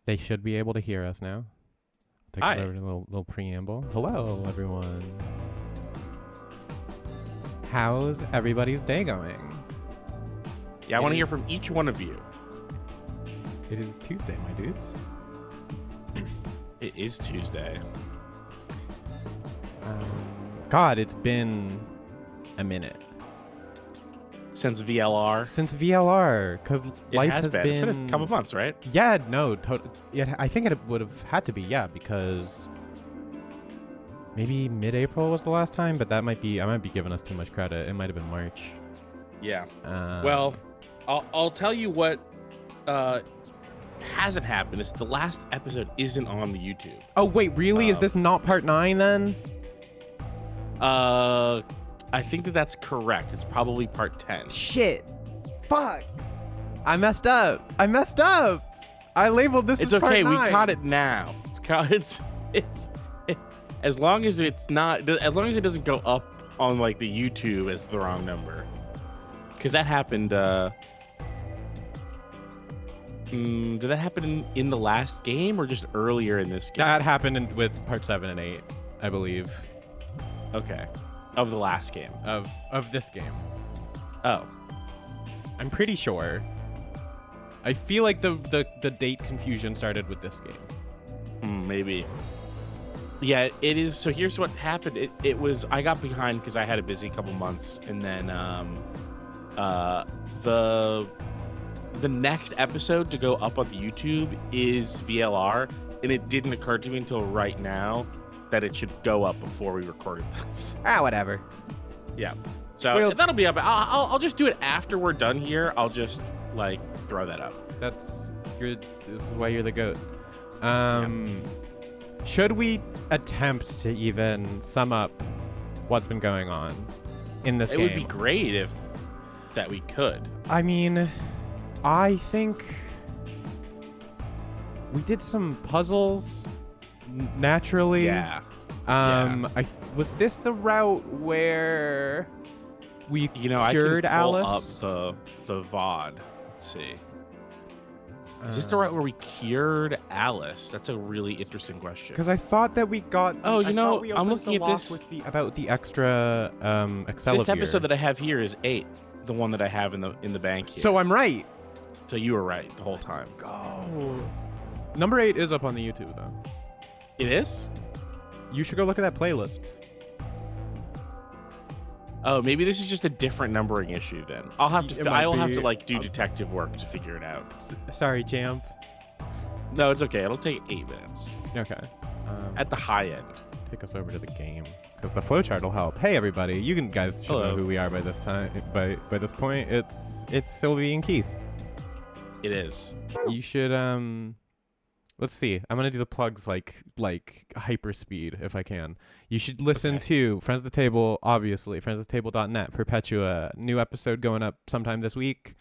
They should be able to hear us now. Take Hi. a little preamble. Hello, everyone. How's everybody's day going? Yeah, I want to hear from each one of you. It is Tuesday, my dudes. It is Tuesday. God, it's been a minute Since VLR. since VLR, because life has been. It's been a couple months, right? Yeah, no, I think it would have had to be, yeah, because maybe mid-April was the last time, but I might be giving us too much credit. It might have been March. Yeah. Well, I'll tell you what hasn't happened is the last episode isn't on the YouTube. Oh wait, really? Is this not part 9 then? I think that's correct. It's probably part 10. Shit. Fuck. I messed up. I labeled this It's as part okay. 9. We caught it now. As long as it's not, as long as it doesn't go up on like the YouTube as the wrong number, because that happened. Did that happen in the last game or just earlier in this game? That happened with part 7 and 8, I believe. Okay, of the last game. Of this game. Oh, I'm pretty sure. I feel like the date confusion started with this game. Maybe. Yeah, it is. So here's what happened. It was, I got behind because I had a busy couple months, and then the next episode to go up on the YouTube is VLR, and it didn't occur to me until right now that it should go up before we recorded this. Whatever. Yeah. So that'll be up. I'll just do it after we're done here. I'll just like throw that up. That's good. This is why you're the GOAT. Should we attempt to even sum up what's been going on in this game? It would be great if that we could. I mean, I think we did some puzzles naturally. Yeah. Was this the route where we I cured can pull Alice? up the VOD. Let's see. Is this the route where we cured Alice? That's a really interesting question. Because I thought that we got. Oh, I'm looking at this about the extra Excalibur. This episode that I have here is 8, the one that I have in the bank here. So I'm right. So you were right the whole time. Go. Number 8 is up on the YouTube though. It is? You should go look at that playlist. Oh, maybe this is just a different numbering issue then. I'll have to like do detective work to figure it out. Sorry, champ. No, it's okay. It'll take 8 minutes. Okay. At the high end. Take us over to the game because the flowchart will help. Hey everybody, you guys should know who we are by this time. By this point, it's Sylvie and Keith. It is. You should let's see. I'm gonna do the plugs like hyper speed if I can. You should listen to Friends of the Table, obviously. friendsoftheTable.net. Perpetua. New episode going up sometime this week.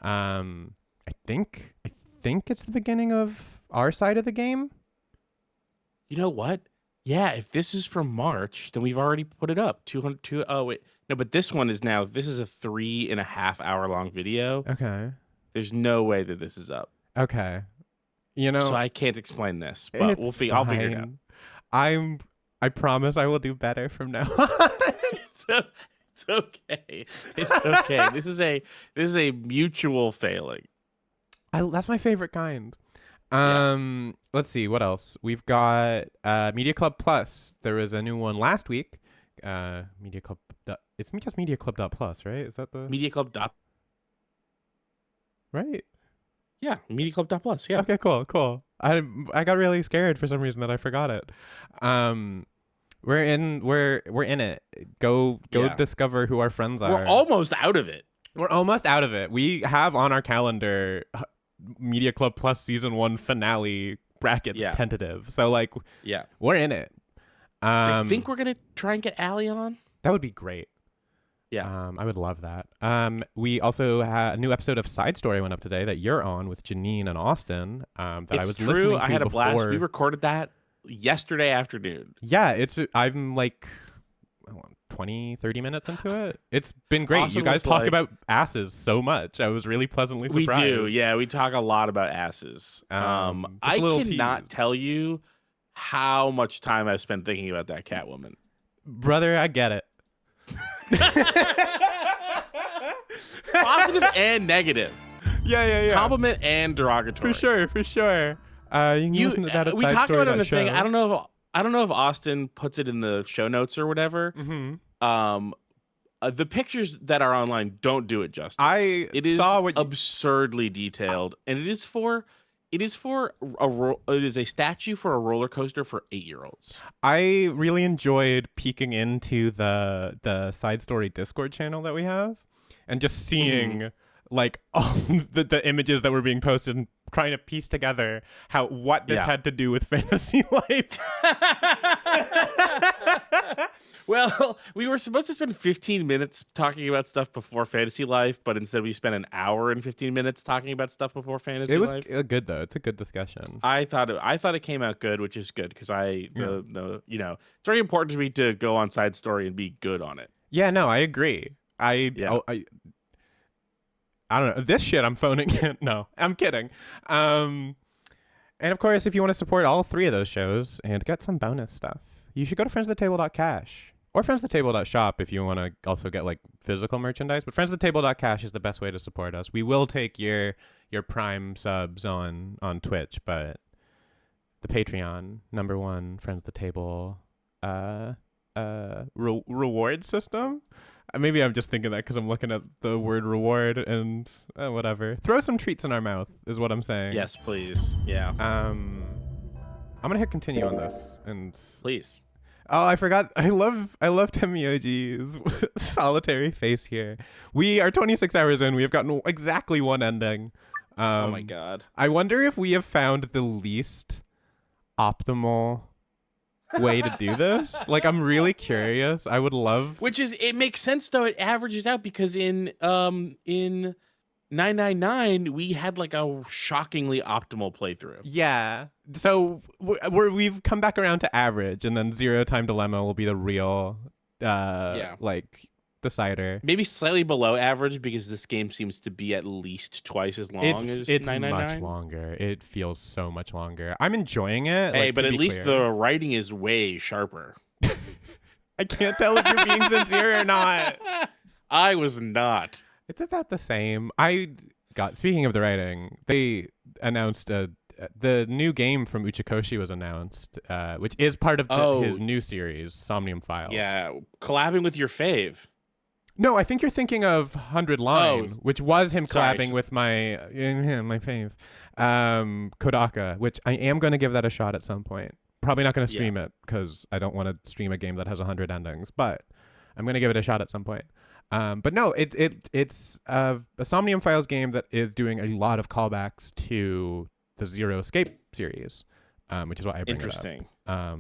I think it's the beginning of our side of the game. You know what? Yeah, if this is from March, then we've already put it up. 202. Oh wait, no, but this one is now. This is a 3.5 hour long video. Okay. There's no way that this is up. Okay. So I can't explain this, but I'll figure it out. I promise I will do better from now on. It's okay. It's okay. This is a mutual failing. That's my favorite kind. Let's see what else we've got. Media Club Plus. There was a new one last week. Media Club. It's just Media Club.plus, right? Is that the Media Club. Right. Yeah, Media Club.plus. Yeah. Okay, cool. I got really scared for some reason that I forgot it. We're in it. Go discover who our friends are. We're almost out of it. We have on our calendar Media Club Plus season 1 finale brackets tentative. So we're in it. Do you think we're gonna try and get Allie on? That would be great. Yeah. I would love that. We also had a new episode of Side Story went up today that you're on with Janine and Austin. That I was listening to. I had a before. blast. We recorded that yesterday afternoon. Yeah, I'm like 20, 30 minutes into it. It's been great. You Austin guys was talk like, about asses so much. I was really pleasantly we surprised. do, yeah. We talk a lot about asses. Just I a little cannot tease. tell you how much time I spent thinking about that Catwoman. Brother, I get it. Positive and negative. Yeah. Compliment and derogatory. For sure. You can listen to that at we talked about it on the show. thing. I don't know if Austin puts it in the show notes or whatever. Mm-hmm. The pictures that are online don't do it justice. It is absurdly detailed, and it is a statue for a roller coaster for 8-year-olds. I really enjoyed peeking into the side story Discord channel that we have, and just seeing like all the images that were being posted and trying to piece together what this had to do with fantasy life. Well, we were supposed to spend 15 minutes talking about stuff before fantasy life, but instead we spent an hour and 15 minutes talking about stuff before fantasy life. It was good though. It's a good discussion. I thought it came out good, which is good because it's very important to me to go on side story and be good on it. Yeah, no, I agree. I don't know. This shit I'm phoning in. No, I'm kidding. And of course, if you want to support all 3 of those shows and get some bonus stuff, you should go to friendsathetable.cash or friendsathetable.shop if you want to also get like physical merchandise. But friendsathetable.cash is the best way to support us. We will take your Prime subs on Twitch, but the Patreon, number 1, Friends at the Table reward system. Maybe I'm just thinking that because I'm looking at the word reward and whatever. Throw some treats in our mouth is what I'm saying. Yes, please. Yeah. I'm gonna hit continue on this and please. Oh, I forgot. I love Temioji's solitary face here. We are 26 hours in. We have gotten exactly 1 ending. Oh my god. I wonder if we have found the least optimal way to do this. Like, I'm really curious. I would love. It makes sense though. It averages out because in 999 we had like a shockingly optimal playthrough. Yeah. So we've come back around to average, and then Zero Time Dilemma will be the real like decider. Maybe slightly below average because this game seems to be at least twice as long as 999. It's much longer. It feels so much longer. I'm enjoying it. Hey, but at least the writing is way sharper. I can't tell if you're being sincere or not. I was not. It's about the same. Speaking of the writing, they announced the new game from Uchikoshi was announced, which is part of his new series, Somnium Files. Yeah, collabing with your fave. No, I think you're thinking of 100 Line, which was him collabing with my fave, Kodaka, which I am going to give that a shot at some point. Probably not going to stream it because I don't want to stream a game that has 100 endings, but I'm going to give it a shot at some point. But no, it's a Somnium Files game that is doing a lot of callbacks to the Zero Escape series, which is why I bring Interesting. it up.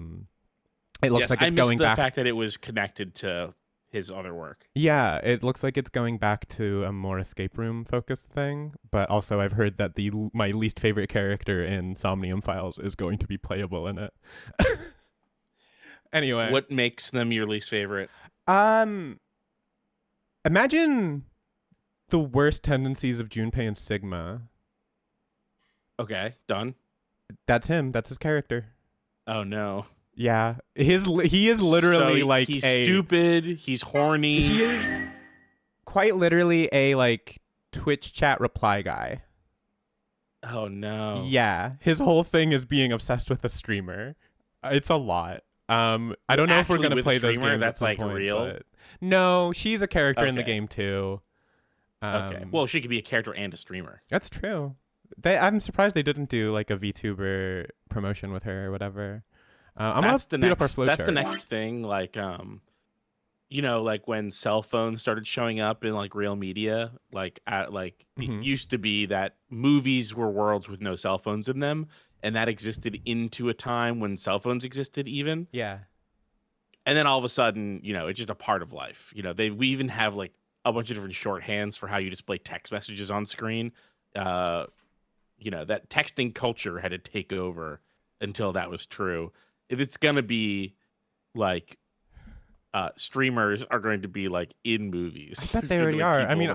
It looks like it's going back. The fact that it was connected to his other work. Yeah, it looks like it's going back to a more escape room focused thing, but also I've heard that my least favorite character in Somnium Files is going to be playable in it. Anyway, what makes them your least favorite? Imagine the worst tendencies of Junpei and Sigma. Okay, done. That's him. That's his character. Oh no. Yeah, he is literally like he's stupid. He's horny. He is quite literally a like Twitch chat reply guy. Oh no. Yeah, his whole thing is being obsessed with a streamer. It's a lot. I don't know if we're gonna play those games. That's like point, real. But... No, she's a character in the game too. Okay. Well, she could be a character and a streamer. That's true. I'm surprised they didn't do like a VTuber promotion with her or whatever. That's the next thing. Like, like when cell phones started showing up in like real media, it used to be that movies were worlds with no cell phones in them, and that existed into a time when cell phones existed even. Yeah. And then all of a sudden, it's just a part of life. We even have like a bunch of different shorthands for how you display text messages on screen. That texting culture had to take over until that was true. If it's gonna be like streamers are going to be like in movies. I bet they already are. I mean,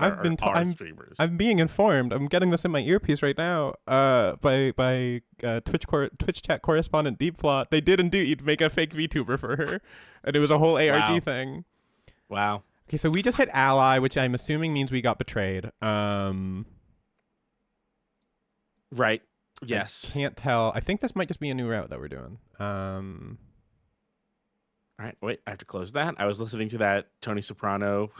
streamers. I'm being informed. I'm getting this in my earpiece right now. By Twitch chat correspondent Deepflaw. They did indeed make a fake VTuber for her, and it was a whole ARG thing. Wow. Okay, so we just hit ally, which I'm assuming means we got betrayed. Right. Yes. I can't tell. I think this might just be a new route that we're doing. All right, wait, I have to close that. I was listening to that Tony Soprano,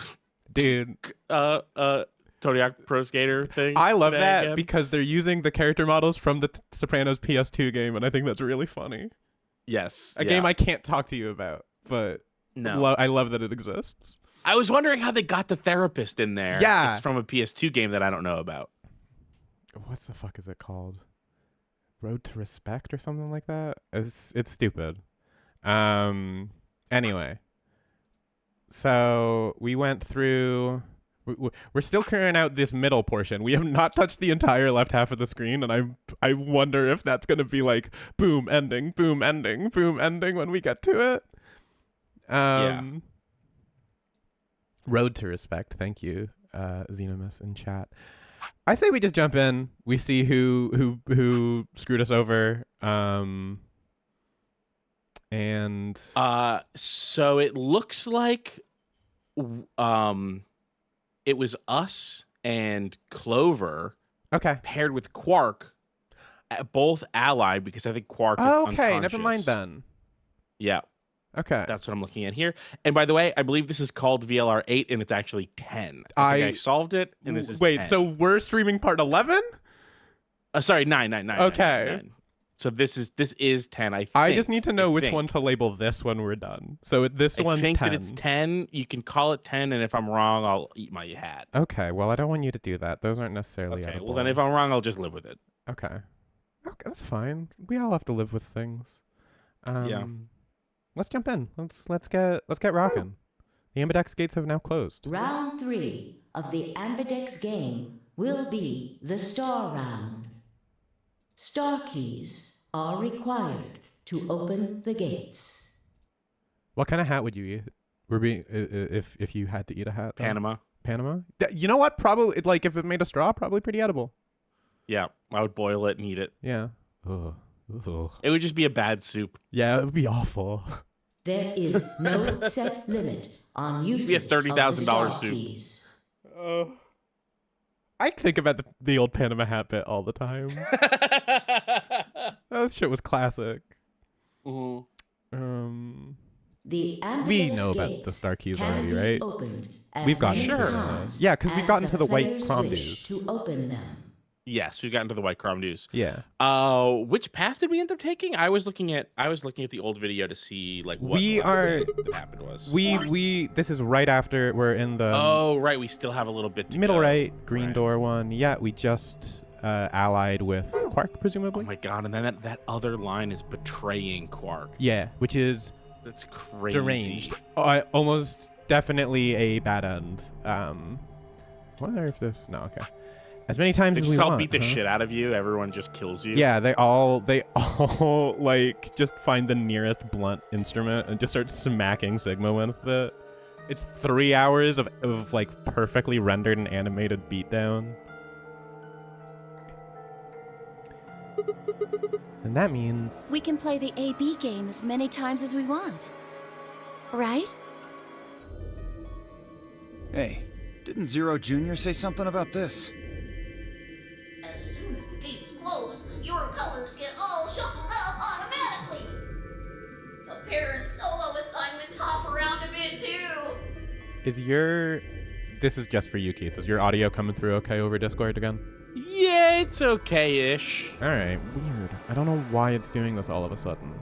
dude, Tony Hawk Pro Skater thing. I love that again, because they're using the character models from the Sopranos PS2 game, and I think that's really funny. Yes, a game I can't talk to you about, but no, I love that it exists. I was wondering how they got the therapist in there. Yeah, it's from a PS2 game that I don't know about. What the fuck is it called? Road to Respect or something like that? It's stupid. Anyway, so we went through. We're still clearing out this middle portion. We have not touched the entire left half of the screen, and I wonder if that's gonna be like boom ending, boom ending, boom ending when we get to it. Road to Respect. Thank you, Xenomus in chat. I say we just jump in. We see who screwed us over. And so it looks like it was us and Clover paired with Quark, both allied, because I think Quark is unconscious. Never mind then. Yeah. Okay. That's what I'm looking at here. And by the way, I believe this is called VLR 8 and it's actually 10. I solved it and this is 10. So we're streaming part 11? Sorry, 9. Okay. 9. So this is 10, I think. I just need to know which one to label this when we're done. So this one's 10. I think that it's 10. You can call it 10, and if I'm wrong, I'll eat my hat. Okay, well, I don't want you to do that. Those aren't necessarily edible. Well, then if I'm wrong, I'll just live with it. Okay, that's fine. We all have to live with things. Yeah. Let's jump in. Let's get rocking. The Ambidex gates have now closed. Round 3 of the Ambidex game will be the star round. Star keys are required to open the gates. What kind of hat would you eat? If you had to eat a hat? Panama. Panama? You know what? Probably, like, if it made a straw, probably pretty edible. Yeah, I would boil it and eat it. Yeah. Ugh. It would just be a bad soup. Yeah, it would be awful. There is no set limit on usage of the $30,000 soup. Keys. I think about the old Panama hat bit all the time. That shit was classic. Mm-hmm. We know about the star keys already, right? We've gotten to them. Yeah, because we've gotten to the white cromdues. To open them. Yes, we've gotten to the white cromdues. Yeah. Which path did we end up taking? I was looking at the old video to see like what that happened was. This is right after we're in the. Oh right, we still have a little bit to middle go. Right, green door one. Yeah, we just allied with Quark, presumably. Oh my god, and then that other line is betraying Quark. Yeah, which is that's crazy. Deranged. Almost definitely a bad end. I wonder if this. No, okay. As many times as we want. They just beat the shit out of you. Everyone just kills you. Yeah, they all like just find the nearest blunt instrument and just start smacking Sigma with it. It's 3 hours of like perfectly rendered and animated beatdown. And that means we can play the AB game as many times as we want. Right? Hey, didn't Zero Jr. say something about this? As soon as the gates close, your colors get all shuffled up automatically. The parent solo assignments hop around a bit too. This is just for you, Keith. Is your audio coming through okay over Discord again? Yeah, it's okay-ish. All right, weird. I don't know why it's doing this all of a sudden.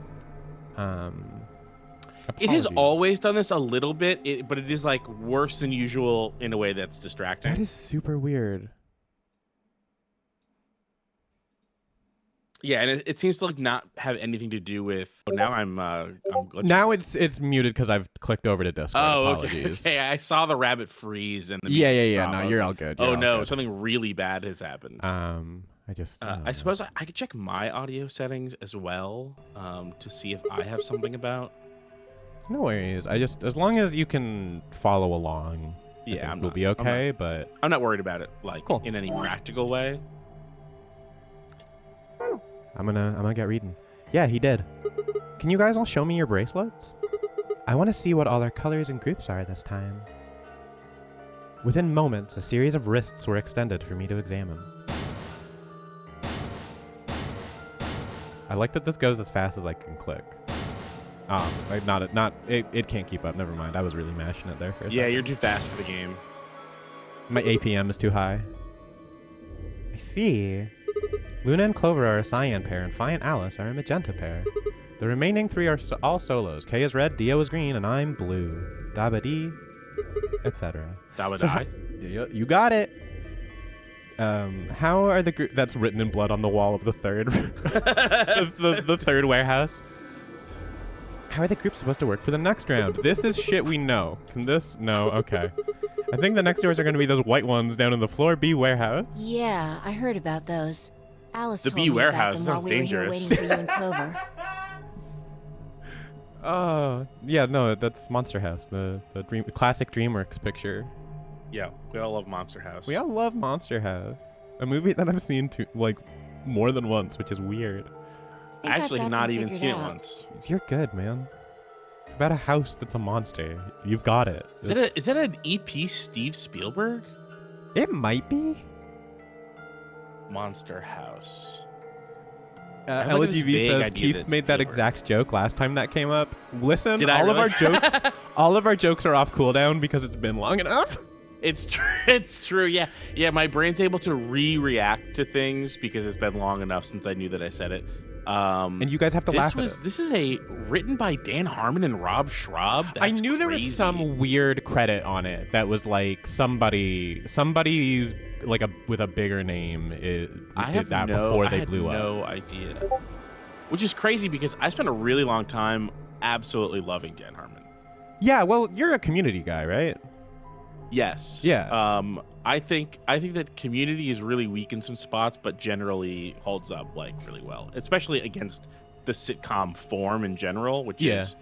It has always done this a little bit, but it is like worse than usual in a way that's distracting. That is super weird. Yeah, and it seems to like not have anything to do with. Oh, now I'm glitching. Now it's muted because I've clicked over to Discord. Oh, apologies. Okay. I saw the rabbit freeze and the yeah. No, you're all good. Oh no, something really bad has happened. I suppose I could check my audio settings as well to see if I have something about. No worries. I just, as long as you can follow along, Yeah, we'll be okay. But I'm not worried about it, like cool. in any practical way. I'm gonna get reading. Yeah, he did. Can you guys all show me your bracelets? I want to see what all our colors and groups are this time. Within moments, a series of wrists were extended for me to examine. I like that this goes as fast as I can click. Oh, it can't keep up. Never mind. I was really mashing it there for a second. Yeah, you're too fast for the game. My APM is too high. I see. Luna and Clover are a cyan pair, and Fi and Alice are a magenta pair. The remaining 3 are all solos. Kay is red, Dio is green, and I'm blue. Dabba-dee, etc. Dabba-die? You got it. How are the group... That's written in blood on the wall of the third... the third warehouse. How are the groups supposed to work for the next round? This is shit we know. Can this... No, okay. I think the next doors are going to be those white ones down in the floor B warehouse. Yeah, I heard about those. Alice The told B me warehouse about them while sounds we were here dangerous. waiting for you and Clover. Yeah, no, that's Monster House, the classic DreamWorks picture. Yeah, we all love Monster House. We all love Monster House, a movie that I've seen more than once, which is weird. I actually have not even seen it out. once. You're good, man. It's about a house that's a monster. You've got it. Is that an EP Steve Spielberg? It might be. Monster House. LGV says Keith made that exact joke last time that came up. Listen, Did I all of really? all of our jokes are off cooldown because it's been long enough. It's true. It's true. Yeah. My brain's able to react to things because it's been long enough since I knew that I said it. And you guys have to laugh at it. This is written by Dan Harmon and Rob Schraub. I knew there was some weird credit on it that was like somebody like with a bigger name did that before they blew up. No idea. Which is crazy because I spent a really long time absolutely loving Dan Harmon. Yeah, well, you're a Community guy, right? Yes. Yeah. I think that Community is really weak in some spots, but generally holds up like really well, especially against the sitcom form in general, which is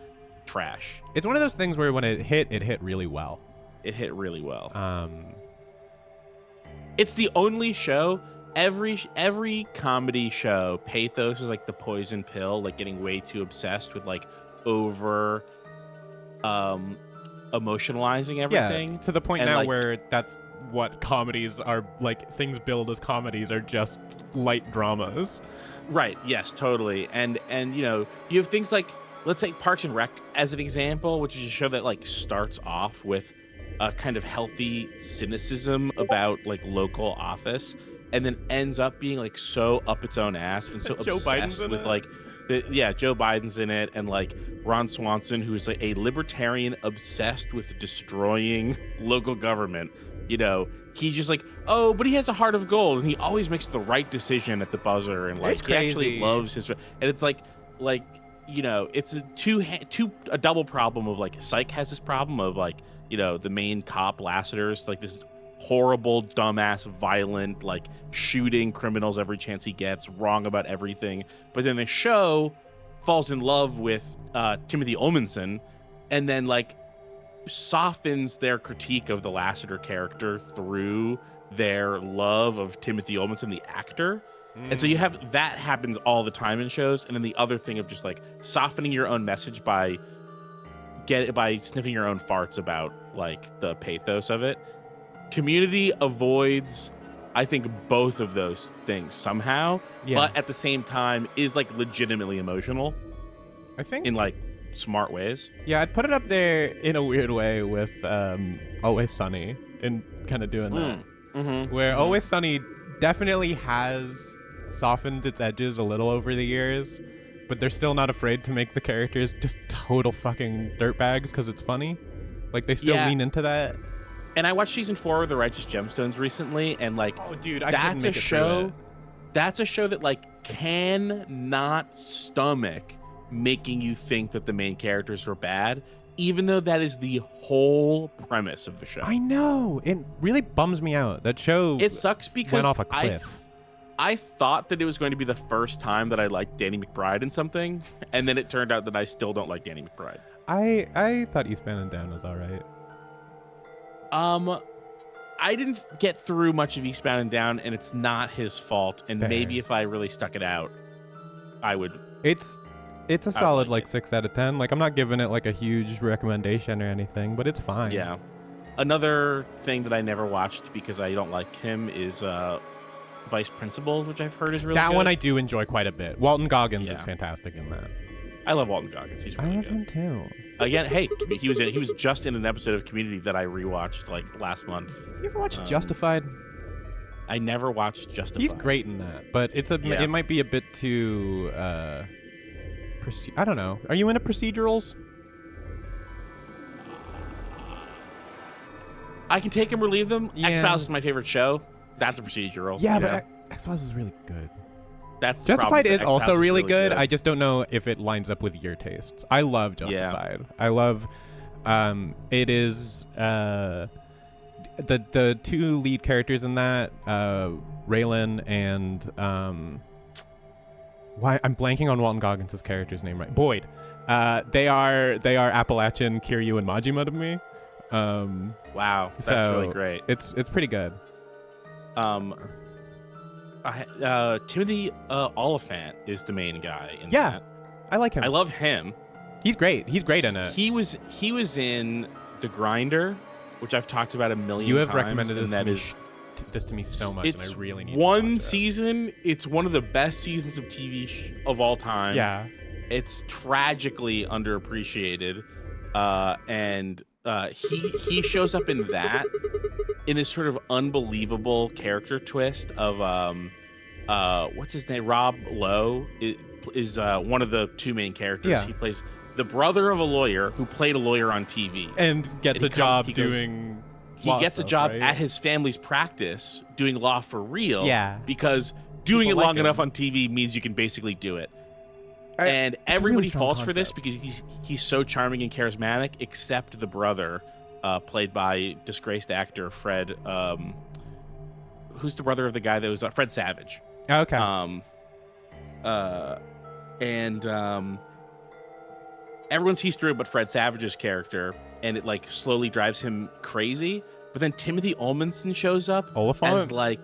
trash. It's one of those things where when it hit really well. It hit really well. It's the only show. Every comedy show, pathos is like the poison pill, like getting way too obsessed with like over emotionalizing everything. Yeah, to the point and now like, where that's what comedies are, like things billed as comedies are just light dramas. Right, yes, totally. And you know, you have things like, let's take Parks and Rec as an example, which is a show that like starts off with a kind of healthy cynicism about like local office and then ends up being like so up its own ass and so obsessed with like Joe Biden's in it, and like Ron Swanson, who is like a libertarian obsessed with destroying local government. You know, he's just like, oh, but he has a heart of gold, and he always makes the right decision at the buzzer, and like he actually loves his. And it's like you know, it's a double problem of like Psych has this problem of like, you know, the main cop Lassiter's like this horrible, dumbass, violent, like shooting criminals every chance he gets, wrong about everything. But then the show falls in love with Timothy Olmanson, and then like softens their critique of the Lassiter character through their love of Timothy Olmanson, the actor. And so you have that happens all the time in shows, and then the other thing of just like softening your own message by sniffing your own farts about like the pathos of it. Community avoids, I think, both of those things somehow, but at the same time is like legitimately emotional. I think in like smart ways. Yeah, I'd put it up there in a weird way with Always Sunny and kind of doing that. Where Always Sunny definitely has softened its edges a little over the years, but they're still not afraid to make the characters just total fucking dirtbags because it's funny. Like they still lean into that. And I watched season 4 of The Righteous Gemstones recently, and like, oh dude, that's a show. That's a show that like cannot stomach making you think that the main characters were bad, even though that is the whole premise of the show. I know. It really bums me out. That show it sucks because went off a cliff. I thought that it was going to be the first time that I liked Danny McBride in something, and then it turned out that I still don't like Danny McBride. I thought Eastbound and Down was all right. I didn't get through much of Eastbound and Down, and it's not his fault. And Fair. maybe if I really stuck it out, I would. It's a solid like 6 out of 10. Like I'm not giving it like a huge recommendation or anything, but it's fine. Yeah. Another thing that I never watched because I don't like him is Vice Principals, which I've heard is really that good. one I do enjoy quite a bit. Walton Goggins is Yeah. fantastic in that. I love Walton Goggins. He's really I love good. him too. Again, hey, he was just in an episode of Community that I rewatched like last month. You ever watched Justified? I never watched Justified. He's great in that, but Yeah. it might be a bit too I don't know. Are you into procedurals? I can take them or leave them. Yeah. X-Files is my favorite show. That's a procedural. Yeah, you know? but X-Files is really good. That's the problem, Justified that is X-Files also really good. good. I just don't know if it lines up with your tastes. I love Justified. I love it is the two lead characters in that, Raylan and why I'm blanking on Walton Goggins' character's name right. Boyd. They are Appalachian Kiryu and Majima to me. Wow, that's so really great. It's pretty good. Timothy Oliphant is the main guy in Yeah. that. I like him. I love him. He's great. He's great in it. He was in The Grinder, which I've talked about a million times. You have recommended and this that to me. is This to me so much, and it's I really need to one watch it. season. It's one of the best seasons of TV of all time. Yeah. It's tragically underappreciated, and he shows up in that in this sort of unbelievable character twist of what's his name? Rob Lowe is one of the two main characters. Yeah. He plays the brother of a lawyer who played a lawyer on TV And gets And a job he goes- doing. He law gets a stuff, job right? at his family's practice doing law for real. Yeah. Because doing People it like long him. enough on TV means you can basically do it. And it's a really everybody strong falls for this concept. because he's so charming and charismatic, except the brother, played by disgraced actor Fred. Who's the brother of the guy that was Fred Savage? Okay. Everyone sees through it but Fred Savage's character, and it like slowly drives him crazy. But then Timothy Olmanson shows up Oliphant? as like,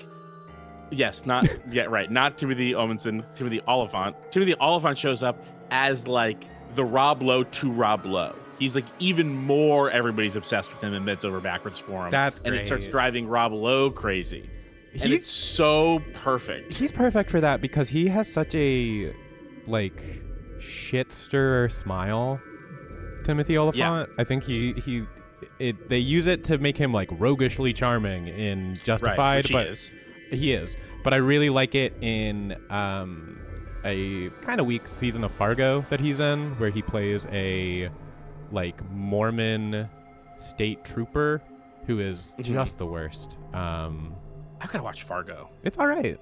yes, not yeah, right, not Timothy Olmanson, Timothy Oliphant. Timothy Oliphant shows up as like the Rob Lowe to Rob Lowe. He's like even more. Everybody's obsessed with him and bends over backwards for him. That's and it starts great. driving Rob Lowe crazy. And He's- it's so perfect. He's perfect for that because he has such a like shit stirrer smile. Timothy Oliphant. I think they use it to make him like roguishly charming in Justified, Right, which but he is. he is. But I really like it in a kind of weak season of Fargo that he's in, where he plays a like Mormon state trooper who is just the worst. I gotta watch Fargo. It's all right.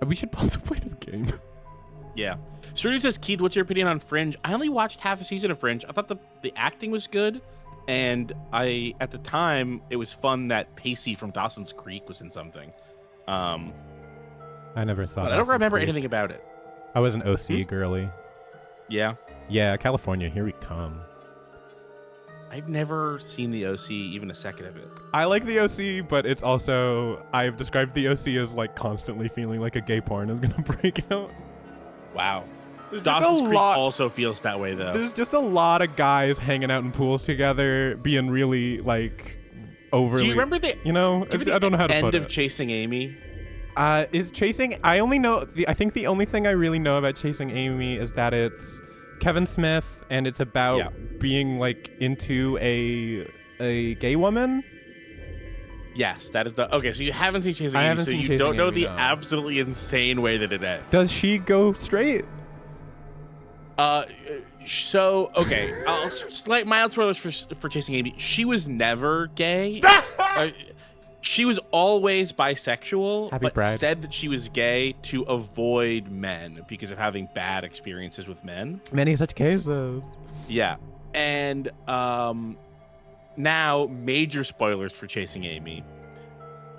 We should also play this game. Yeah. Sturdy says, Keith, what's your opinion on Fringe? I only watched half a season of Fringe. I thought the acting was good, and at the time it was fun that Pacey from Dawson's Creek was in something. I never saw. But I don't Dawson's remember Creek. anything about it. I was an OC girly. Yeah. Yeah, California, here we come. I've never seen the OC, even a second of it. I like the OC, but it's also I've described the OC as like constantly feeling like a gay porn is gonna break out. Wow. There's just Dawson's a Creek lot. also feels that way, though. There's just a lot of guys hanging out in pools together, being really like overly. Do you remember the? You know, Do you remember I don't know how to end put of it. Chasing Amy? Is Chasing? I only know. I think the only thing I really know about Chasing Amy is that it's Kevin Smith and it's about being like into a gay woman. Yes, that is the. Okay, so you haven't seen Chasing I Amy, haven't so seen you Chasing don't know Amy, the no. absolutely insane way that it ends. Does she go straight? So okay, slight mild spoilers for Chasing Amy. She was never gay. She was always bisexual, Happy but Pride. said that she was gay to avoid men because of having bad experiences with men. Many such cases. Yeah, and now major spoilers for Chasing Amy.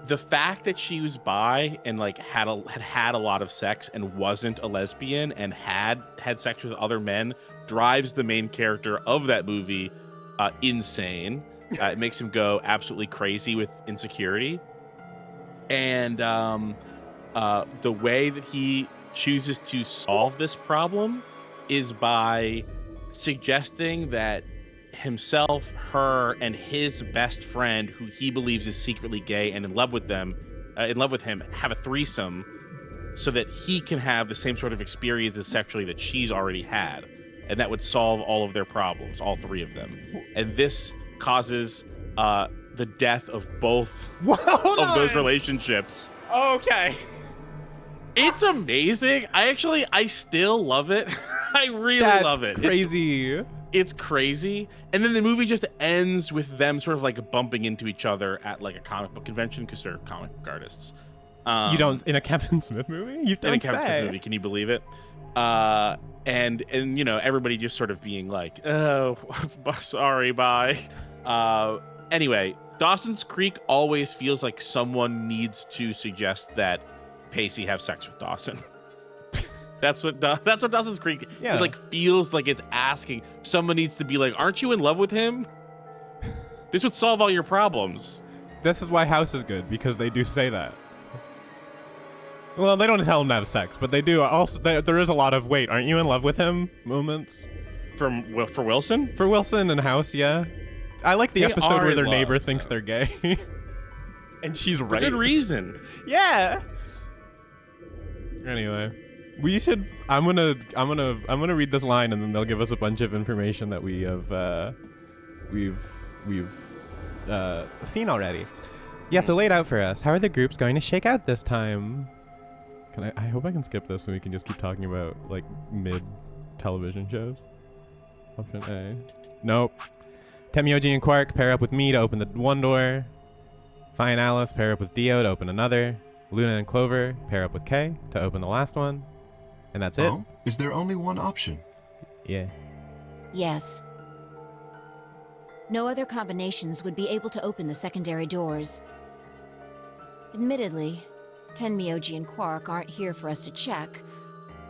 the fact that she was bi and like had a lot of sex and wasn't a lesbian and had sex with other men drives the main character of that movie insane. It makes him go absolutely crazy with insecurity. And the way that he chooses to solve this problem is by suggesting that himself, her, and his best friend, who he believes is secretly gay and in love with him, have a threesome so that he can have the same sort of experiences sexually that she's already had. And that would solve all of their problems, all three of them. And this causes the death of both of those relationships. Okay. It's amazing. I still love it. I really love it. Crazy. It's crazy. And then the movie just ends with them sort of like bumping into each other at like a comic book convention because they're comic book artists. You don't in a Kevin Smith movie? You don't in a Kevin Smith movie, can you believe it? And you know, everybody just sort of being like, oh, sorry, bye. Anyway, Dawson's Creek always feels like someone needs to suggest that Pacey have sex with Dawson. That's what Dawson's Creek like feels like. It's asking. Someone needs to be like, aren't you in love with him? This would solve all your problems. This is why House is good, because they do say that. Well, they don't tell him to have sex, but they do. Also, there is a lot of, wait, aren't you in love with him moments. For Wilson? For Wilson and House, yeah. I like the episode where their neighbor thinks they're gay. And she's right. For good reason. Yeah. Anyway, we should. I'm gonna read this line, and then they'll give us a bunch of information that we have we've seen already. Yeah. So lay it out for us. How are the groups going to shake out this time? I hope I can skip this, and we can just keep talking about like mid television shows. Option A. Nope. Temioji and Quark pair up with me to open the one door. Fi and Alice pair up with Dio to open another. Luna and Clover pair up with Kay to open the last one. And that's it. Oh, is there only one option? Yeah. Yes. No other combinations would be able to open the secondary doors. Admittedly, Tenmyoji and Quark aren't here for us to check,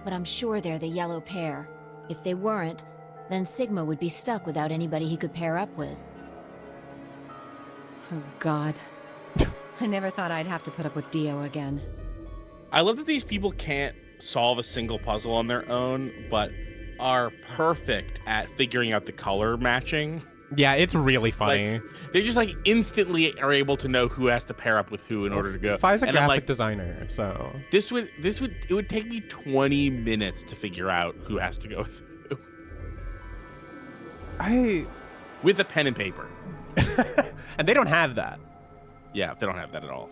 but I'm sure they're the yellow pair. If they weren't, then Sigma would be stuck without anybody he could pair up with. Oh, God. I never thought I'd have to put up with Dio again. I love that these people can't solve a single puzzle on their own, but are perfect at figuring out the color matching. Yeah, it's really funny. Like, they just like instantly are able to know who has to pair up with who in order to go. Fi's a graphic designer, so it would take me 20 minutes to figure out who has to go with who. With a pen and paper. And they don't have that. Yeah, they don't have that at all.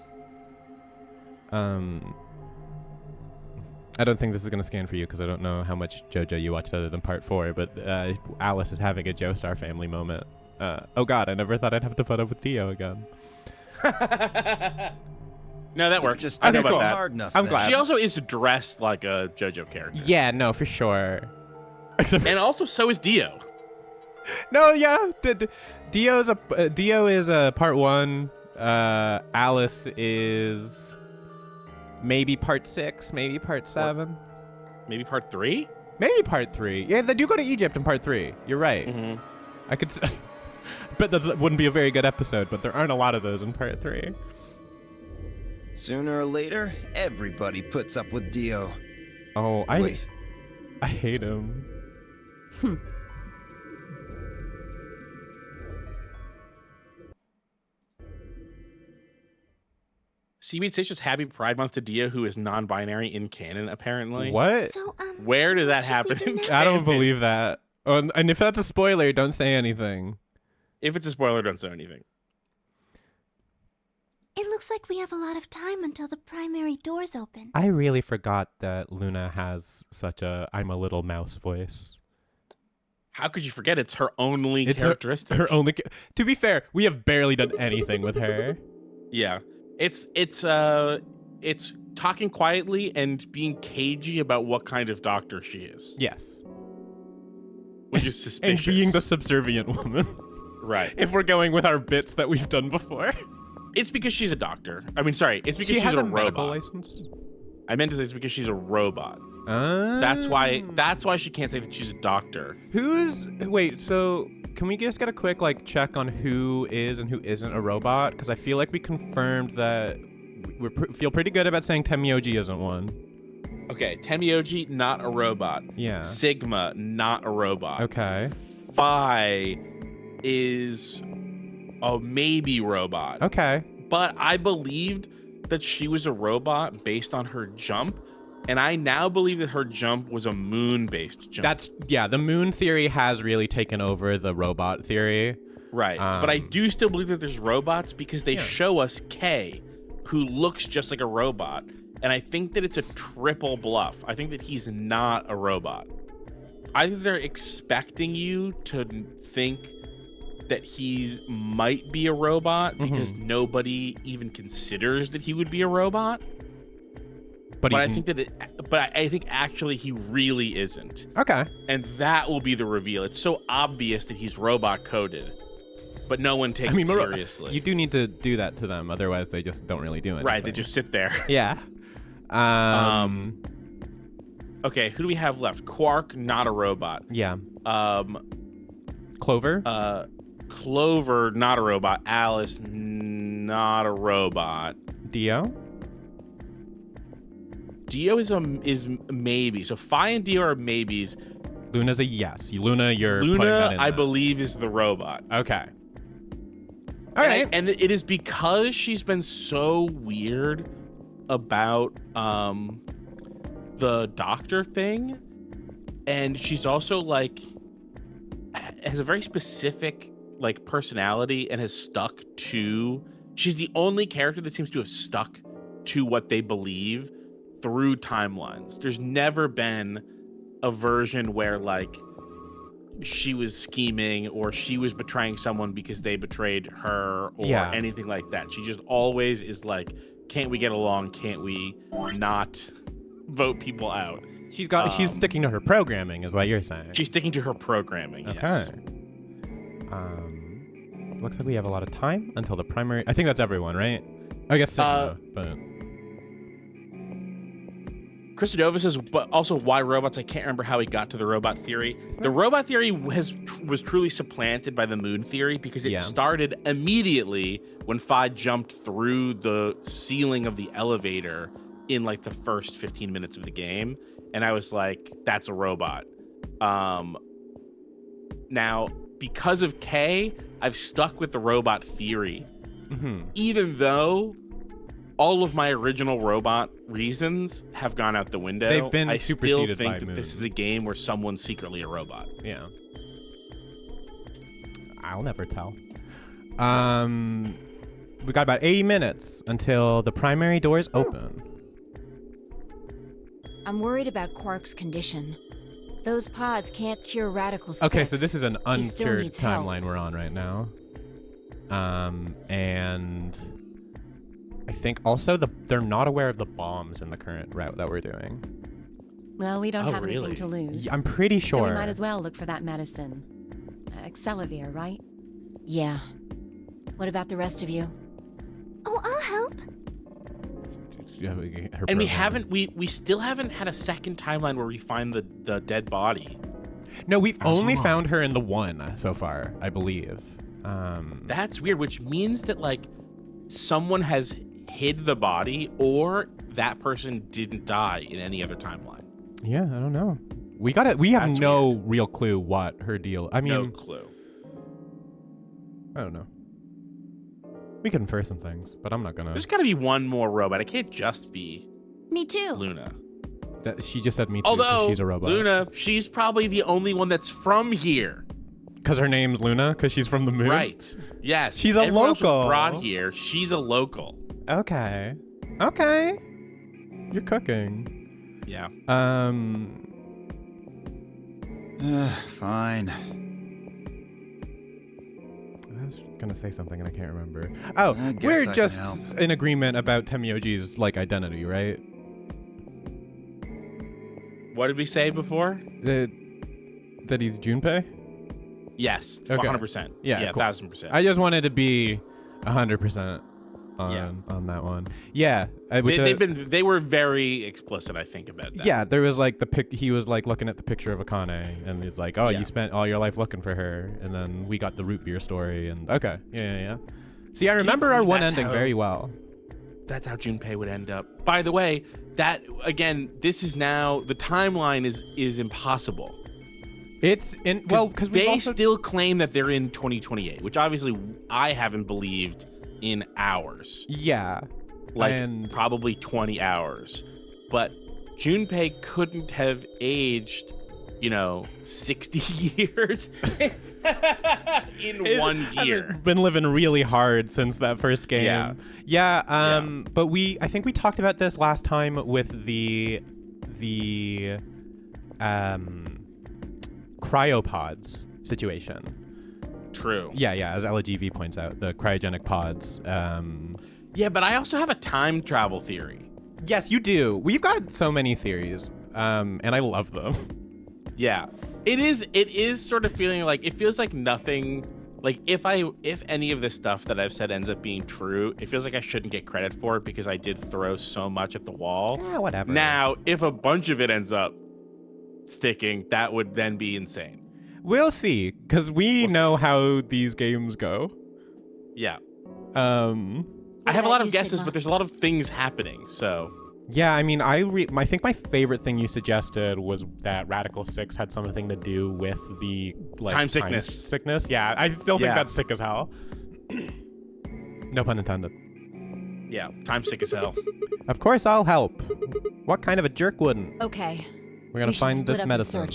I don't think this is going to scan for you because I don't know how much JoJo you watched other than part 4, but Alice is having a Joestar family moment. Oh god, I never thought I'd have to put up with Dio again. No, that works. Just I know didn't about go that. hard enough. I'm then. glad. She also is dressed like a JoJo character. Yeah, no, for sure. And also, so is Dio. No, yeah. Dio is a part 1. Alice is maybe part 6, maybe part 7. Maybe part 3? Maybe part 3. Yeah, they do go to Egypt in part 3. You're right. Mm-hmm. I could bet that wouldn't be a very good episode, but there aren't a lot of those in part 3. Sooner or later, everybody puts up with Dio. Oh, Wait. I hate him. Seaweed Stitch's Happy Pride Month to Dio, who is non-binary in canon, apparently. What? So, Where does that should we happen do in now? canon? I don't believe that. Oh, and if that's a spoiler, don't say anything. If it's a spoiler, don't say anything. It looks like we have a lot of time until the primary doors open. I really forgot that Luna has such a I'm a little mouse voice. How could you forget? It's her only characteristic. Her only. To be fair, we have barely done anything with her. Yeah. It's talking quietly and being cagey about what kind of doctor she is. Yes. Which is suspicious. And being the subservient woman. Right. If we're going with our bits that we've done before. It's because she's a doctor. I mean, sorry, it's because she she's has a medical robot. license. I meant to say it's because she's a robot. That's why she can't say that she's a doctor. Wait, so can we just get a quick like check on who is and who isn't a robot? Because I feel like we confirmed that we feel pretty good about saying Temioji isn't one. Okay, Temioji, not a robot. Yeah. Sigma, not a robot. Okay. Phi is a maybe robot. Okay. But I believed that she was a robot based on her jump, and I now believe that her jump was a moon-based jump. The moon theory has really taken over the robot theory. Right. But I do still believe that there's robots because they show us Kay, who looks just like a robot. And I think that it's a triple bluff. I think that he's not a robot. I think they're expecting you to think that he might be a robot because nobody even considers that he would be a robot. But I think actually he really isn't. Okay. And that will be the reveal. It's so obvious that he's robot coded, but no one takes it seriously. You do need to do that to them, otherwise they just don't really do anything. Right, they just sit there. Yeah. Okay, who do we have left? Quark, not a robot. Yeah. Clover? Clover, not a robot. Alice, not a robot. Dio? Dio is maybe. So Phi and Dio are maybes. Luna's a yes. Luna, you're putting that in I there. believe, is the robot. Okay. All right. And it is because she's been so weird about the doctor thing, and she's also like has a very specific like personality and has stuck to. She's the only character that seems to have stuck to what they believe through timelines. There's never been a version where like she was scheming or she was betraying someone because they betrayed her or anything like that. She just always is like, can't we get along? Can't we not vote people out? She's sticking to her programming is what you're saying. She's sticking to her programming. Okay. Yes. Looks like we have a lot of time until the primary. I think that's everyone, right? I guess Sigma, but Christodova says, but also why robots? I can't remember how he got to the robot theory. The robot theory was truly supplanted by the moon theory because it started immediately when Phi jumped through the ceiling of the elevator in like the first 15 minutes of the game. And I was like, that's a robot. Now, because of K, I've stuck with the robot theory. Even though all of my original robot reasons have gone out the window. They've been I superseded still think by that Moon. this is a game where someone's secretly a robot. Yeah. I'll never tell. We got about 80 minutes until the primary doors open. I'm worried about Quark's condition. Those pods can't cure radical 6. Okay, so this is an He still uncured needs help. timeline we're on right now. And I think also they're not aware of the bombs in the current route that we're doing. Well, we don't have really? anything to lose. I'm pretty sure. So we might as well look for that medicine. Accelavir, right? Yeah. What about the rest of you? Oh, I'll help. And we still haven't had a second timeline where we find the dead body. No, we've only found her in the one so far, I believe. That's weird, which means that like someone has hid the body or that person didn't die in any other timeline. Yeah, I don't know. We have no real clue what her deal. I mean, no clue. I don't know. We can infer some things, but I'm not gonna. There's got to be one more robot. It can't just be Me too. Luna. She just said me too. Although She's a robot. Luna, she's probably the only one that's from here. Because her name's Luna. Because she's from the moon. Right. Yes. She's a Everyone else was local. brought here. She's a local. Okay. Okay. You're cooking. Yeah. Fine. I was gonna say something and I can't remember. Oh, I guess we're I can just help. in agreement about Temioji's like identity, right? What did we say before? That he's Junpei? Yes. Okay. 100%. Yeah, Yeah, cool. 1000%. I just wanted to be 100%. on that one. Yeah, they were very explicit, I think, about that. Yeah, there was like he was like looking at the picture of Akane, and it's like, oh, you spent all your life looking for her, and then we got the root beer story, and okay, yeah. See, I remember our one ending very well. That's how Junpei would end up. By the way, that again, this is now the timeline is impossible. It's in because they still claim that they're in 2028, which obviously I haven't believed in hours. Yeah, like probably 20 hours. But Junpei couldn't have aged, 60 years in 1 year. Been living really hard since that first game. Yeah. But I think we talked about this last time with the cryopods situation. True. Yeah, as Ella GV points out, the cryogenic pods. Yeah, but I also have a time travel theory. Yes, you do. We've got so many theories, and I love them. Yeah, it is sort of feeling like it feels like nothing. Like if any of this stuff that I've said ends up being true, it feels like I shouldn't get credit for it because I did throw so much at the wall. Yeah, whatever. Now, if a bunch of it ends up sticking, that would then be insane. We'll see, because we'll know how these games go. Yeah. I have a lot of guesses, but there's a lot of things happening, so. Yeah, I mean, I think my favorite thing you suggested was that Radical 6 had something to do with the time sickness. Yeah, I still think that's sick as hell. No pun intended. Yeah, time sick as hell. Of course I'll help. What kind of a jerk wouldn't? Okay. We're gonna find this medicine.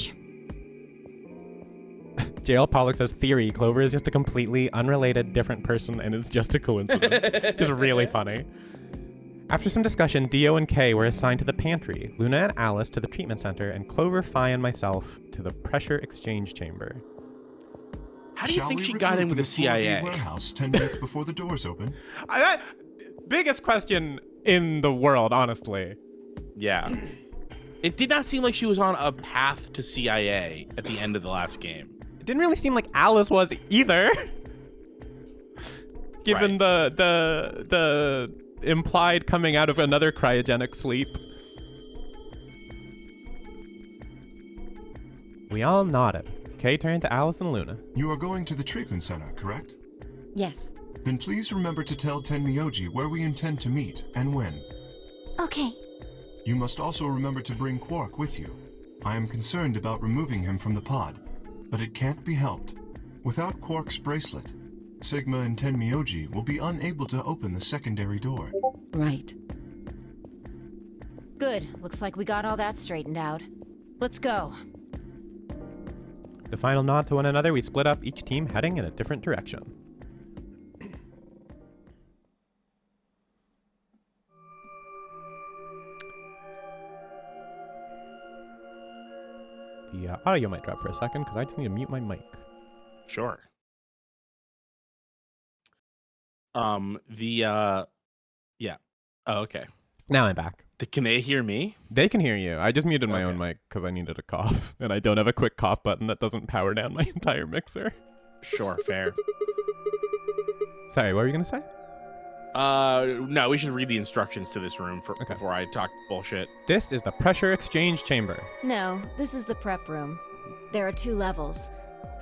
JL Pollock says, theory, Clover is just a completely unrelated, different person, and it's just a coincidence. Just really funny. After some discussion, Dio and Kay were assigned to the pantry, Luna and Alice to the treatment center, and Clover, Fi, and myself to the pressure exchange chamber. How do you think she got in with the CIA? Warehouse 10 minutes before the doors open? Biggest question in the world, honestly. Yeah. It did not seem like she was on a path to CIA at the end of the last game. It didn't really seem like Alice was either. Given the implied coming out of another cryogenic sleep. We all nodded. Kay turned to Alice and Luna. You are going to the treatment center, correct? Yes. Then please remember to tell Tenmyoji where we intend to meet and when. Okay. You must also remember to bring Quark with you. I am concerned about removing him from the pod, but it can't be helped. Without Quark's bracelet, Sigma and Tenmyoji will be unable to open the secondary door. Right. Good. Looks like we got all that straightened out. Let's go. The final nod to one another, we split up, each team heading in a different direction. The audio might drop for a second because I just need to mute my mic. Sure. Yeah. Oh, okay. Now I'm back. Can they hear me? They can hear you. I just muted my own mic because I needed a cough, and I don't have a quick cough button that doesn't power down my entire mixer. Sure, fair. Sorry, what were you gonna say? No, we should read the instructions to this room before I talk bullshit. This is the pressure exchange chamber. No, this is the prep room. There are 2 levels.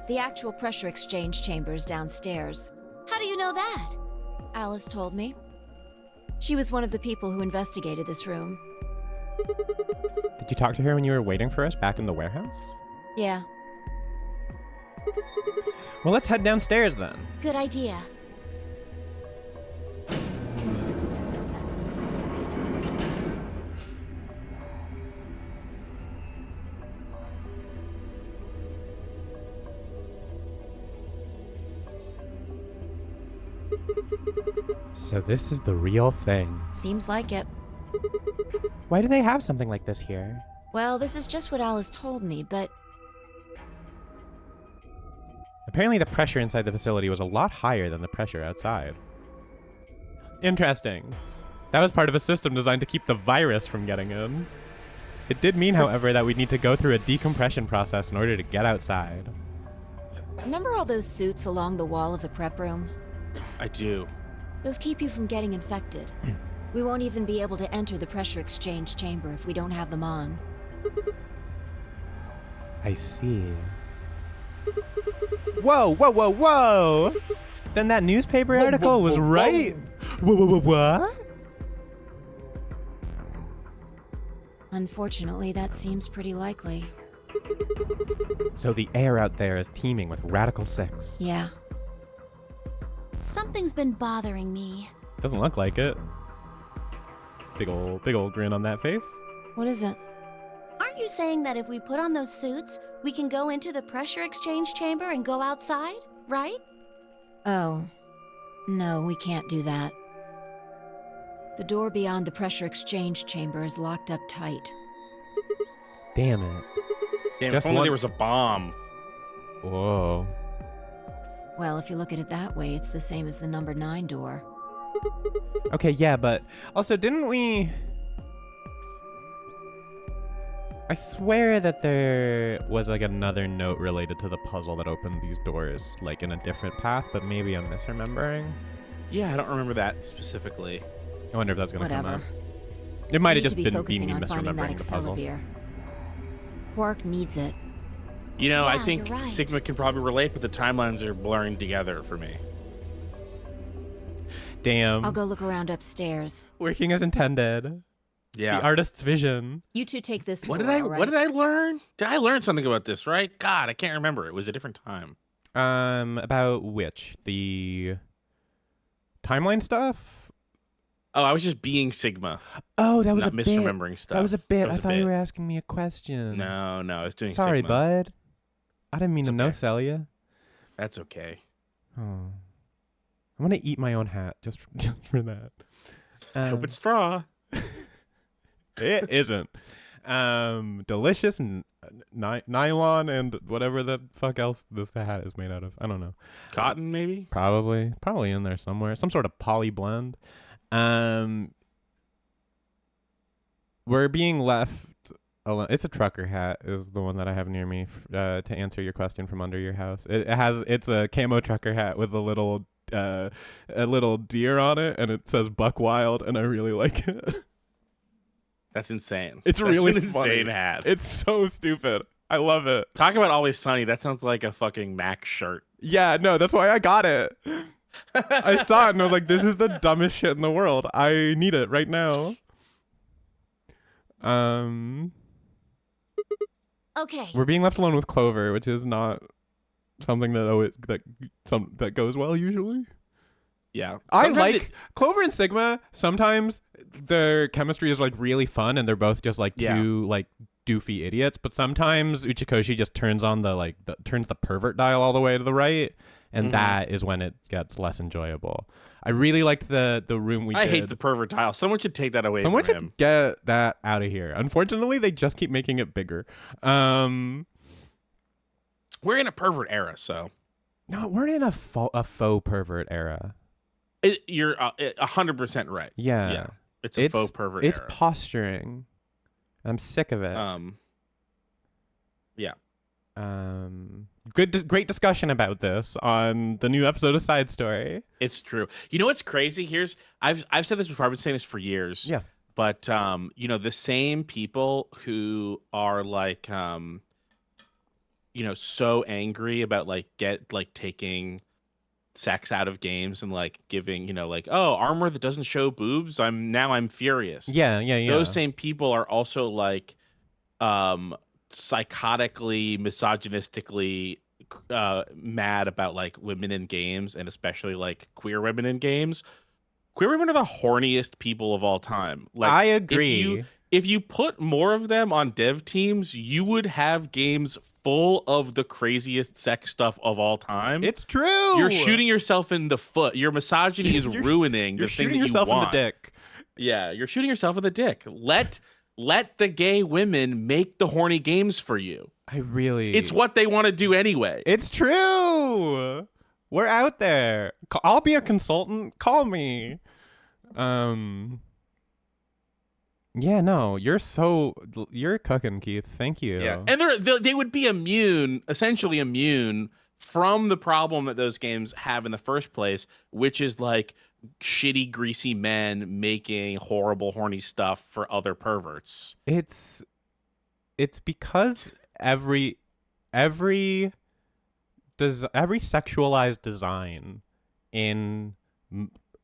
The actual pressure exchange chamber's downstairs. How do you know that? Alice told me. She was one of the people who investigated this room. Did you talk to her when you were waiting for us back in the warehouse? Yeah. Well, let's head downstairs then. Good idea. So this is the real thing. Seems like it. Why do they have something like this here? Well, this is just what Alice told me, but... Apparently the pressure inside the facility was a lot higher than the pressure outside. Interesting. That was part of a system designed to keep the virus from getting in. It did mean, however, that we'd need to go through a decompression process in order to get outside. Remember all those suits along the wall of the prep room? I do. Those keep you from getting infected. We won't even be able to enter the pressure exchange chamber if we don't have them on. I see. Whoa, whoa, whoa, whoa! Then that newspaper article was right? Whoa, what? Unfortunately, that seems pretty likely. So the air out there is teeming with Radical 6. Yeah. Something's been bothering me. Doesn't look like it. Big old grin on that face. What is it? Aren't you saying that if we put on those suits, we can go into the pressure exchange chamber and go outside, right? Oh. No, we can't do that. The door beyond the pressure exchange chamber is locked up tight. Damn it. Damn, if only there was a bomb. Whoa. Well, if you look at it that way, it's the same as the number 9 door. Okay, yeah, but also didn't we... I swear that there was like another note related to the puzzle that opened these doors, like in a different path, but maybe I'm misremembering. Yeah, I don't remember that specifically. I wonder if that's gonna come Whatever. up. It might have just been me misremembering the puzzle. Quark needs it. You know, I Yeah, think you're right. Sigma can probably relate, but the timelines are blurring together for me. Damn. I'll go look around upstairs. Working as intended. Yeah. The artist's vision. You two take this What floor, did I all right? What did I learn? Did I learn something about this? Right? God, I can't remember. It was a different time. About which? The timeline stuff? Oh, I was just being Sigma. Oh, that was not a bit. misremembering stuff. That was a bit. That was I a thought bit. you were asking me a question. No, I was doing Sorry, Sigma. bud. I didn't mean It's to okay. no-sell you. That's okay. Oh. I want to eat my own hat just for that. I hope it's straw. It isn't. Delicious nylon and whatever the fuck else this hat is made out of. I don't know. Cotton, maybe? Probably in there somewhere. Some sort of poly blend. We're being left alone. It's a trucker hat is the one that I have near me to answer your question from under your house. It's a camo trucker hat with a little deer on it, and it says Buck Wild, and I really like it. That's insane. It's That's really an funny. insane hat. It's so stupid. I love it. Talk about Always Sunny. That sounds like a fucking Mac shirt. Yeah, no, that's why I got it. I saw it and I was like, this is the dumbest shit in the world. I need it right now. Okay. We're being left alone with Clover, which is not something that goes well usually. Yeah. I like Clover and Sigma. Sometimes their chemistry is like really fun and they're both just like two like doofy idiots, but sometimes Uchikoshi just turns on turns the pervert dial all the way to the right, and that is when it gets less enjoyable. I really liked the room we did. I hate the pervert dial. Someone should take that away Someone from should him. get that out of here. Unfortunately, they just keep making it bigger. We're in a pervert era, so. No, we're in a faux pervert era. You're 100% right. Yeah. It's a faux pervert It's era. posturing. I'm sick of it. Yeah. Great discussion about this on the new episode of Side Story. It's true. You know what's crazy? I've said this before. I've been saying this for years. Yeah. But the same people who are like so angry about taking sex out of games and like giving, armor that doesn't show boobs. I'm furious. Yeah. Those same people are also like psychotically, misogynistically mad about like women in games, and especially like queer women in games. Queer women are the horniest people of all time. Like, I agree. If you put more of them on dev teams, you would have games full of the craziest sex stuff of all time. It's true. You're shooting yourself in the foot. Your misogyny is ruining the thing that you want. You're shooting yourself in the dick. Yeah, you're shooting yourself in the dick. Let the gay women make the horny games for you. It's what they want to do anyway. It's true. We're out there. I'll be a consultant. Call me. Yeah, no, you're cooking, Keith. Thank you. Yeah, and they would be essentially immune from the problem that those games have in the first place, which is like shitty, greasy men making horrible, horny stuff for other perverts. It's because every sexualized design in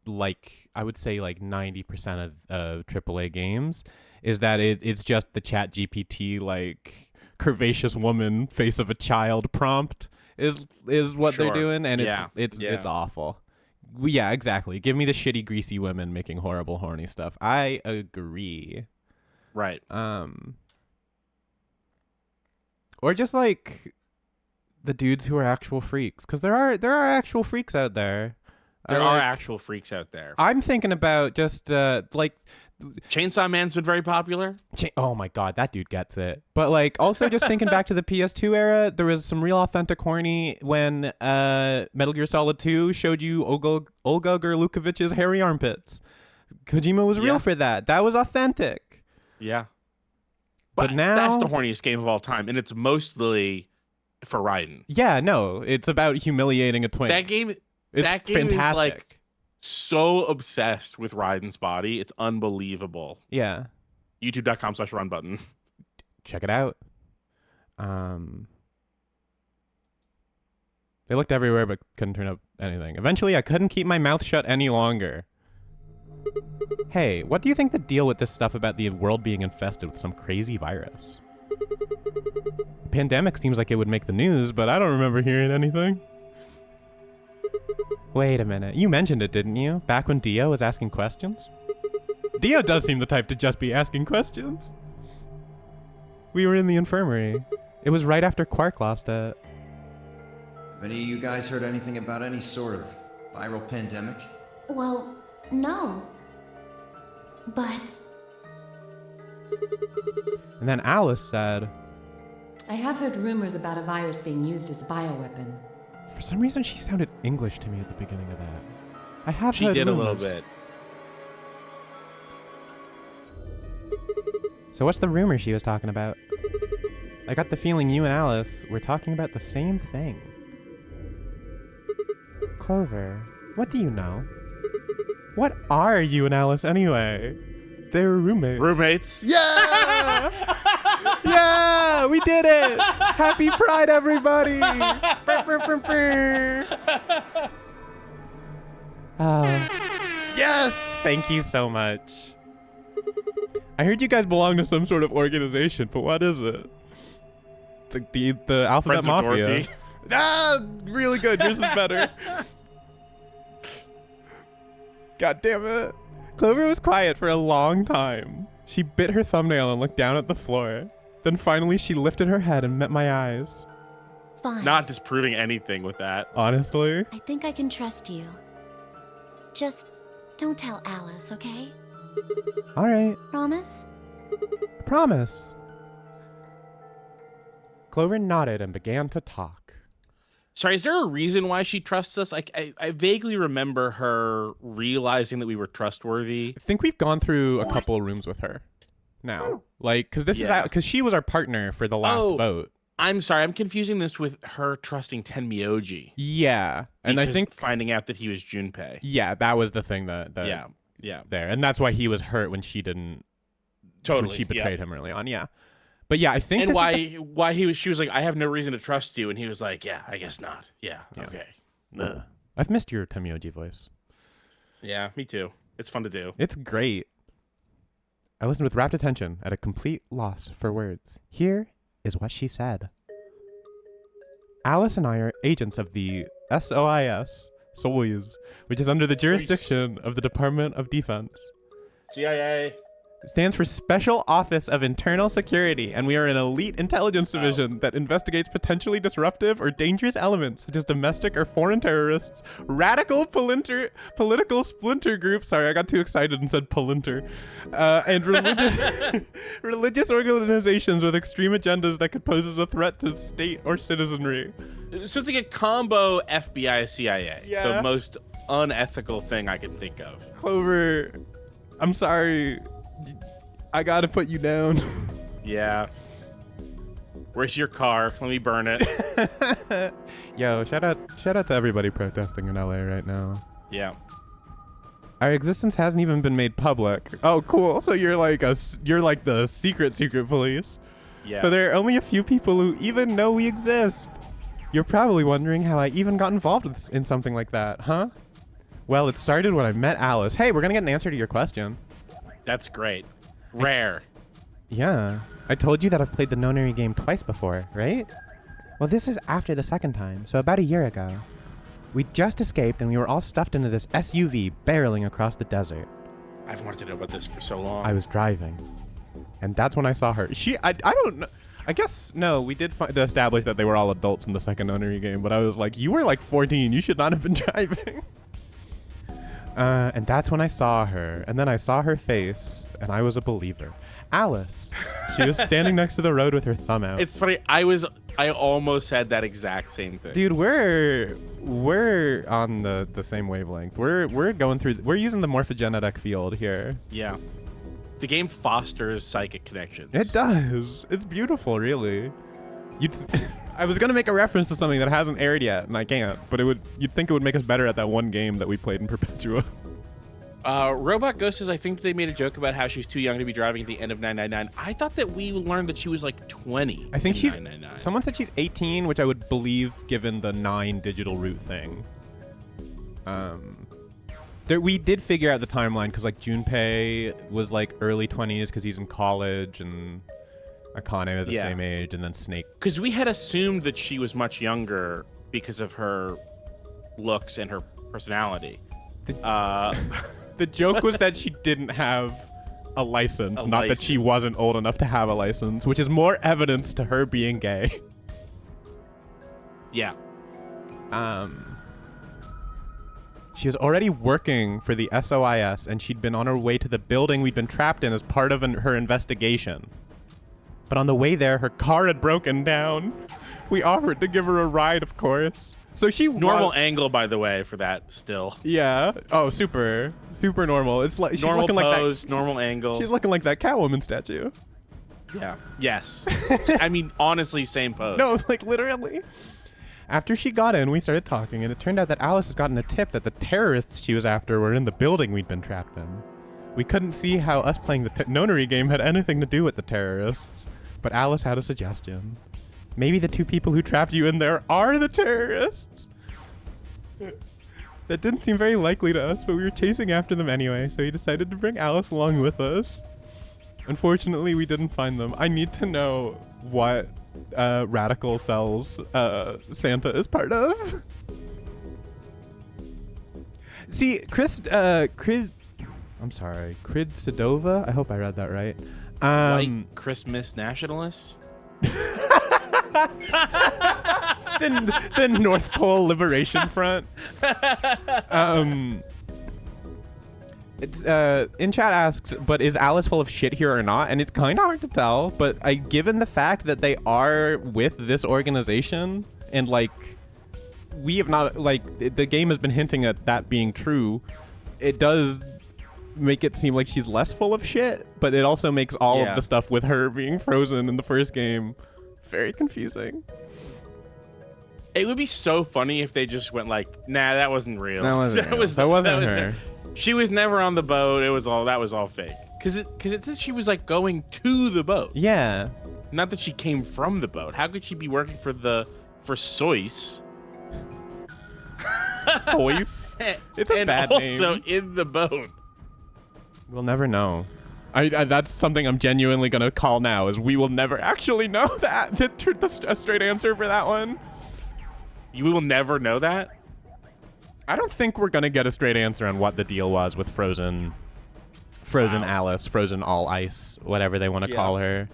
like I would say like 90% of AAA games is that it's just the Chat GPT like curvaceous woman face of a child prompt is what they're doing, and it's awful. Yeah, exactly. Give me the shitty greasy women making horrible horny stuff. I agree. Right. Or just like the dudes who are actual freaks, because there are actual freaks out there. There are actual freaks out there. I'm thinking about just like Chainsaw Man's been very popular. Oh my god, that dude gets it. But like also just thinking back to the PS2 era, there was some real authentic horny when Metal Gear Solid 2 showed you Olga Gurlukovich's hairy armpits. Kojima was real for that. That was authentic. Yeah. But now that's the horniest game of all time, and it's mostly for Raiden. Yeah, no, it's about humiliating a twink. That game fantastic. Is like so obsessed with Raiden's body. It's unbelievable. Yeah. YouTube.com/runbutton. Check it out. They looked everywhere but couldn't turn up anything. Eventually, I couldn't keep my mouth shut any longer. Hey, what do you think the deal with this stuff about the world being infested with some crazy virus? The pandemic seems like it would make the news, but I don't remember hearing anything. Wait a minute, you mentioned it, didn't you? Back when Dio was asking questions? Dio does seem the type to just be asking questions. We were in the infirmary. It was right after Quark lost it. Have any of you guys heard anything about any sort of viral pandemic? Well, no. But... And then Alice said... I have heard rumors about a virus being used as a bioweapon. For some reason, she sounded English to me at the beginning of that. I have She heard did rumors. a little bit. So what's the rumor she was talking about? I got the feeling you and Alice were talking about the same thing. Clover, what do you know? What are you and Alice anyway? They're roommates. Roommates. Yeah! Yeah! We did it! Happy Pride, everybody! Yes! Thank you so much. I heard you guys belong to some sort of organization, but what is it? The Alphabet Friends Mafia. of Dorothy. Ah, really good. Yours is better. God damn it. Clover was quiet for a long time. She bit her thumbnail and looked down at the floor. Then finally she lifted her head and met my eyes. Fine. Not disproving anything with that. Honestly? I think I can trust you. Just don't tell Alice, okay? All right. Promise? Promise. Clover nodded and began to talk. Sorry, is there a reason why she trusts us? I vaguely remember her realizing that we were trustworthy. I think we've gone through a couple of rooms with her now. Like, because she was our partner for the last vote. I'm sorry, I'm confusing this with her trusting Tenmyoji. Yeah. And I think finding out that he was Junpei. Yeah, that was the thing that yeah. There. And that's why he was hurt when she didn't when she betrayed him early on. Yeah. But yeah, I think and why she was like, I have no reason to trust you, and he was like, yeah, I guess not. Yeah. Okay. I've missed your Tenmyoji voice. Yeah, me too. It's fun to do. It's great. I listened with rapt attention, at a complete loss for words. Here is what she said. Alice and I are agents of the SOIS, which is under the jurisdiction of the Department of Defense. CIA. It stands for Special Office of Internal Security, and we are an elite intelligence division that investigates potentially disruptive or dangerous elements such as domestic or foreign terrorists, radical political splinter groups, sorry, I got too excited and said polinter, and religious organizations with extreme agendas that could pose as a threat to state or citizenry. So it's like a combo FBI CIA. Yeah. The most unethical thing I can think of. Clover, I'm sorry. I gotta put you down. Yeah. Where's your car? Let me burn it. Yo, shout out to everybody protesting in LA right now. Yeah. Our existence hasn't even been made public. Oh, cool. So you're like the secret police. Yeah. So there are only a few people who even know we exist. You're probably wondering how I even got involved in something like that, huh? Well, it started when I met Alice. Hey, we're gonna get an answer to your question. That's great. Rare. Yeah. I told you that I've played the nonary game twice before, right? Well, this is after the second time, so about a year ago. We just escaped and we were all stuffed into this SUV barreling across the desert. I've wanted to know about this for so long. I was driving. And that's when I saw her. I don't know. I guess, no, we did establish that they were all adults in the second nonary game, but I was like, you were like 14. You should not have been driving. And that's when I saw her. And then I saw her face, and I was a believer. Alice. She was standing next to the road with her thumb out. It's funny. I almost said that exact same thing. Dude, we're on the same wavelength. We're using the morphogenetic field here. Yeah. The game fosters psychic connections. It does. It's beautiful, really. I was gonna make a reference to something that hasn't aired yet, and I can't. But you'd think it would make us better at that one game that we played in Perpetua. Robot Ghost says, I think they made a joke about how she's too young to be driving at the end of 999. I thought that we learned that she was like 20. I think she's 999. Someone said she's 18, which I would believe given the 9 digital root thing. We did figure out the timeline because like Junpei was like early 20s because he's in college, and Akane are the same age, and then Snake. Because we had assumed that she was much younger because of her looks and her personality. The joke was that she didn't have a license, not that she wasn't old enough to have a license, which is more evidence to her being gay. Yeah. She was already working for the SOIS, and she'd been on her way to the building we'd been trapped in as part of her investigation. But on the way there, her car had broken down. We offered to give her a ride, of course. So she normal angle, by the way, for that still. Yeah. Oh, super normal. It's like she's normal looking pose, like that. Normal angle. She's looking like that Catwoman statue. Yeah. Yes. I mean, honestly, same pose. No, like literally. After she got in, we started talking, and it turned out that Alice had gotten a tip that the terrorists she was after were in the building we'd been trapped in. We couldn't see how us playing the nonary game had anything to do with the terrorists, but Alice had a suggestion. Maybe the 2 people who trapped you in there are the terrorists. That didn't seem very likely to us, but we were chasing after them anyway, so we decided to bring Alice along with us. Unfortunately, we didn't find them. I need to know what radical cells Santa is part of. See, Crid Sedova? I hope I read that right. White Christmas nationalists? the North Pole Liberation Front. In chat asks, but is Alice full of shit here or not? And it's kind of hard to tell, but given the fact that they are with this organization, and like we have not, like the game has been hinting at that being true, it does make it seem like she's less full of shit, but it also makes all of the stuff with her being frozen in the first game very confusing. It would be so funny if they just went like, nah, that wasn't real. That wasn't her. She was never on the boat. That was all fake. Because it says she was like going to the boat. Yeah. Not that she came from the boat. How could she be working for SOIS? SOIS? It's a bad name. Also in the boat. We'll never know. I that's something I'm genuinely gonna call now. Is we will never actually know that. A straight answer for that one. You will never know that? I don't think we're gonna get a straight answer on what the deal was with Frozen Alice, Frozen All Ice, whatever they want to call her.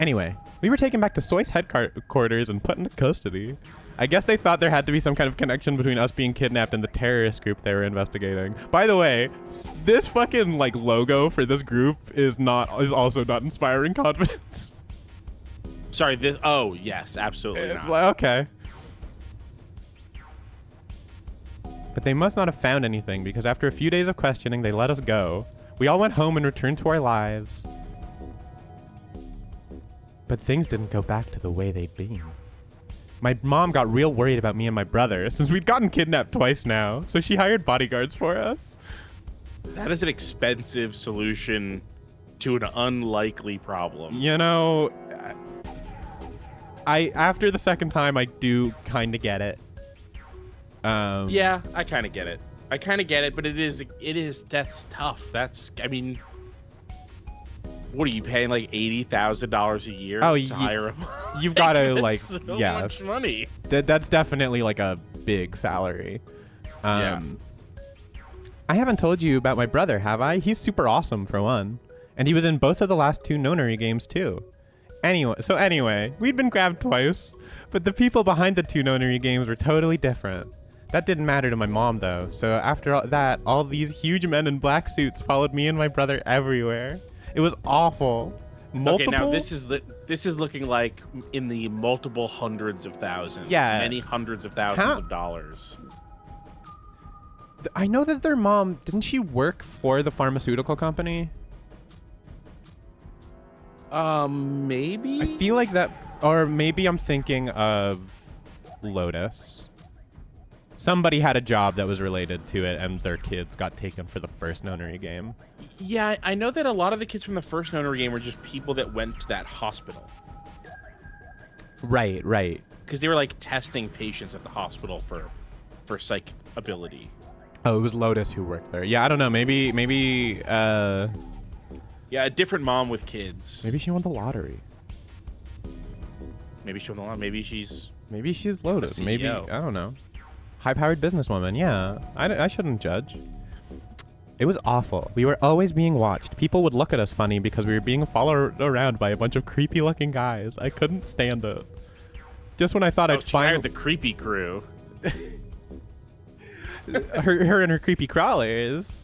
Anyway, we were taken back to SOIS headquarters and put into custody. I guess they thought there had to be some kind of connection between us being kidnapped and the terrorist group they were investigating. By the way, this fucking like logo for this group is also not inspiring confidence. Sorry, this. Oh yes, absolutely. It's not. like okay. But they must not have found anything, because after a few days of questioning, they let us go. We all went home and returned to our lives. But things didn't go back to the way they'd been. my mom got real worried about me and my brother since we'd gotten kidnapped twice now. So she hired bodyguards for us. That is an expensive solution to an unlikely problem. You know, after the second time, I do kind of get it. Yeah, I kind of get it. But that's tough. I mean, what are you paying, like $80,000 a year to hire him? You've got to like, so yeah, much money. That's definitely like a big salary. Yeah. I haven't told you about my brother, have I? He's super awesome for one, and he was in both of the last 2 nonary games too. Anyway, we'd been grabbed twice, but the people behind the 2 nonary games were totally different. That didn't matter to my mom though. So after all these huge men in black suits followed me and my brother everywhere. It was awful. Okay, now this is looking like in the multiple hundreds of thousands. Yeah. Many hundreds of thousands of dollars. I know that their mom, didn't she work for the pharmaceutical company? Maybe? I feel like that, or maybe I'm thinking of Lotus. Somebody had a job that was related to it, and their kids got taken for the first nonary game. Yeah, I know that a lot of the kids from the first nonary game were just people that went to that hospital. Right. Because they were like testing patients at the hospital for psych ability. Oh, it was Lotus who worked there. Yeah, I don't know. Maybe. Yeah, a different mom with kids. Maybe she won the lottery. Maybe she won the lottery. Maybe she's Lotus. Maybe, I don't know. High-powered businesswoman. Yeah, I shouldn't judge. It was awful. We were always being watched. People would look at us funny because we were being followed around by a bunch of creepy-looking guys. I couldn't stand it. Just when I thought I'd find the creepy crew. her and her creepy crawlers.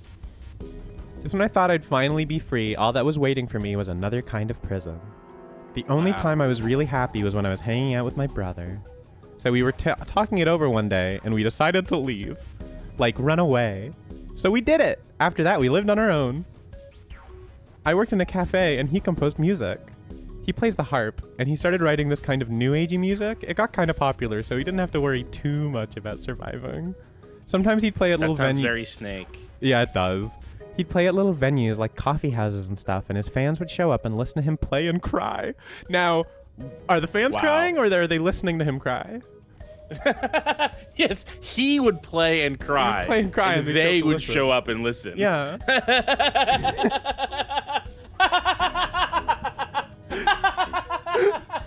Just when I thought I'd finally be free, all that was waiting for me was another kind of prison. The only time I was really happy was when I was hanging out with my brother. So we were talking it over one day, and we decided to leave. Like, run away. So we did it! After that, we lived on our own. I worked in a cafe, and he composed music. He plays the harp, and he started writing this kind of new agey music. It got kind of popular, so he didn't have to worry too much about surviving. Sometimes he'd play at little venues. That sounds very Snake. Yeah, it does. He'd play at little venues like coffee houses and stuff, and his fans would show up and listen to him play and cry. Now, are the fans crying, or are they listening to him cry? Yes, he would play and cry. He would play and cry, and they would show up and listen. Yeah.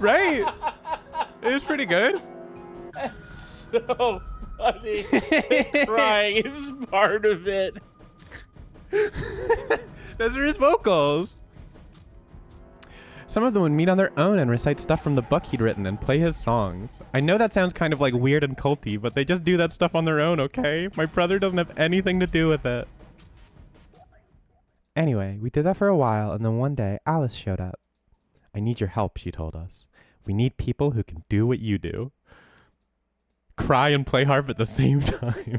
Right? It was pretty good. That's so funny. Crying is part of it. Those are his vocals. Some of them would meet on their own and recite stuff from the book he'd written and play his songs. I know that sounds kind of like weird and culty, but they just do that stuff on their own, okay? My brother doesn't have anything to do with it. Anyway, we did that for a while, and then one day, Alice showed up. I need your help, she told us. We need people who can do what you do. Cry and play harp at the same time.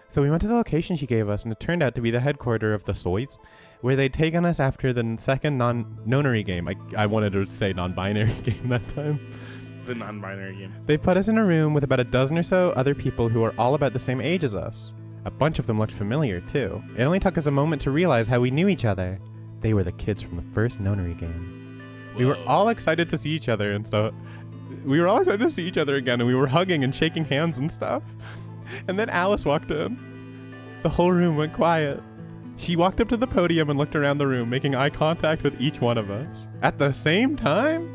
So we went to the location she gave us, and it turned out to be the headquarters of the SOIS, where they'd taken us after the second nonary game. I wanted to say non-binary game that time. The non-binary game. They put us in a room with about a dozen or so other people who were all about the same age as us. A bunch of them looked familiar, too. It only took us a moment to realize how we knew each other. They were the kids from the first nonary game. Whoa. We were all excited to see each other and stuff. We were all excited to see each other again, and we were hugging and shaking hands and stuff. And then Alice walked in. The whole room went quiet. She walked up to the podium and looked around the room, making eye contact with each one of us. At the same time?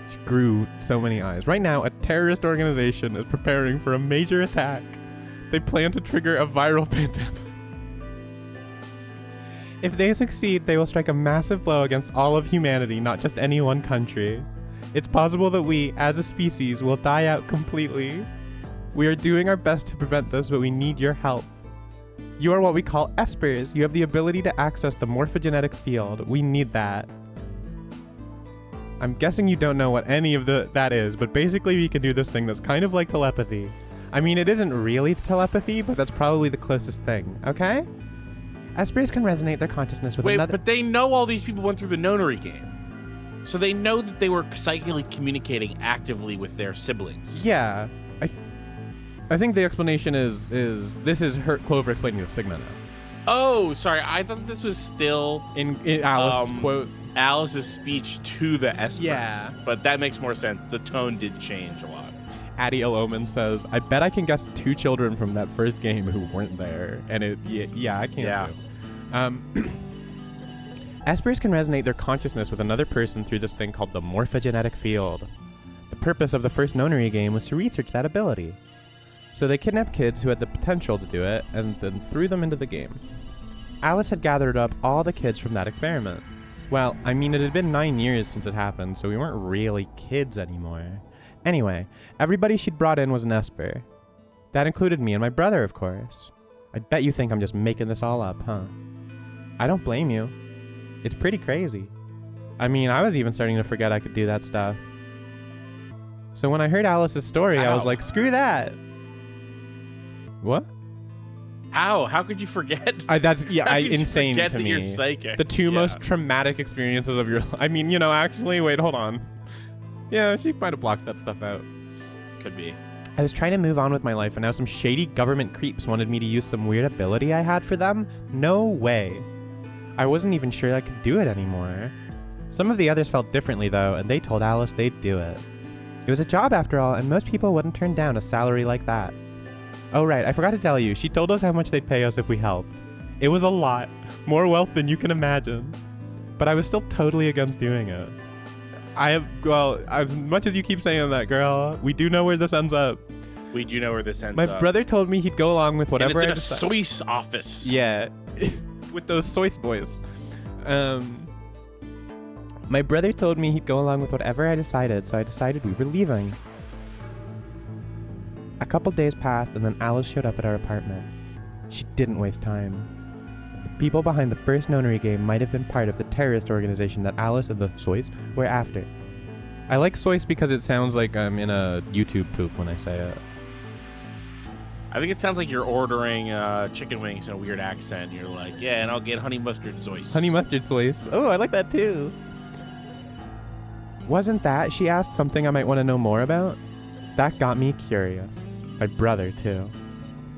She grew so many eyes. Right now, a terrorist organization is preparing for a major attack. They plan to trigger a viral pandemic. If they succeed, they will strike a massive blow against all of humanity, not just any one country. It's possible that we, as a species, will die out completely. We are doing our best to prevent this, but we need your help. You are what we call espers. You have the ability to access the morphogenetic field. We need that. I'm guessing you don't know what any of that is, but basically we can do this thing that's kind of like telepathy. I mean, it isn't really telepathy, but that's probably the closest thing, okay? Espers can resonate their consciousness with another... But they know all these people went through the nonary game. So they know that they were psychically communicating actively with their siblings. Yeah. I think the explanation is this is her Clover explaining to Sigma now. Oh, sorry. I thought this was still in Alice's quote. Alice's speech to the espers. Yeah. But that makes more sense. The tone did change a lot. Addie L. Omen says, I bet I can guess 2 children from that first game who weren't there. And I can too. Espers can resonate their consciousness with another person through this thing called the morphogenetic field. The purpose of the first nonary game was to research that ability. So they kidnapped kids who had the potential to do it and then threw them into the game. Alice had gathered up all the kids from that experiment. Well, I mean, it had been 9 years since it happened, so we weren't really kids anymore. Anyway, everybody she'd brought in was an esper. That included me and my brother, of course. I bet you think I'm just making this all up, huh? I don't blame you. It's pretty crazy. I mean, I was even starting to forget I could do that stuff. So when I heard Alice's story, I was like, screw that. What? How could you forget? Insane forget to that me. You're psychic? The 2 most traumatic experiences of your life. I mean, actually, wait, hold on. Yeah, she might have blocked that stuff out. Could be. I was trying to move on with my life, and now some shady government creeps wanted me to use some weird ability I had for them? No way. I wasn't even sure I could do it anymore. Some of the others felt differently, though, and they told Alice they'd do it. It was a job, after all, and most people wouldn't turn down a salary like that. Oh right, I forgot to tell you, she told us how much they'd pay us if we helped. It was a lot. More wealth than you can imagine. But I was still totally against doing it. As much as you keep saying that, girl, we do know where this ends up. We do know where this ends My up. brother told me he'd go along with whatever and it's in a SOIS office. Yeah. With those SOIS boys. My brother told me he'd go along with whatever I decided, so I decided we were leaving. A couple days passed, and then Alice showed up at our apartment. She didn't waste time. The people behind the first nonary game might have been part of the terrorist organization that Alice and the SOIS were after. I like SOIS because it sounds like I'm in a YouTube poop when I say it. I think it sounds like you're ordering chicken wings in a weird accent. You're like, yeah, and I'll get honey mustard SOIS. Honey mustard SOIS. Oh, I like that too. Wasn't that, she asked, something I might want to know more about? That got me curious. My brother, too.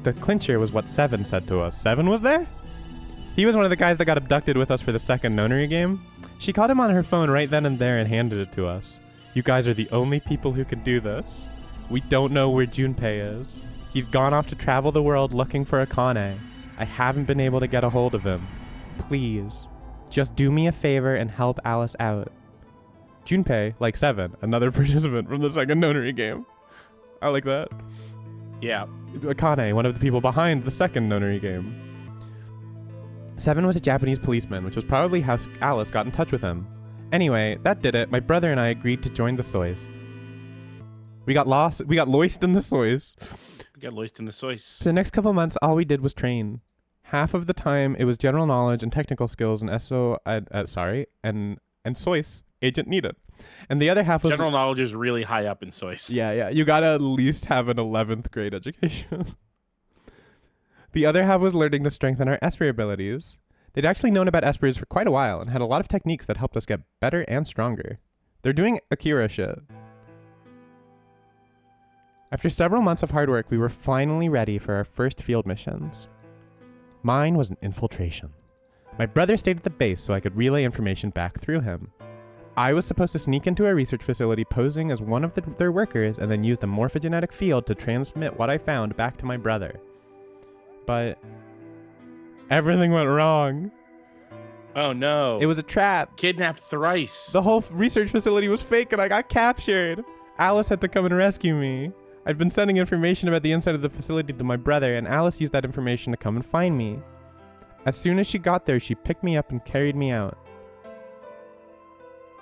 The clincher was what Seven said to us. Seven was there? He was one of the guys that got abducted with us for the second nonary game. She called him on her phone right then and there and handed it to us. You guys are the only people who can do this. We don't know where Junpei is. He's gone off to travel the world looking for Akane. I haven't been able to get a hold of him. Please, just do me a favor and help Alice out. Junpei, like Seven, another participant from the second nonary game. I like that. Yeah. Akane, one of the people behind the second nonary game. Seven was a Japanese policeman, which was probably how Alice got in touch with him. Anyway, that did it. My brother and I agreed to join the SOIS. We got lost in the SOIS. For the next couple months, all we did was train. Half of the time, it was general knowledge and technical skills and SOIS agent needed. And the other half was... General knowledge is really high up in SOIS. Yeah. You gotta at least have an 11th grade education. The other half was learning to strengthen our esper abilities. They'd actually known about espers for quite a while and had a lot of techniques that helped us get better and stronger. They're doing Akira shit. After several months of hard work, we were finally ready for our first field missions. Mine was an infiltration. My brother stayed at the base so I could relay information back through him. I was supposed to sneak into a research facility posing as one of their workers and then use the morphogenetic field to transmit what I found back to my brother. But everything went wrong. Oh no. It was a trap. Kidnapped thrice. The whole research facility was fake and I got captured. Alice had to come and rescue me. I'd been sending information about the inside of the facility to my brother, and Alice used that information to come and find me. As soon as she got there, she picked me up and carried me out.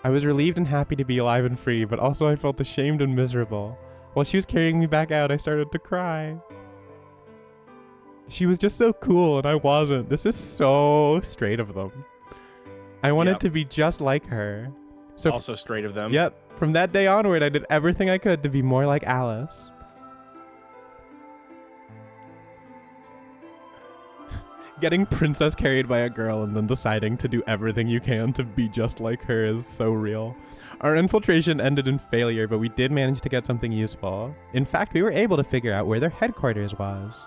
I was relieved and happy to be alive and free, but also I felt ashamed and miserable. While she was carrying me back out, I started to cry. She was just so cool, and I wasn't. This is so straight of them. I wanted to be just like her. So also straight of them. Yep. From that day onward, I did everything I could to be more like Alice. Getting princess carried by a girl and then deciding to do everything you can to be just like her is so real. Our infiltration ended in failure, but we did manage to get something useful. In fact, we were able to figure out where their headquarters was.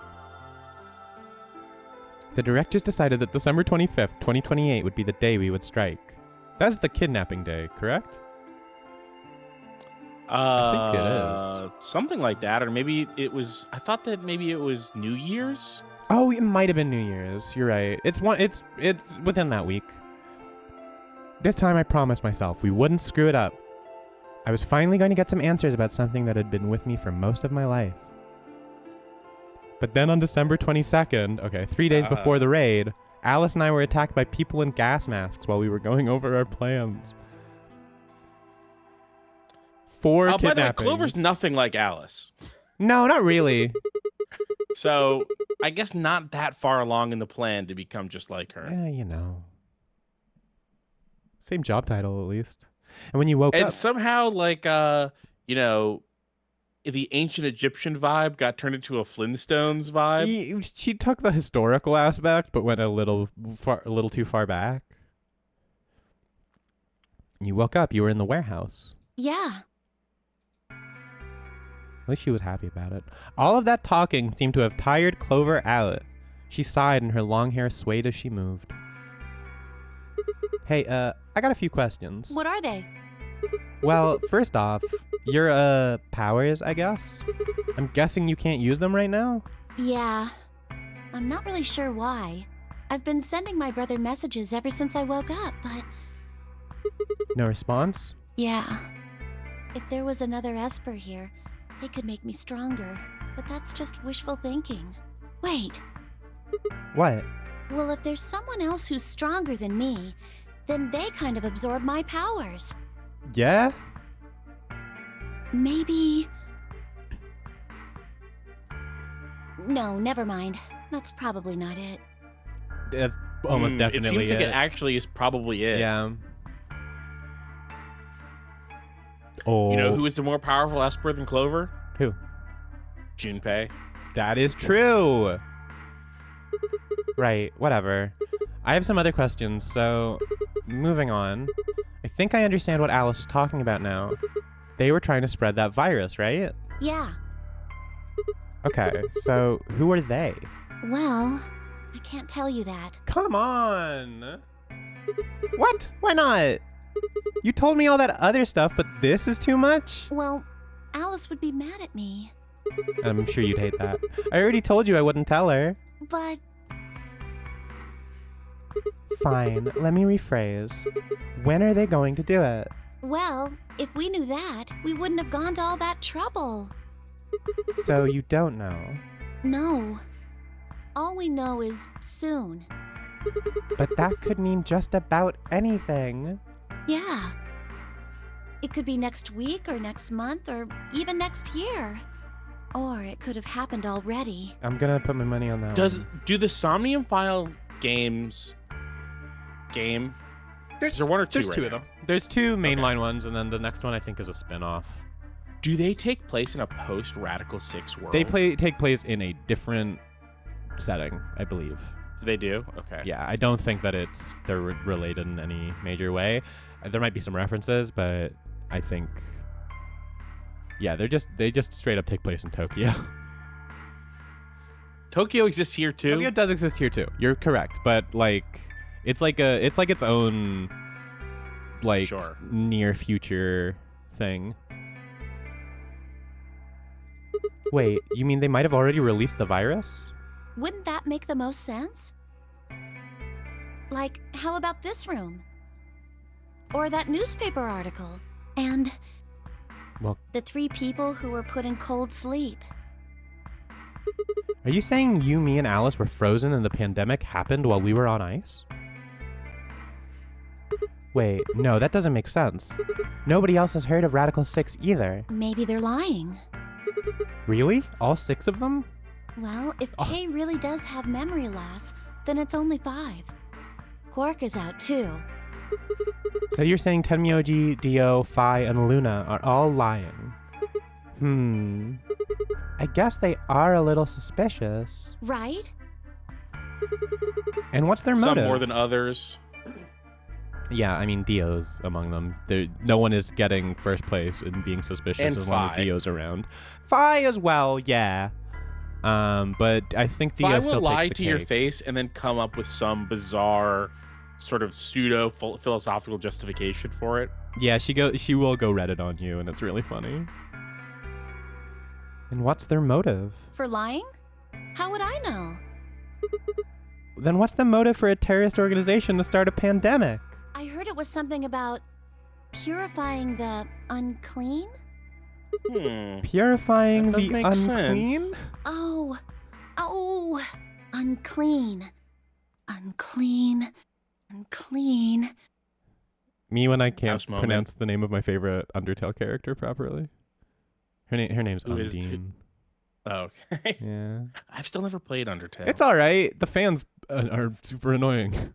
The directors decided that December 25th, 2028 would be the day we would strike. That's the kidnapping day, correct? I think it is. Something like that, or maybe it was. I thought that maybe it was New Year's. Oh, it might have been New Year's. You're right. It's within that week. This time I promised myself we wouldn't screw it up. I was finally going to get some answers about something that had been with me for most of my life. But then on December 22nd, okay, 3 days before the raid, Alice and I were attacked by people in gas masks while we were going over our plans. 4 kidnappings. By the way, Clover's nothing like Alice. No, not really. So, I guess not that far along in the plan to become just like her. Yeah, you know. Same job title, at least. And when you woke up... And somehow, like, you know, the ancient Egyptian vibe got turned into a Flintstones vibe. She took the historical aspect, but went a little too far back. You woke up, you were in the warehouse. Yeah. At least she was happy about it. All of that talking seemed to have tired Clover out. She sighed and her long hair swayed as she moved. Hey, I got a few questions. What are they? Well, first off, your, powers, I guess? I'm guessing you can't use them right now? Yeah. I'm not really sure why. I've been sending my brother messages ever since I woke up, but... No response? Yeah. If there was another Esper here, they could make me stronger, but that's just wishful thinking. Wait. What? Well, if there's someone else who's stronger than me, then they kind of absorb my powers. Yeah? Maybe... No, never mind. That's probably not it. That's almost definitely it. Seems like it actually is probably it. Yeah. Oh. You know who is the more powerful Esper than Clover? Who? Junpei. That is true. Right, whatever. I have some other questions, so moving on. I think I understand what Alice is talking about now. They were trying to spread that virus, right? Yeah. Okay, so who are they? Well, I can't tell you that. Come on! What? Why not? You told me all that other stuff, but this is too much? Well, Alice would be mad at me. I'm sure you'd hate that. I already told you I wouldn't tell her. But... Fine, let me rephrase. When are they going to do it? Well, if we knew that, we wouldn't have gone to all that trouble. So you don't know? No. All we know is soon. But that could mean just about anything. Yeah. It could be next week or next month or even next year. Or it could have happened already. I'm gonna put my money on that one. Do the Somnium File games... There's one or two There's right two now? of them. There's two mainline ones, and then the next one I think is a spin-off. Do they take place in a post-Radical 6 world? They take place in a different setting, I believe. So they do? Okay. Yeah, I don't think that they're related in any major way. There might be some references, but I think... Yeah, they just straight up take place in Tokyo. Tokyo exists here too? Tokyo does exist here too. You're correct, but like... It's like its own, like, near future thing. Wait, you mean they might have already released the virus? Wouldn't that make the most sense? Like, how about this room? Or that newspaper article? And well, the 3 people who were put in cold sleep. Are you saying you, me, and Alice were frozen and the pandemic happened while we were on ice? Wait, no, that doesn't make sense. Nobody else has heard of Radical 6 either. Maybe they're lying. Really? All 6 of them? Well, if Kay really does have memory loss, then it's only 5. Quark is out too. So you're saying Tenmyoji, Dio, Phi, and Luna are all lying? I guess they are a little suspicious. Right? And what's their motive? Some more than others. Yeah, I mean, Dio's among them. No one is getting first place and being suspicious And as long as Fi. Dio's around. Fi as well, yeah. But I think Dio Fi still will lie takes to the your cake. face and then come up with some bizarre sort of pseudo philosophical justification for it. Yeah, she will go Reddit on you, and it's really funny. And what's their motive? For lying? How would I know? Then what's the motive for a terrorist organization to start a pandemic? I heard it was something about purifying the unclean? Purifying That does the make unclean? sense. Oh, unclean. Unclean. Me when I can't House moment. pronounce the name of my favorite Undertale character properly. Her name's Who is Undine. Oh, okay. Yeah. I've still never played Undertale. It's all right. The fans are super annoying.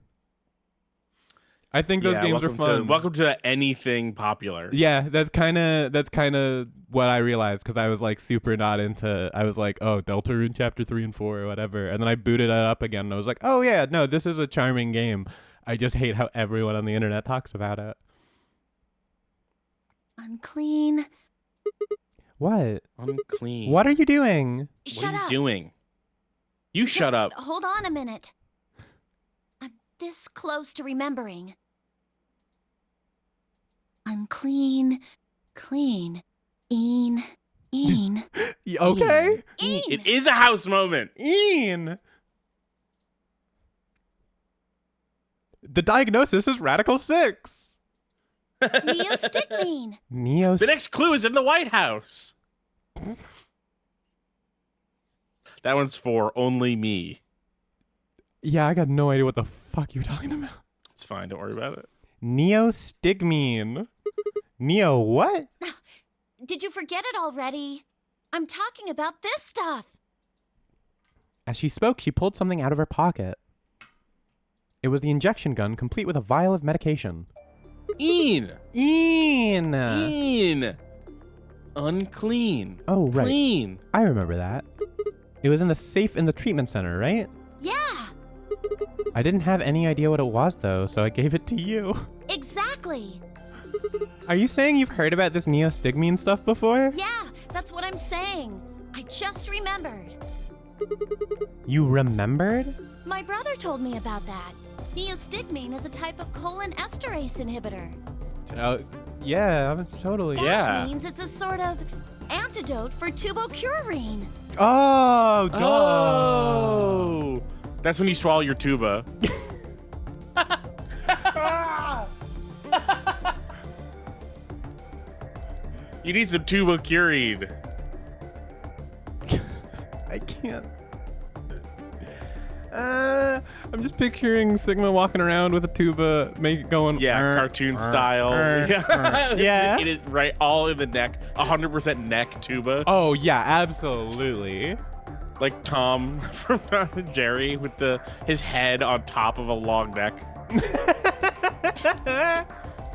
I think those games are fun. Welcome to anything popular. Yeah, that's kind of what I realized because I was like super not into. I was like, oh, Deltarune Chapter 3 and 4 or whatever, and then I booted it up again and I was like, oh yeah, no, this is a charming game. I just hate how everyone on the internet talks about it. Unclean. What? Unclean. What are you doing? Shut What are you up. doing? You Just shut up. Hold on a minute. I'm this close to remembering. Unclean, clean, een. Okay. It is a house moment. Een. The diagnosis is Radical 6. Neostigmine. The next clue is in the White House. That one's for only me. Yeah, I got no idea what the fuck you're talking about. It's fine. Don't worry about it. Neostigmine. Neo what? Did you forget it already? I'm talking about this stuff. As she spoke, she pulled something out of her pocket. It was the injection gun, complete with a vial of medication. Een. Unclean. Oh, right. Clean. I remember that. It was in the safe in the treatment center, right? Yeah, I didn't have any idea what it was, though, so I gave it to you. exactly. Are you saying you've heard about this neostigmine stuff before? Yeah, that's what I'm saying. I just remembered. You remembered? My brother told me about that. Neostigmine is a type of colon esterase inhibitor. Yeah, totally. That means it's a sort of antidote for tubocurarine. Oh, duh. Oh. That's when you swallow your tuba. You need some tubocurine. I can't. I'm just picturing Sigma walking around with a tuba, going. Yeah, cartoon style. Yeah. It is right all in the neck. 100% neck tuba. Oh yeah, absolutely. Like Tom from Tom and Jerry with his head on top of a long neck.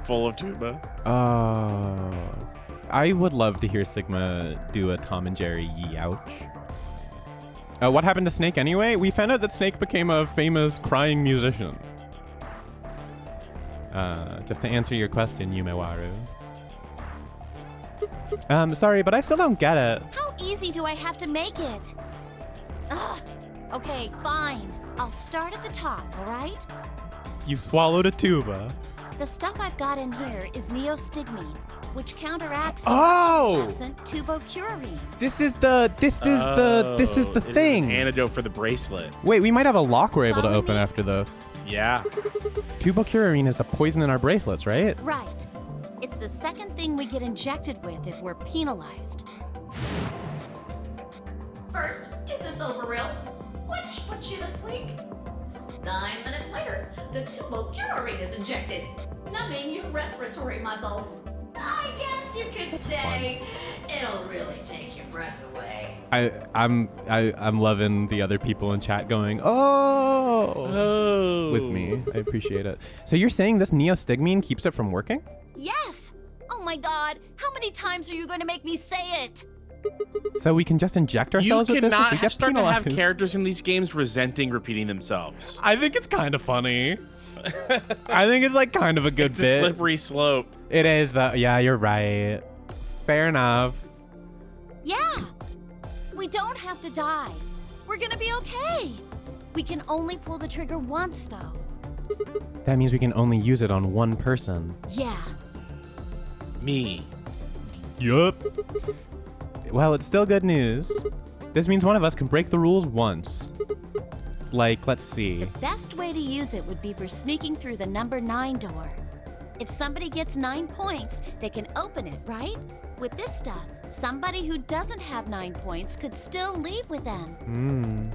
Full of tuba. Oh. I would love to hear Sigma do a Tom and Jerry ouch. What happened to Snake anyway? We found out that Snake became a famous crying musician. Just to answer your question, Yumewaru. Sorry, but I still don't get it. How easy do I have to make it? Ugh. Okay, fine. I'll start at the top, all right? You swallowed a tuba. The stuff I've got in here is neostigmine, which counteracts the absent tubocurarine. This is the thing. An antidote for the bracelet. Wait, we might have a lock we're able to Follow open me. after this. Yeah. Tubocurarine is the poison in our bracelets, right? Right. It's the second thing we get injected with if we're penalized. First, is this over real? Which puts you to sleep. 9 minutes later, the tubocurarine is injected, numbing your respiratory muscles. I guess you could say it'll really take your breath away. I'm loving the other people in chat going, oh, with me. I appreciate it. So you're saying this neostigmine keeps it from working? Yes! Oh my god, how many times are you going to make me say it? So we can just inject ourselves you with this? cannot We get start to have penalized. characters in these games resenting repeating themselves. I think it's kind of funny. I think it's like kind of a good It's bit. a slippery slope. It is though. Yeah, you're right. Fair enough. Yeah. We don't have to die. We're gonna be okay. We can only pull the trigger once, though. That means we can only use it on one person. Yeah. Me. Yup. Well, it's still good news. This means one of us can break the rules once. Like, let's see. The best way to use it would be for sneaking through the number 9 door. If somebody gets 9 points, they can open it, right? With this stuff, somebody who doesn't have 9 points could still leave with them.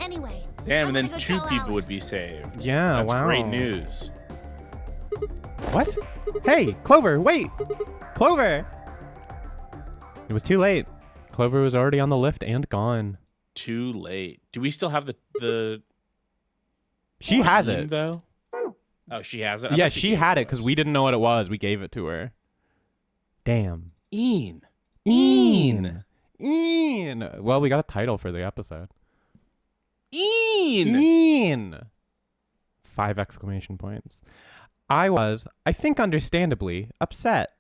Anyway, Damn, I'm and then gonna go 2 tell people would Alice. be saved. Yeah, That's wow. great news. What? Hey, Clover, wait! Clover! It was too late. Clover was already on the lift and gone. Too late. Do we still have the She has name, it. though? Oh, she has it? I Yeah, thought she gave had to it because us. we didn't know what it was. We gave it to her. Damn. Ian. Well, we got a title for the episode. Ian. 5 exclamation points. I was, I think understandably, upset.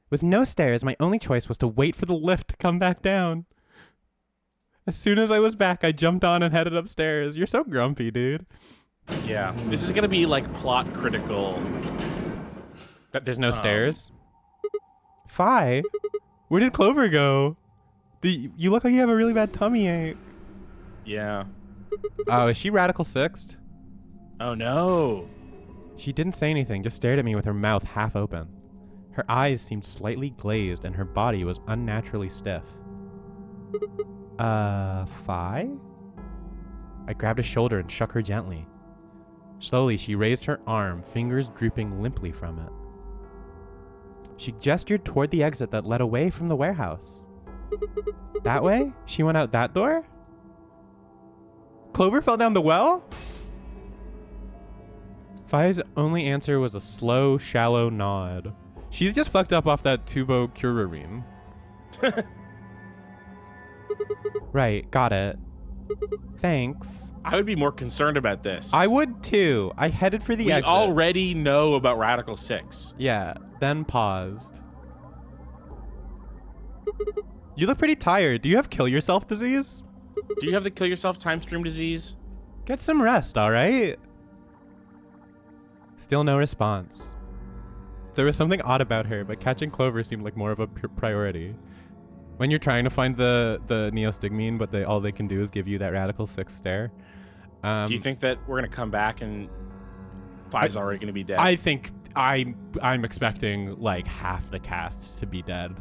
With no stairs, my only choice was to wait for the lift to come back down. As soon as I was back, I jumped on and headed upstairs. You're so grumpy, dude. Yeah, this is gonna be like plot critical. That there's no stairs? Fi? Where did Clover go? You look like you have a really bad tummy ache. Yeah. Oh, is she radical sixth? Oh no. She didn't say anything, just stared at me with her mouth half open. Her eyes seemed slightly glazed and her body was unnaturally stiff. Fi? I grabbed a shoulder and shook her gently. Slowly, she raised her arm, fingers drooping limply from it. She gestured toward the exit that led away from the warehouse. That way? She went out that door? Clover fell down the well? Fi's only answer was a slow, shallow nod. She's just fucked up off that tubocurarine. Right, got it. Thanks. I would be more concerned about this. I would too. I headed for the we exit. already know about Radical 6. Yeah, then paused. You look pretty tired. Do you have kill yourself disease? Do you have the kill yourself time stream disease? Get some rest, alright? Still no response. There was something odd about her, but catching Clover seemed like more of a priority. When you're trying to find the neostigmine, but all they can do is give you that radical 6 stare. Do you think that we're gonna come back and Fi's already gonna be dead? I think I'm expecting like half the cast to be dead.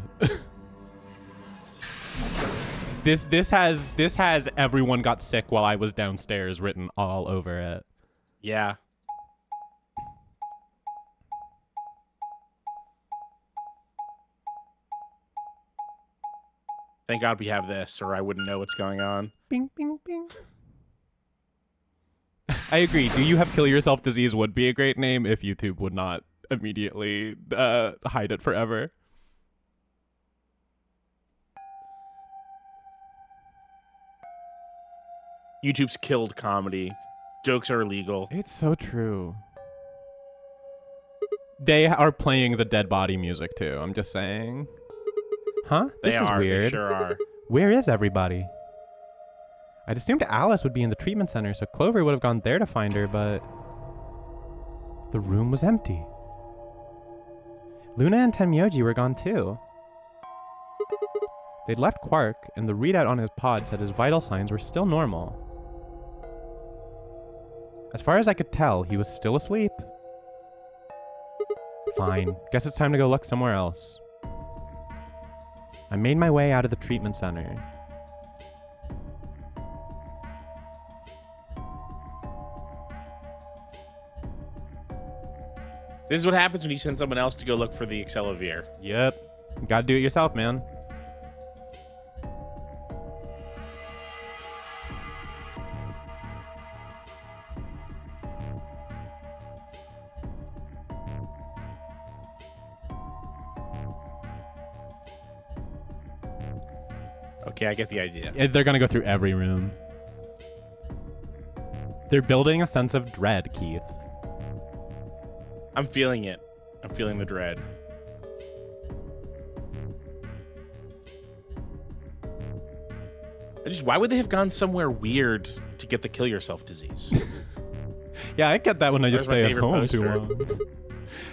This has everyone got sick while I was downstairs written all over it. Yeah. Thank God we have this, or I wouldn't know what's going on. Bing, bing, bing. I agree. Do you have kill yourself disease would be a great name if YouTube would not immediately hide it forever. YouTube's killed comedy. Jokes are illegal. It's so true. They are playing the dead body music too. I'm just saying. Huh? This is weird. They sure are. Where is everybody? I'd assumed Alice would be in the treatment center, so Clover would have gone there to find her, but the room was empty. Luna and Tenmyoji were gone too. They'd left Quark, and the readout on his pod said his vital signs were still normal. As far as I could tell, he was still asleep. Fine. Guess it's time to go look somewhere else. I made my way out of the treatment center. This is what happens when you send someone else to go look for the Accelovir. Yep. You gotta do it yourself, man. Okay, I get the idea. They're gonna go through every room. They're building a sense of dread, Keith. I'm feeling it. I'm feeling the dread. Why would they have gone somewhere weird to get the kill yourself disease? Yeah, I get that when I just stay at home too long.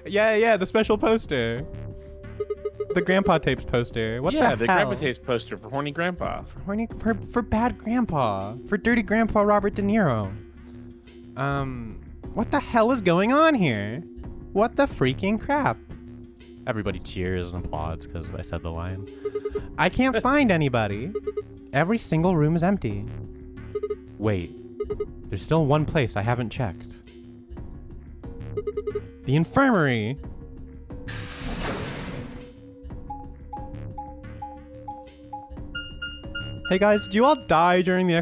Yeah, the special poster. The Grandpa Tapes poster. What the hell? Yeah, the Grandpa Tapes poster for horny grandpa. For bad grandpa. For dirty grandpa Robert De Niro. What the hell is going on here? What the freaking crap? Everybody cheers and applauds because I said the line. I can't find anybody. Every single room is empty. Wait, there's still one place I haven't checked. The infirmary. Hey guys, did you all die during the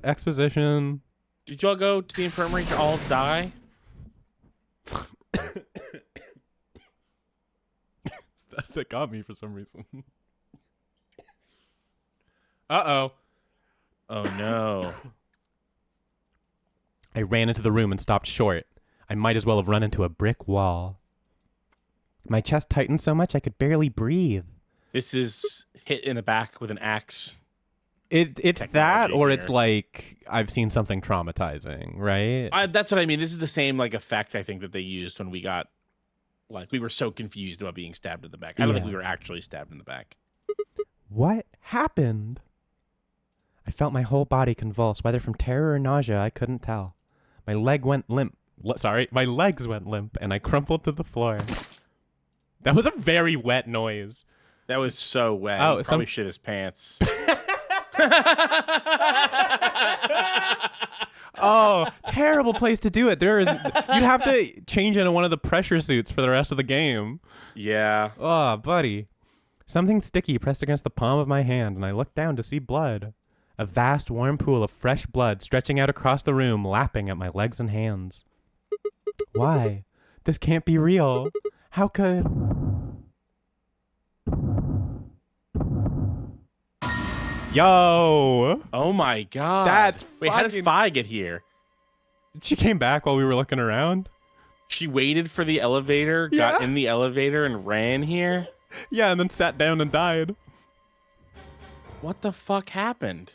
exposition? Did you all go to the infirmary to all die? That got me for some reason. Uh-oh. Oh, no. I ran into the room and stopped short. I might as well have run into a brick wall. My chest tightened so much I could barely breathe. This is hit in the back with an axe. It's that, or it's like I've seen something traumatizing, right? That's what I mean. This is the same like effect I think that they used when we got, like, we were so confused about being stabbed in the back. I don't think we were actually stabbed in the back. What happened? I felt my whole body convulse, whether from terror or nausea, I couldn't tell. My leg went limp. My legs went limp, and I crumpled to the floor. That was a very wet noise. That was so wet. Oh, probably shit his pants. Oh, terrible place to do it. You'd have to change into one of the pressure suits for the rest of the game. Yeah. Oh, buddy. Something sticky pressed against the palm of my hand, and I looked down to see blood. A vast, warm pool of fresh blood stretching out across the room, lapping at my legs and hands. Why? This can't be real. How could... Yo! Oh my god. That's Wait, how did Fi get here? She came back while we were looking around. She waited for the elevator, got in the elevator, and ran here? Yeah, and then sat down and died. What the fuck happened?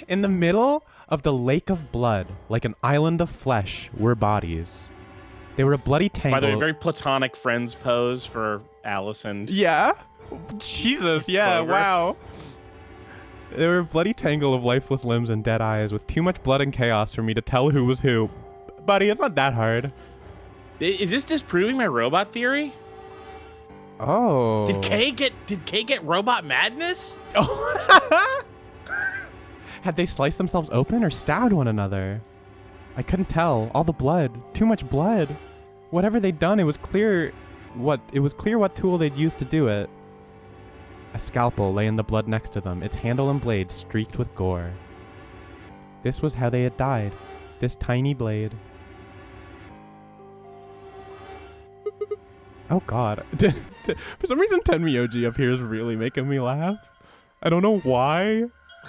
In the middle of the lake of blood, like an island of flesh, were bodies. They were a bloody tangle. By the way, very platonic friends pose for Allison. Yeah? Jesus, yeah, Clover. Wow. They were a bloody tangle of lifeless limbs and dead eyes with too much blood and chaos for me to tell who was who. Buddy, it's not that hard. Is this disproving my robot theory? Oh. Did Kay get robot madness? Oh. Had they sliced themselves open or stabbed one another? I couldn't tell. All the blood. Too much blood. Whatever they'd done, it was clear what tool they'd used to do it. A scalpel lay in the blood next to them, its handle and blade streaked with gore. This was how they had died. This tiny blade. Oh god. For some reason Tenmyoji up here is really making me laugh. I don't know why.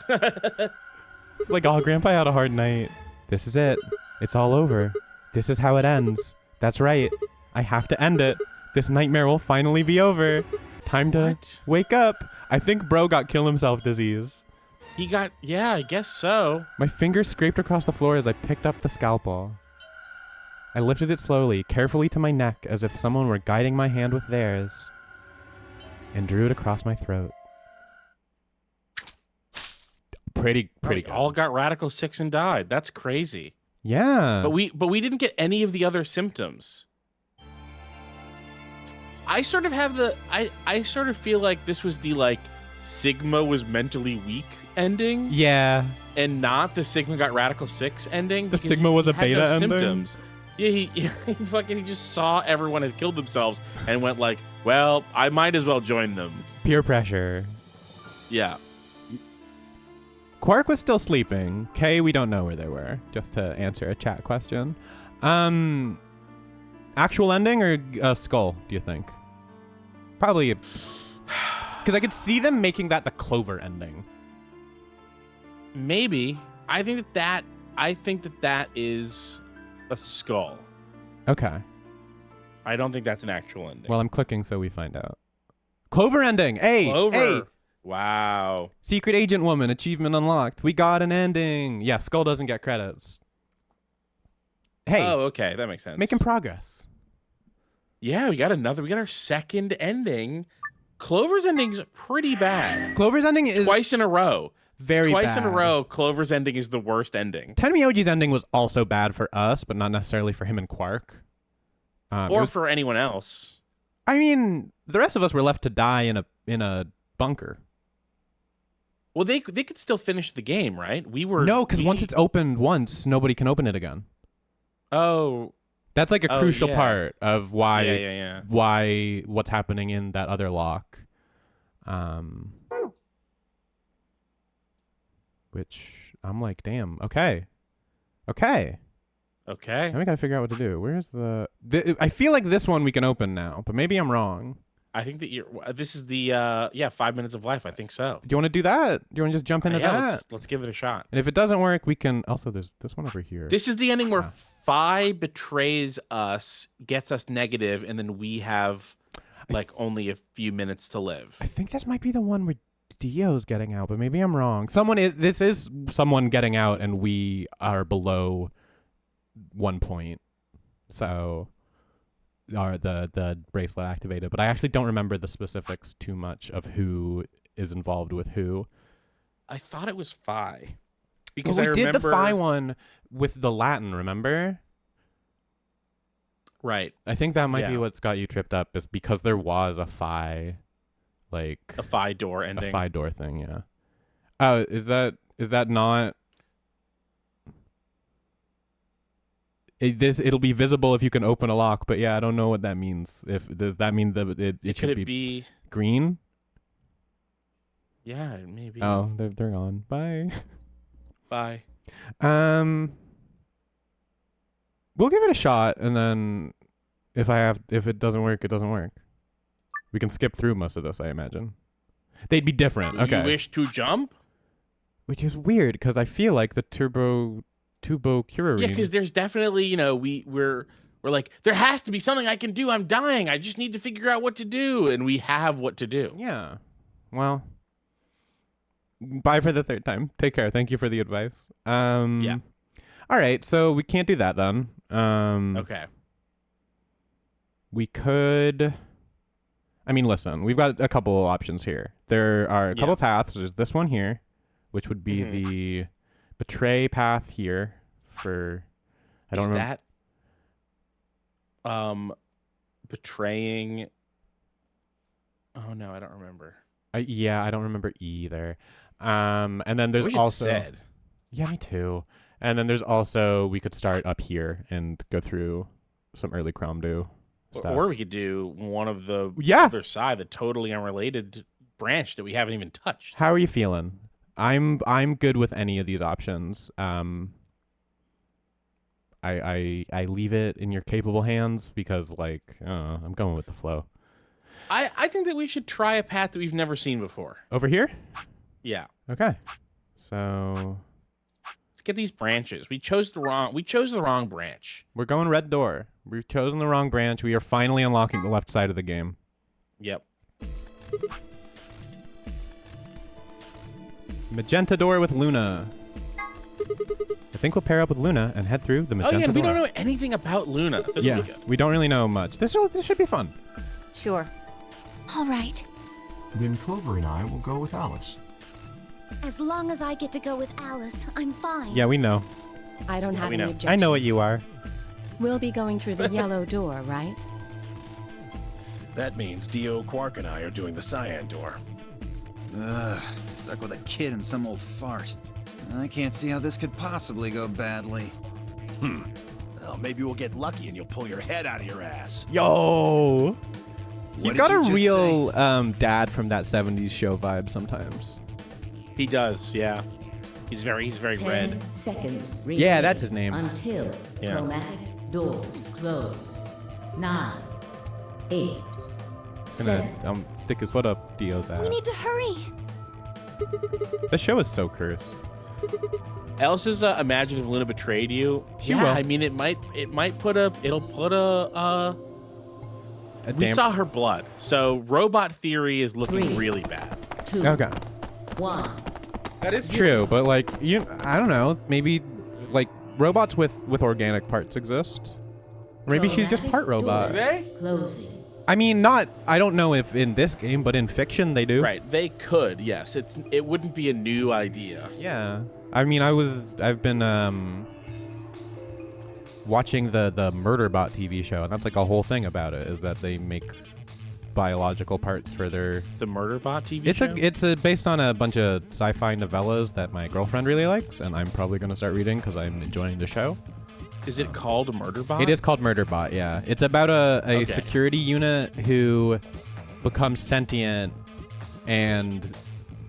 It's like, oh, Grandpa had a hard night. This is it. It's all over. This is how it ends. That's right. I have to end it. This nightmare will finally be over. Time to wake up. I think bro got kill himself disease. He got, yeah, I guess so. My fingers scraped across the floor as I picked up the scalpel. I lifted it slowly, carefully to my neck, as if someone were guiding my hand with theirs, and drew it across my throat. Pretty good. All got Radical 6 and died. That's crazy. Yeah. But we didn't get any of the other symptoms. I sort of have I sort of feel like this was the like Sigma was mentally weak ending. Yeah. And not the Sigma got Radical 6 ending. The Sigma was a beta ending. Symptoms. Yeah, he just saw everyone had killed themselves and went like, well, I might as well join them. Peer pressure. Yeah. Quark was still sleeping. Kay, we don't know where they were, just to answer a chat question. Actual ending or skull, do you think? Probably Because I could see them making that the Clover ending. Maybe. I think that is a skull. Okay. I don't think that's an actual ending. Well, I'm clicking so we find out. Clover ending. Hey. Clover. Hey. Wow. Secret agent woman. Achievement unlocked. We got an ending. Yeah, skull doesn't get credits. Hey. Oh, okay. That makes sense. Making progress. Yeah, we got our second ending. Clover's ending's pretty bad. Clover's ending is twice in a row. Very Twice bad. in a row, Clover's ending is the worst ending. Tenmyoji's ending was also bad for us, but not necessarily for him and Quark. Or for anyone else. I mean, the rest of us were left to die in a bunker. Well, they could still finish the game, right? No, because once it's opened once, nobody can open it again. Oh. That's like a crucial part of why what's happening in that other lock. Which I'm like, damn, okay. Now we gotta figure out what to do. Where's I feel like this one we can open now, but maybe I'm wrong. I think that this is the 5 minutes of life. I think so. Do you want to do that? Do you want to just jump into that? Let's give it a shot. And if it doesn't work, we can also there's this one over here. This is the ending where Phi betrays us, gets us negative, and then we have like only a few minutes to live. I think this might be the one where Dio's getting out, but maybe I'm wrong. This is someone getting out, and we are below 1 point. So are the bracelet activated, but I actually don't remember the specifics too much of who is involved with who. I thought it was Phi. Because we did the Phi one with the Latin, remember? Right. I think that might be what's got you tripped up, is because there was a Phi, like a Phi door ending. A Phi door thing, yeah. Oh, is that not? It'll be visible if you can open a lock, but yeah, I don't know what that means. Does that mean that it should be green? Yeah, maybe. Oh, they're gone. Bye. Bye. We'll give it a shot, and then if it doesn't work, it doesn't work. We can skip through most of this, I imagine. They'd be different. Okay. You wish to jump? Which is weird, because I feel like the Tubo Curarine. Yeah, because there's definitely, we're like, there has to be something I can do. I'm dying. I just need to figure out what to do, and we have what to do. Yeah. Well, bye for the third time. Take care. Thank you for the advice. Yeah. All right, so we can't do that then. Okay. We could. I mean, listen, we've got a couple of options here. There are a couple paths. There's this one here, which would be the betray path here for. I don't remember. That betraying. Oh no, I don't remember. Yeah, I don't remember either. And then there's also. Said. Yeah, me too. And then there's also, we could start up here and go through some early Cromdu stuff. Or we could do one of the other side, the totally unrelated branch that we haven't even touched. How are you feeling? I'm good with any of these options. I leave it in your capable hands because, like, I'm going with the flow. I think that we should try a path that we've never seen before. Over here? Yeah. Okay. So let's get these branches. We chose the wrong branch. We're going red door. We've chosen the wrong branch. We are finally unlocking the left side of the game. Yep. Magenta door with Luna. I think we'll pair up with Luna and head through the magenta door. We don't know anything about Luna. We don't really know much. This should be fun. Sure. All right. Then Clover and I will go with Alice. As long as I get to go with Alice, I'm fine. Yeah, we know. I don't have any objections. I know what you are. We'll be going through the yellow door, right? That means Dio, Quark, and I are doing the cyan door. Ugh, stuck with a kid and some old fart. I can't see how this could possibly go badly. Well, maybe we'll get lucky and you'll pull your head out of your ass. Yo! He's got a real dad from that 70s show vibe sometimes. He does, yeah. He's very 10 red. seconds remaining. Yeah, that's his name. Until chromatic doors close. 9, 8, gonna stick his foot up Dio's ass. We need to hurry. The show is so cursed. Elsa's imagine if Luna betrayed you. She will. I mean, it'll put a we saw her blood. So robot theory is looking really bad. 2, Okay. 1. That is true, but like I don't know. Maybe like robots with organic parts exist. Or maybe she's just part robot. Closing. I mean, I don't know if in this game, but in fiction they do. Right, they could. Yes, it wouldn't be a new idea. Yeah. I mean, I've been watching the Murderbot TV show, and that's like a whole thing about it, is that they make biological parts for their... The Murderbot TV show? It's based on a bunch of sci-fi novellas that my girlfriend really likes, and I'm probably going to start reading because I'm enjoying the show. Is it called Murderbot? It is called Murderbot, yeah. It's about a security unit who becomes sentient and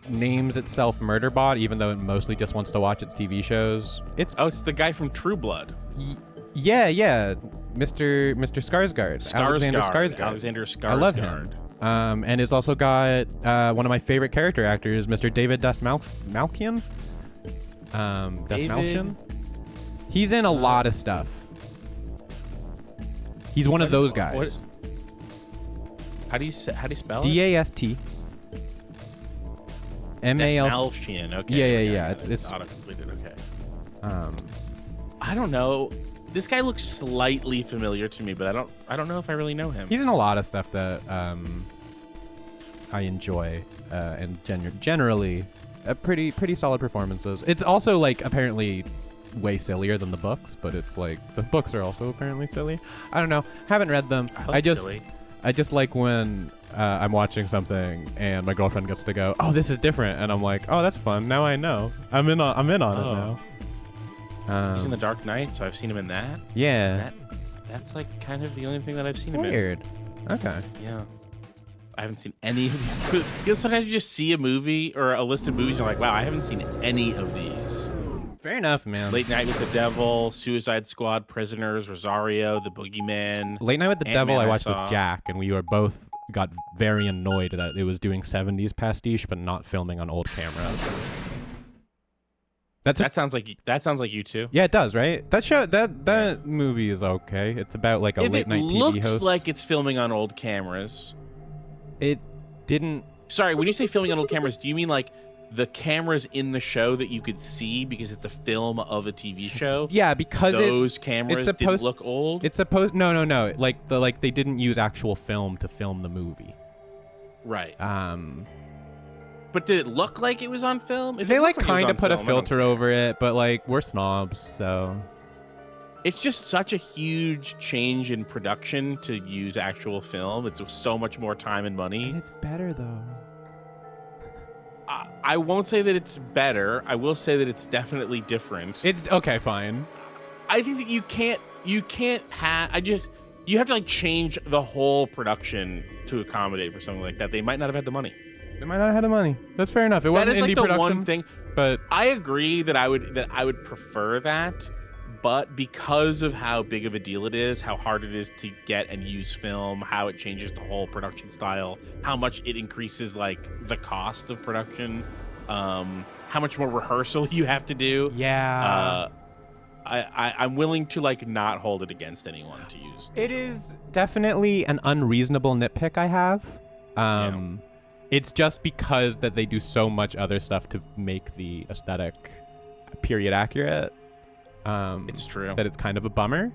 names itself Murderbot, even though it mostly just wants to watch its TV shows. It's the guy from True Blood. Yeah, Mr. Skarsgård. Alexander Skarsgård. I love him. And it's also got one of my favorite character actors, Mr. David Dastmalchian. Dastmalchian. He's in a lot of stuff. He's one of those guys. How do you spell it? D-A-S-T. M-A-L. Dastmalchian. Okay. Yeah. It's auto-completed. Okay. I don't know. This guy looks slightly familiar to me, but I don't know if I really know him. He's in a lot of stuff that I enjoy, and generally pretty solid performances. It's also like apparently way sillier than the books, but it's like the books are also apparently silly. I don't know. Haven't read them. I just like when I'm watching something and my girlfriend gets to go, "Oh, this is different," and I'm like, "Oh, that's fun. Now I know. I'm in on it now." He's in The Dark Knight, so I've seen him in that. Yeah. That's like kind of the only thing that I've seen Weird. him in. Okay. Yeah. I haven't seen any of these movies. You know, sometimes you just see a movie or a list of movies and you're like, wow, I haven't seen any of these. Fair enough, man. Late Night with the Devil, Suicide Squad, Prisoners, Rosario, The Boogeyman. Late Night with the Devil I watched with saw. Jack, and we were both got very annoyed that it was doing 70s pastiche but not filming on old cameras. That sounds like you too. Yeah, it does, right? That movie is okay. It's about like a late night TV host. It looks like it's filming on old cameras. It didn't. Sorry, when you say filming on old cameras, do you mean like the cameras in the show that you could see because it's a film of a TV show? Yeah, because those cameras didn't look old. It's supposed no. Like they didn't use actual film to film the movie. Right. But did it look like it was on film? They like kind of put a filter over it, but like we're snobs, so. It's just such a huge change in production to use actual film. It's so much more time and money. And it's better though. I won't say that it's better. I will say that it's definitely different. It's okay, fine. I think that you have to like change the whole production to accommodate for something like that. They might not have had the money. They might not have had the money. That's fair enough. It wasn't indie production. That is like the one thing. But I agree that I would prefer that. But because of how big of a deal it is, how hard it is to get and use film, how it changes the whole production style, how much it increases like the cost of production, how much more rehearsal you have to do. Yeah. I'm willing to like not hold it against anyone to use. It is definitely an unreasonable nitpick I have. It's just because that they do so much other stuff to make the aesthetic period accurate. It's true that it's kind of a bummer,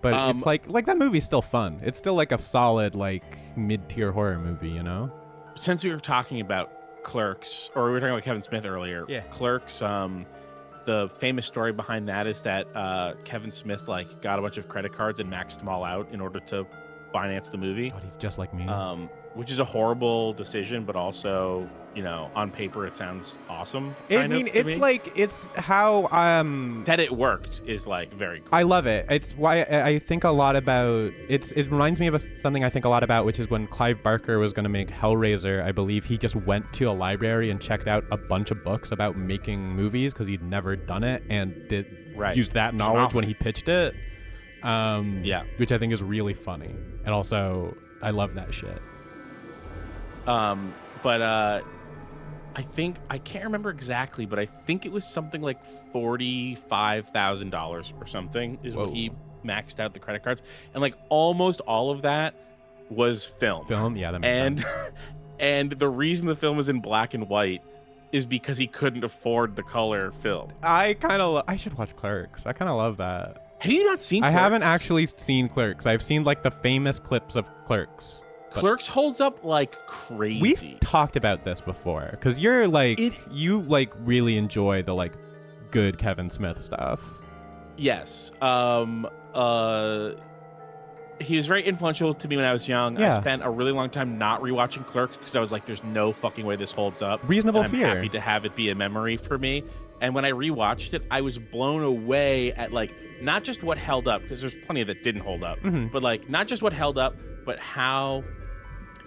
but it's like that movie's still fun. It's still like a solid like mid-tier horror movie, you know. Since we were talking about Clerks, or we were talking about Kevin Smith earlier, Clerks. The famous story behind that is that Kevin Smith like got a bunch of credit cards and maxed them all out in order to finance the movie. God, he's just like me. Which is a horrible decision, but also, you know, on paper it sounds awesome. It's how that it worked is like very cool. I love it. It's why I think a lot about it reminds me of something I think a lot about, which is when Clive Barker was going to make Hellraiser. I believe he just went to a library and checked out a bunch of books about making movies because he'd never done it and used that knowledge when he pitched it. Which I think is really funny, and also I love that shit. I think I can't remember exactly, but I think it was something like $45,000 or something is what he maxed out the credit cards, and like almost all of that was film. Yeah, that makes sense. And the reason the film was in black and white is because he couldn't afford the color film. I should watch Clerks. I kind of love that. Have you not seen Clerks? I haven't actually seen Clerks. I've seen like the famous clips of Clerks. Clerks holds up like crazy. We've talked about this before because you're like you like really enjoy the like good Kevin Smith stuff. Yes. He was very influential to me when I was young. Yeah. I spent a really long time not rewatching Clerks because I was like, there's no fucking way this holds up. Reasonable fear. I'm happy to have it be a memory for me. And when I rewatched it, I was blown away at like not just what held up, because there's plenty that didn't hold up, but like not just what held up, but how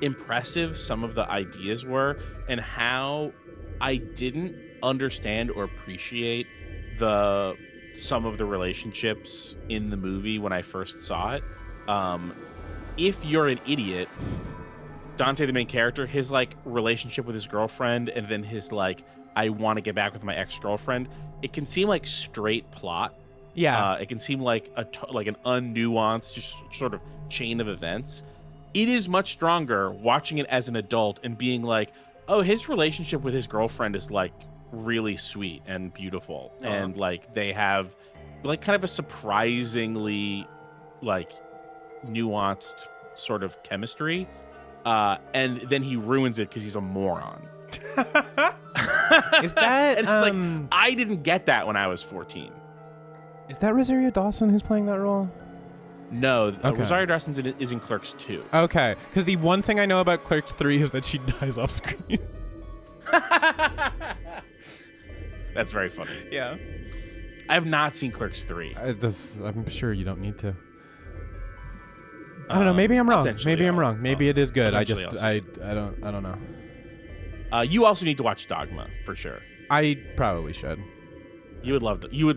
impressive some of the ideas were and how I didn't understand or appreciate some of the relationships in the movie when I first saw it. If you're an idiot, Dante, the main character, his like relationship with his girlfriend and then his like I want to get back with my ex-girlfriend, it can seem like straight plot. Yeah. It can seem like like an unnuanced just sort of chain of events. It is much stronger watching it as an adult and being like, oh, his relationship with his girlfriend is like really sweet and beautiful. And like they have like kind of a surprisingly like nuanced sort of chemistry. And then he ruins it because he's a moron. Is that and it's like I didn't get that when I was 14. Is that Rosario Dawson who's playing that role? No, okay. Rosario Dawson is in Clerks 2. Okay, because the one thing I know about Clerks 3 is that she dies off screen. That's very funny. Yeah. I have not seen Clerks 3. I'm sure you don't need to. I don't know. Maybe I'm wrong. Maybe I'm wrong. Maybe it is good. I don't know. You also need to watch Dogma for sure. I probably should. You would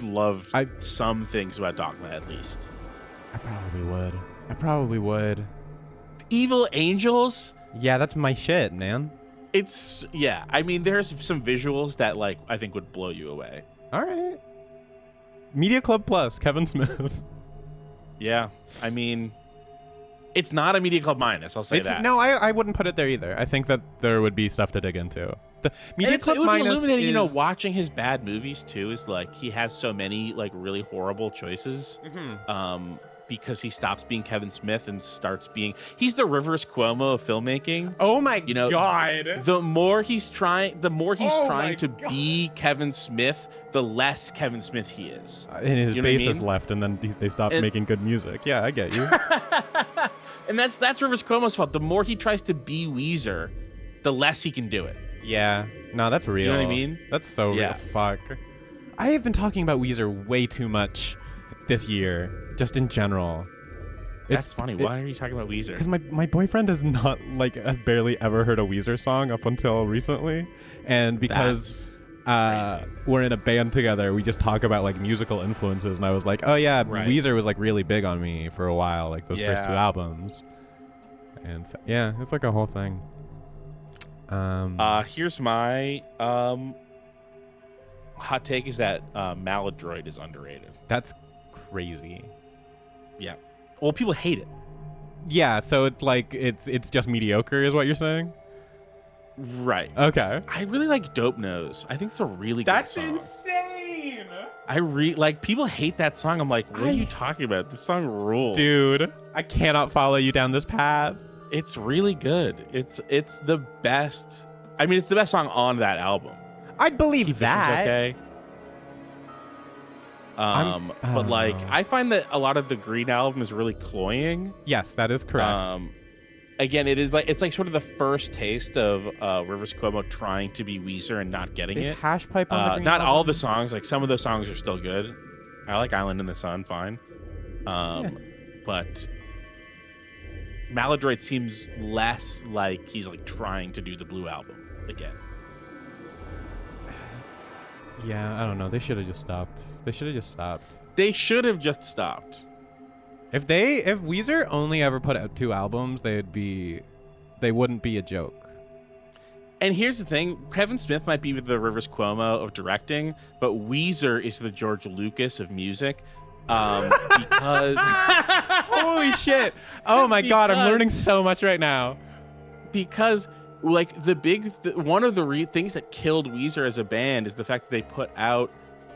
love some things about Dogma at least. I probably would. Evil Angels? Yeah, that's my shit, man. I mean, there's some visuals that like I think would blow you away. All right. Media Club Plus, Kevin Smith. Yeah, I mean, it's not a Media Club minus. I'll say that. No, I wouldn't put it there either. I think that there would be stuff to dig into. The Media Club it would minus be illuminating, is... you know, watching his bad movies too is like he has so many like really horrible choices. Because he stops being Kevin Smith and starts being he's the Rivers Cuomo of filmmaking. Oh my god. The more he's trying to be Kevin Smith, the less Kevin Smith he is. And his bass is left and then they stop making good music. Yeah, I get you. And that's Rivers Cuomo's fault. The more he tries to be Weezer, the less he can do it. Yeah. No, that's real. You know what I mean? That's so real. Fuck. I have been talking about Weezer way too much this year, just in general. That's funny. Why are you talking about Weezer? Because my boyfriend has not has barely ever heard a Weezer song up until recently, and because we're in a band together, we just talk about like musical influences, and I was like, oh yeah, Weezer was like really big on me for a while, like those first two albums, and so, yeah, it's like a whole thing. Here's my hot take is that Maladroit is underrated. That's crazy. Yeah. Well, people hate it. Yeah, so it's like it's just mediocre is what you're saying? Right. Okay. I really like Dope Nose. I think it's a really good song. That's insane. Like people hate that song. I'm like, what are you talking about? This song rules. Dude, I cannot follow you down this path. It's really good. It's the best. I mean, it's the best song on that album. I'd believe Keep that. Okay. But like I find that a lot of the Green album is really cloying. Yes, that is correct. Again, it's like sort of the first taste of Rivers Cuomo trying to be Weezer and not getting is it. Hash Pipe on the Green not album? all the songs. Like some of those songs are still good. I like Island in the Sun, fine. But Maladroit seems less like he's like trying to do the Blue album again. Yeah, I don't know. They should have just stopped. They should have just stopped. If Weezer only ever put out 2 albums, they wouldn't be a joke. And here's the thing, Kevin Smith might be the Rivers Cuomo of directing, but Weezer is the George Lucas of music. Because holy shit. Oh my God, I'm learning so much right now. Because like one of the things that killed Weezer as a band is the fact that they put out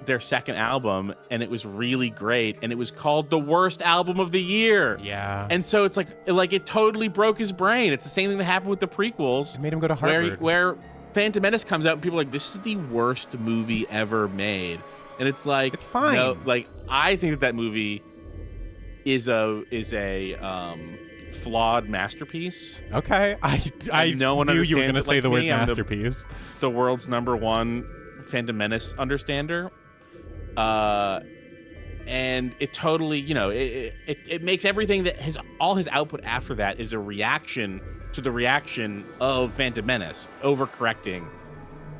their second album and it was really great and it was called the worst album of the year. Yeah. And so it's like it totally broke his brain. It's the same thing that happened with the prequels. It made him go to Harvard. Where Phantom Menace comes out and people are like, this is the worst movie ever made. And it's like, it's fine. No, like I think that movie is a flawed masterpiece. Okay. I no one knew you were going to say the word masterpiece. The world's #1 Phantom Menace understander. And it totally, it makes everything that all his output after that is a reaction to the reaction of Phantom Menace, overcorrecting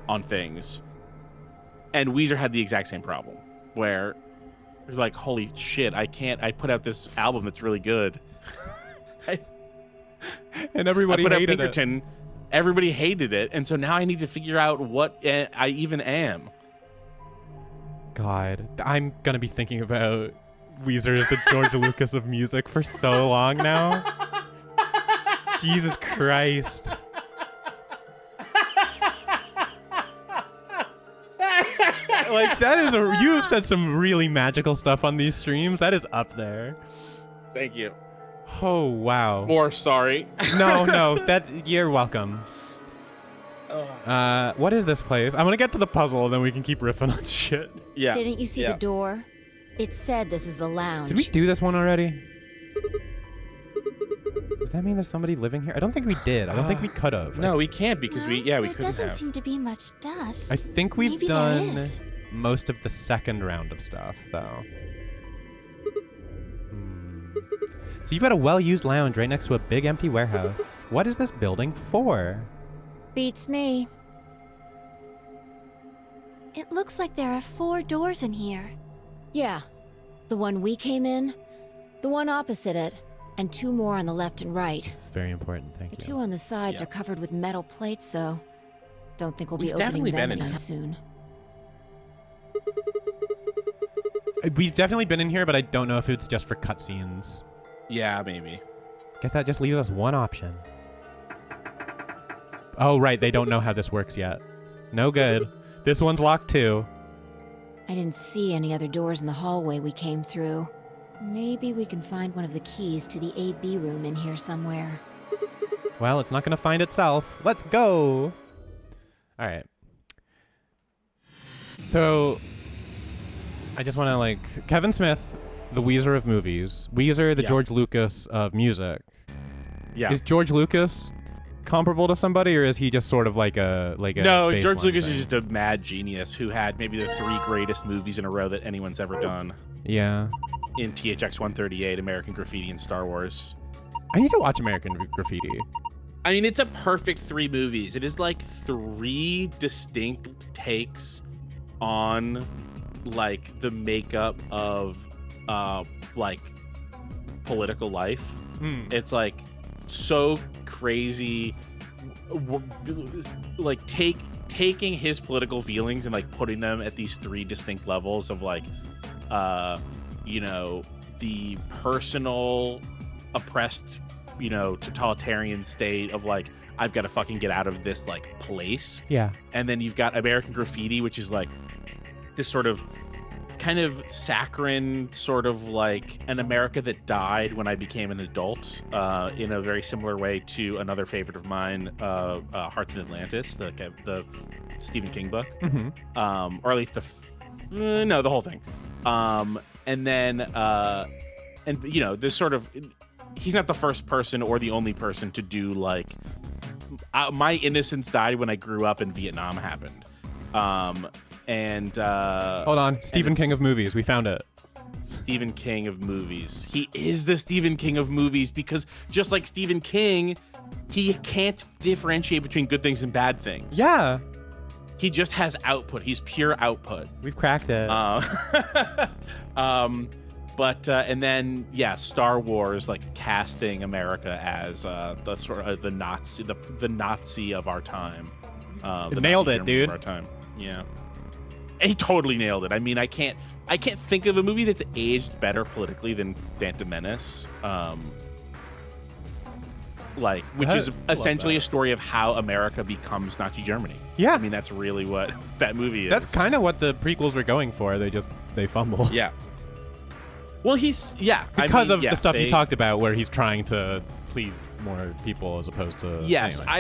on things. And Weezer had the exact same problem, where you're like, holy shit, I put out this album that's really good. And everybody hated it. Everybody hated it, and so now I need to figure out what I even am. God, I'm gonna be thinking about Weezer as the George Lucas of music for so long now. Jesus Christ. Like, that is you have said some really magical stuff on these streams. That is up there. Thank you. Oh, wow. Or sorry. No, you're welcome. What is this place? I'm gonna get to the puzzle and then we can keep riffing on shit. Yeah. Didn't you see the door? It said this is the lounge. Did we do this one already? Does that mean there's somebody living here? I don't think we did. I don't think we could have. No, we can't because we couldn't have. There doesn't seem to be much dust. I think we've Maybe done there is. most of the second round of stuff, though. So you've got a well-used lounge right next to a big empty warehouse. What is this building for? Beats me. It looks like there are 4 doors in here. Yeah. The one we came in, the one opposite it, and 2 more on the left and right. It's very important, thank you. The 2 on the sides are covered with metal plates, though. Don't think we'll be We've opening definitely them been in anytime it. soon. We've definitely been in here, but I don't know if it's just for cutscenes. Yeah, maybe. Guess that just leaves us one option. Oh, right, they don't know how this works yet. No good. This one's locked too. I didn't see any other doors in the hallway we came through. Maybe we can find one of the keys to the AB room in here somewhere. Well, it's not gonna find itself. Let's go! Alright. So, I just wanna Kevin Smith, the Weezer of movies. Weezer, the George Lucas of music. Yeah. Is George Lucas comparable to somebody, or is he just sort of like a No, George baseline Lucas thing? is just a mad genius who had maybe the 3 greatest movies in a row that anyone's ever done. Yeah. In THX 138, American Graffiti, and Star Wars. I need to watch American Graffiti. I mean, it's a perfect 3 movies. It is like 3 distinct takes on the makeup of political life. It's so crazy, taking his political feelings and putting them at these 3 distinct levels of the personal oppressed totalitarian state of I've got to fucking get out of this place. Yeah. And then you've got American Graffiti, which is this sort of kind of saccharine sort of an America that died when I became an adult, in a very similar way to another favorite of mine, Hearts in Atlantis, the Stephen King book. Or at least the whole thing. And then this sort of, he's not the first person or the only person to do my innocence died when I grew up and Vietnam happened. Hold on, Stephen King of movies. We found it. Stephen King of movies. He is the Stephen King of movies because just like Stephen King, he can't differentiate between good things and bad things. Yeah. He just has output. He's pure output. We've cracked it. And then Star Wars casting America as the sort of the Nazi of our time. Nailed it, dude. Our time. Yeah. He totally nailed it. I mean, I can't think of a movie that's aged better politically than Phantom Menace. Which is essentially a story of how America becomes Nazi Germany. Yeah. I mean, that's really what that movie is. That's kind of what the prequels were going for. They fumble. Yeah. Well, because of the stuff you talked about, where he's trying to please more people as opposed to. Yes, anyway.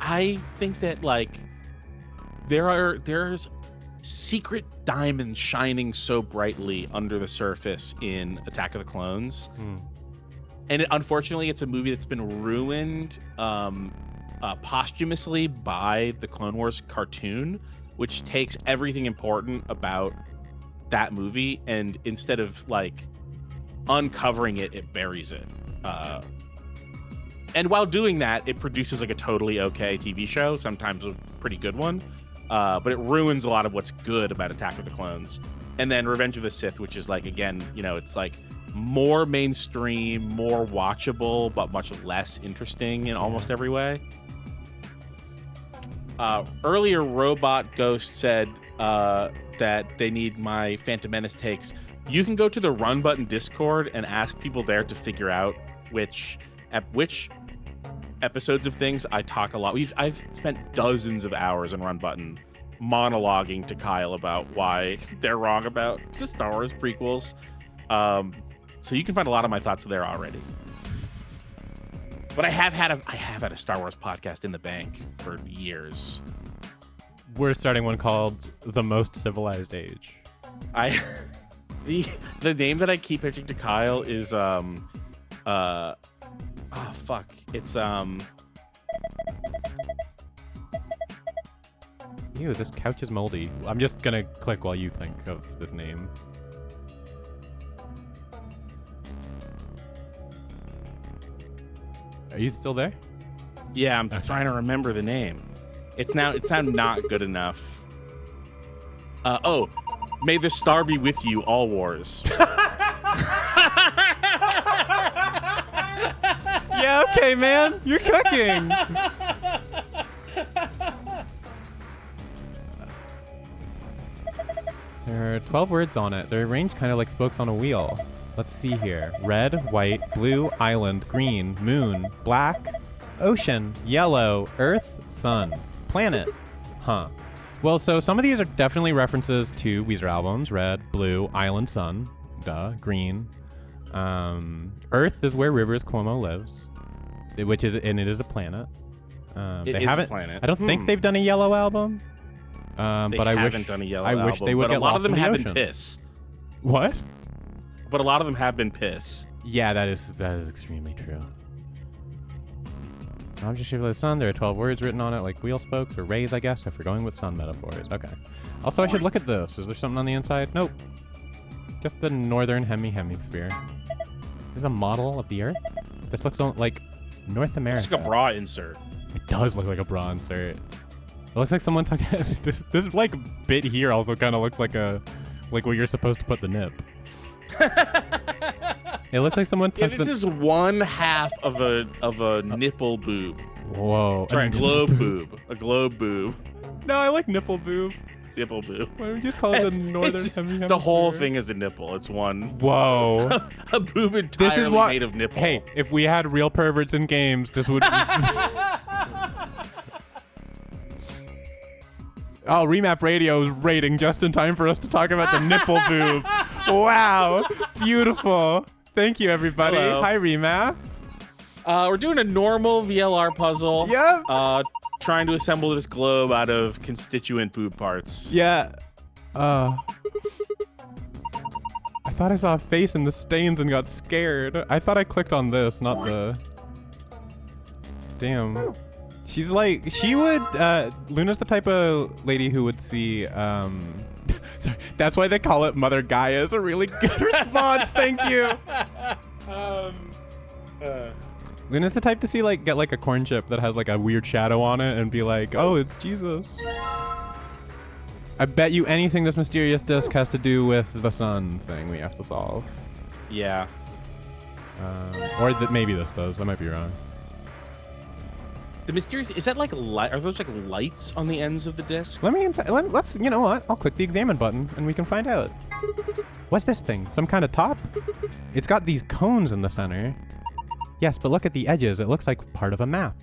I think that like there's secret diamonds shining so brightly under the surface in Attack of the Clones. And unfortunately, it's a movie that's been ruined posthumously by the Clone Wars cartoon, which takes everything important about that movie and instead of like uncovering it, it buries it. And while doing that, it produces like a totally okay TV show, sometimes a pretty good one, but it ruins a lot of what's good about Attack of the Clones. And then Revenge of the Sith, which is like, again, it's like more mainstream, more watchable, but much less interesting in almost every way. Earlier, Robot Ghost said that they need my Phantom Menace takes. You can go to the Run Button Discord and ask people there to figure out which episodes of things I talk a lot. I've spent dozens of hours on Run Button monologuing to Kyle about why they're wrong about the Star Wars prequels. So you can find a lot of my thoughts there already. But I have had a Star Wars podcast in the bank for years. We're starting one called The Most Civilized Age. The name that I keep pitching to Kyle is It's Ew, this couch is moldy. I'm just gonna click while you think of this name. Are you still there? Yeah, I'm trying to remember the name. It's now not good enough. May the Star be with you, all wars. Yeah, okay, man. You're cooking. There are 12 words on it. They're arranged kind of like spokes on a wheel. Let's see here. Red, white, blue, island, green, moon, black, ocean, yellow, earth, sun, planet. Huh. Well, so some of these are definitely references to Weezer albums. Red, blue, island, sun, green. Earth is where Rivers Cuomo lives, which is, and it is a planet. They haven't. A planet. I don't think they've done a yellow album. But I wish done a yellow I wish album, they would but get a lot of them have ocean. been piss. What? But a lot of them have been piss. Yeah, that is extremely true. Object shaped like the sun. There are 12 words written on it, like wheel spokes or rays, I guess, if we're going with sun metaphors. Okay. Also, I should look at this. Is there something on the inside? Nope. Just the northern hemisphere. This is a model of the Earth. This looks like North America. It's like a bra insert. It does look like a bra insert. It looks like someone took this like bit here. Also, kind of looks like where you're supposed to put the nip. It looks like someone took. Yeah, this is one half of a nipple boob. Whoa! Sorry, a globe boob. A globe boob. No, I like nipple boob. Nipple boob. Why don't we just call it the northern hemisphere? The whole thing is a nipple. It's one. Whoa! A boob entirely made of nipple. Hey, if we had real perverts in games, this would. Oh, Remap Radio is rating just in time for us to talk about the nipple boob. Wow, beautiful. Thank you, everybody. Hello. Hi, Remap. We're doing a normal VLR puzzle. Yep. Trying to assemble this globe out of constituent boob parts. Yeah. I thought I saw a face in the stains and got scared. I thought I clicked on this, not the... Damn. She's like, she would, Luna's the type of lady who would see, sorry, that's why they call it Mother Gaia. Is a really good response, thank you. Luna's the type to see, get like a corn chip that has like a weird shadow on it and be like, oh, it's Jesus. I bet you anything this mysterious disc has to do with the sun thing we have to solve. Yeah. Or that maybe this does, I might be wrong. The mysterious, is that like light? Are those like lights on the ends of the disc? Let's, you know what? I'll click the examine button and we can find out. What's this thing? Some kind of top? It's got these cones in the center. Yes, but look at the edges. It looks like part of a map.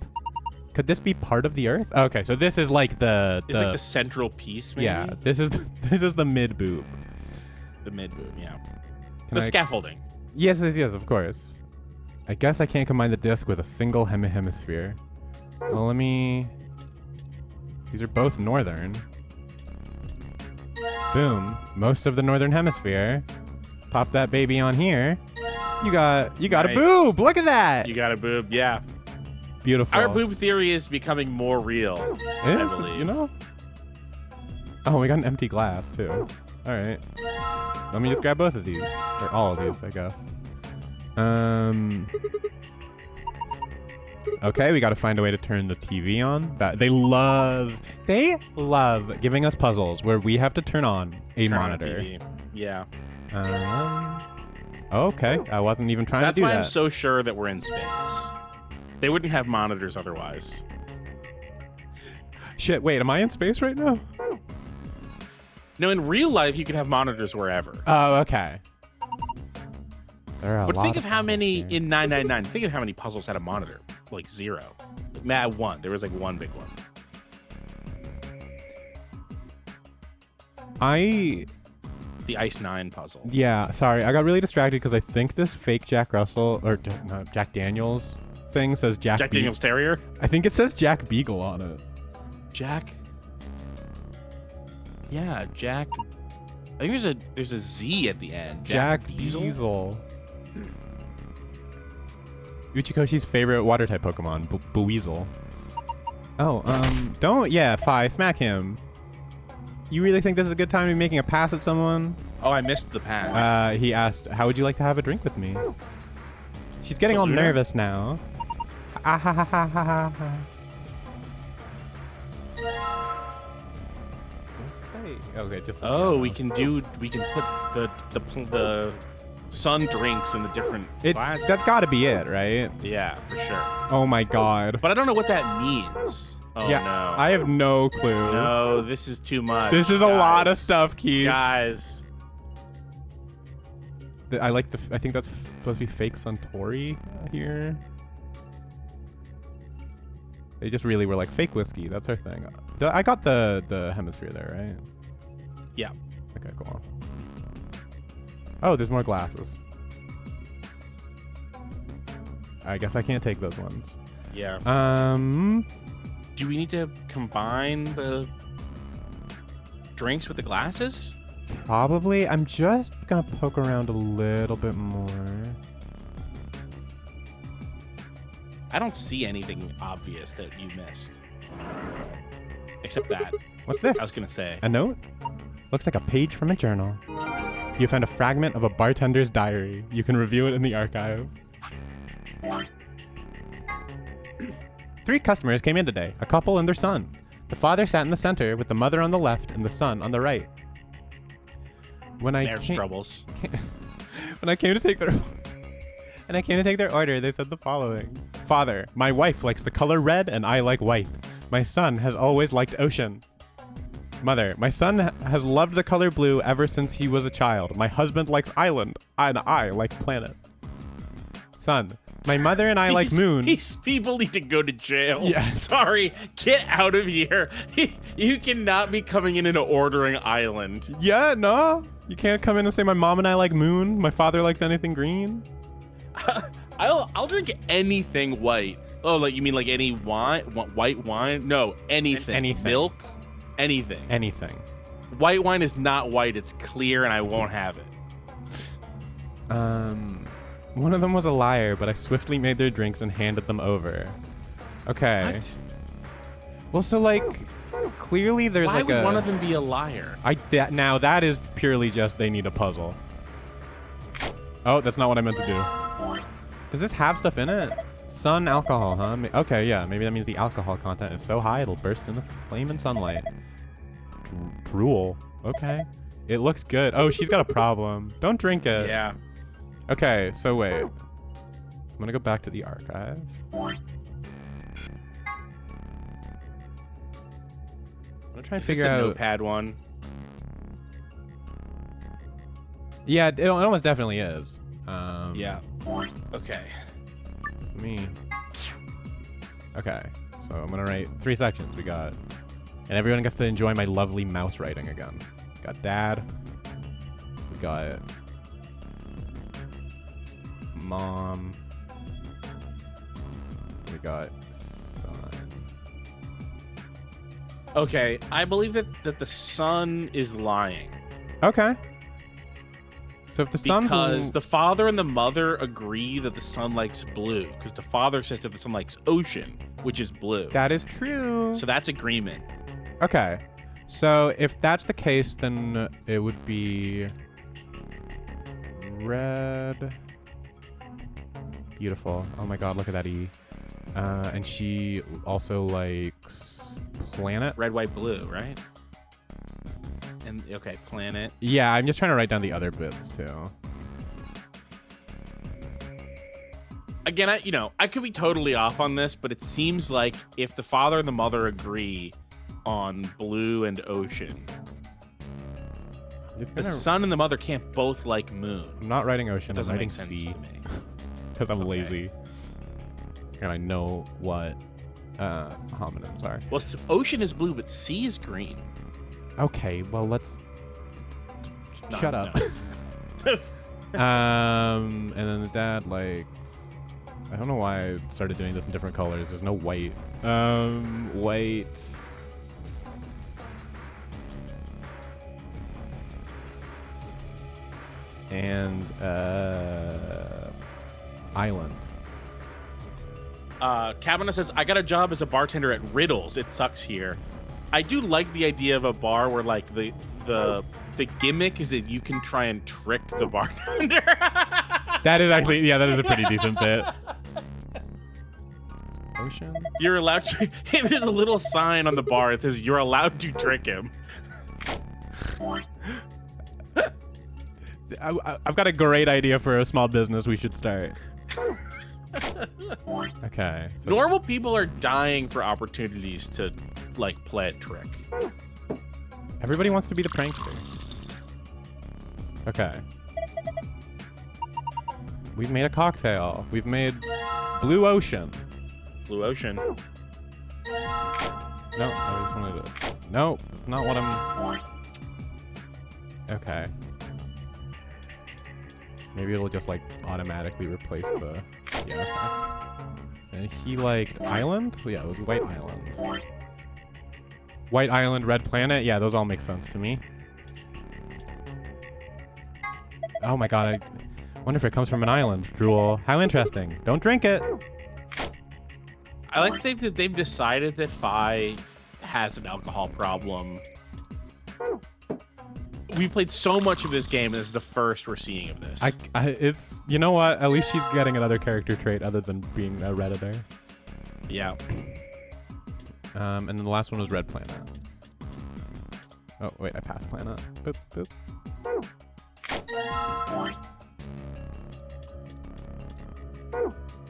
Could this be part of the Earth? Okay, so this is like the like the central piece, maybe? Yeah, this is the mid boob. The mid boob, yeah. The scaffolding. Yes, of course. I guess I can't combine the disc with a single hemisphere. Well, these are both northern. Boom. Most of the northern hemisphere. Pop that baby on here. You got nice. A boob. Look at that. You got a boob. Yeah. Beautiful. Our boob theory is becoming more real. I believe. You know. Oh, we got an empty glass too. All right. Let me just grab both of these, or all of these, I guess. Okay, we got to find a way to turn the TV on. They love giving us puzzles where we have to turn on a monitor. TV. Yeah. Okay, I wasn't even trying to do that. That's why I'm so sure that we're in space. They wouldn't have monitors otherwise. Shit, wait, am I in space right now? No, in real life, you can have monitors wherever. Oh, okay. But think of how many in 999. Think of how many puzzles had a monitor. Like 0. One. There was like one big one. The Ice 9 puzzle. Yeah, sorry. I got really distracted because I think this fake Jack Russell, or no, Jack Daniels thing says Jack Daniels Terrier? I think it says Jack Beagle on it. Jack? Yeah, Jack. I think there's a Z at the end. Jack Beagle. Uchikoshi's favorite water type Pokemon, Buizel. Oh, Fi, smack him. You really think this is a good time to be making a pass at someone? Oh, I missed the pass. He asked, how would you like to have a drink with me? She's getting all nervous now. Ah ha ha ha ha ha ha. Okay, just. Oh, we can put the sun drinks in the different glasses. That's got to be it, right? Yeah, for sure. Oh my god. But I don't know what that means. Oh yeah, no. I have no clue. No, this is too much. This is a lot of stuff, Keith. Guys. I think that's supposed to be fake Suntory here. They just really were like fake whiskey. That's our thing. I got the hemisphere there, right? Yeah. Okay, cool. Oh, there's more glasses. I guess I can't take those ones. Yeah. Do we need to combine the drinks with the glasses? Probably. I'm just gonna poke around a little bit more. I don't see anything obvious that you missed. Except that. What's this? I was gonna say. A note? Looks like a page from a journal. You found a fragment of a bartender's diary. You can review it in the archive. 3 customers came in today, a couple and their son. The father sat in the center with the mother on the left and the son on the right. When I came to take their order, they said the following. Father, my wife likes the color red and I like white. My son has always liked ocean. Mother, my son has loved the color blue ever since he was a child. My husband likes island, and I like planet. Son, my mother and I like moon. These people need to go to jail. Yeah. Sorry, get out of here. You cannot be coming in and ordering island. Yeah, no. You can't come in and say my mom and I like moon. My father likes anything green. I'll drink anything white. Oh, like you mean like any wine? White wine? No, anything. Anything. Milk? Anything. Anything. White wine is not white. It's clear, and I won't have it. One of them was a liar, but I swiftly made their drinks and handed them over. Okay. What? Well, so like, clearly there's Why would one of them be a liar? Now that is purely just they need a puzzle. Oh, that's not what I meant to do. Does this have stuff in it? Sun alcohol, huh? Okay, yeah. Maybe that means the alcohol content is so high it'll burst into flame and sunlight. Drool. Okay. It looks good. Oh, she's got a problem. Don't drink it. Yeah. Okay, so wait. I'm gonna go back to the archive. I'm trying to Is figure this a out. notepad one? Yeah, it almost definitely is. Yeah. Okay. Me. Okay, so I'm gonna write 3 sections. We got, and everyone gets to enjoy my lovely mouse writing again. Got dad. We got mom. We got son. Okay, I believe that the son is lying. Okay. So if the son's because the father and the mother agree that the son likes blue, because the father says that the son likes ocean, which is blue. That is true. So that's agreement. Okay. So if that's the case, then it would be red. Beautiful. Oh my god, look at that E. And she also likes planet. Red, white, blue, right? And okay, planet. Yeah, I'm just trying to write down the other bits too. Again, I could be totally off on this, but it seems like if the father and the mother agree on blue and ocean, the son and the mother can't both like moon. I'm not writing ocean. Doesn't I'm writing make sense sea to me. because I'm lazy and I know what homonyms are. Well, ocean is blue, but sea is green. Okay, well let's shut up. No. And then the dad likes. I don't know why I started doing this in different colors. There's no white. White. And island. Cabana says, I got a job as a bartender at Riddles. It sucks here. I do like the idea of a bar where like the gimmick is that you can try and trick the bartender. That is actually, yeah, that is a pretty decent bit. Ocean? You're allowed to, there's a little sign on the bar that says you're allowed to trick him. I've got a great idea for a small business we should start. Okay. So normal people are dying for opportunities to like play a trick. Everybody wants to be the prankster. Okay. We've made a cocktail. We've made Blue Ocean. Blue Ocean. No, I just wanted to. No, not what I'm. Okay. Maybe it'll just like automatically replace the. Yeah. Okay. And he liked island. Yeah, it was White Island. White Island, Red Planet. Yeah, those all make sense to me. Oh my god, I wonder if it comes from an island. Drool. How interesting. Don't drink it. I like that they've decided that Phi has an alcohol problem. We've played so much of this game, and this is the first we're seeing of this. It's, you know what? At least she's getting another character trait other than being a Redditor. Yeah. And then the last one was Red Planet. Oh, wait, I passed Planet. Boop, boop.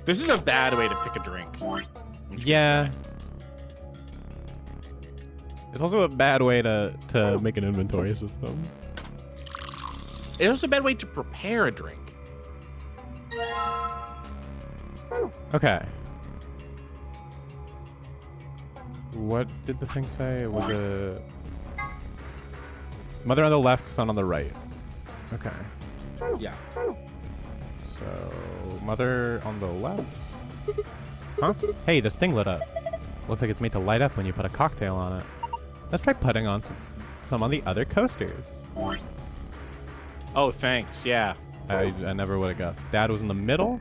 This is a bad way to pick a drink. Yeah. It's also a bad way to make an inventory system. It's also a bad way to prepare a drink. Okay. What did the thing say? It was a mother on the left, son on the right. Okay. Yeah. So mother on the left. Huh? Hey, this thing lit up. Looks like it's made to light up when you put a cocktail on it. Let's try putting on some on the other coasters. Oh, thanks. Yeah. I never would have guessed. Dad was in the middle.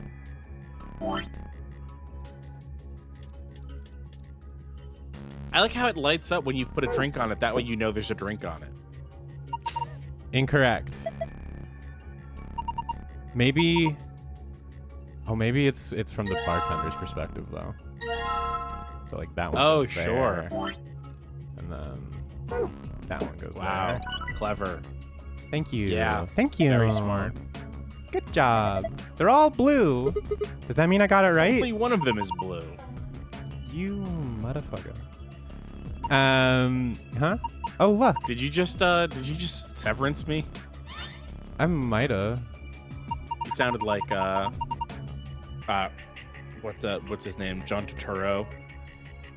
I like how it lights up when you've put a drink on it. That way you know there's a drink on it. Incorrect. Maybe. Oh, maybe it's from the bartender's perspective though. So like that one. Oh, goes there, sure. And then that one goes wow. there. Clever. Thank you. Yeah. Thank you. Very smart. Good job. They're all blue. Does that mean I got it right? Only one of them is blue. You motherfucker. Huh? Oh, look. Did you just severance me? I might've. You sounded like what's his name? John Turturro.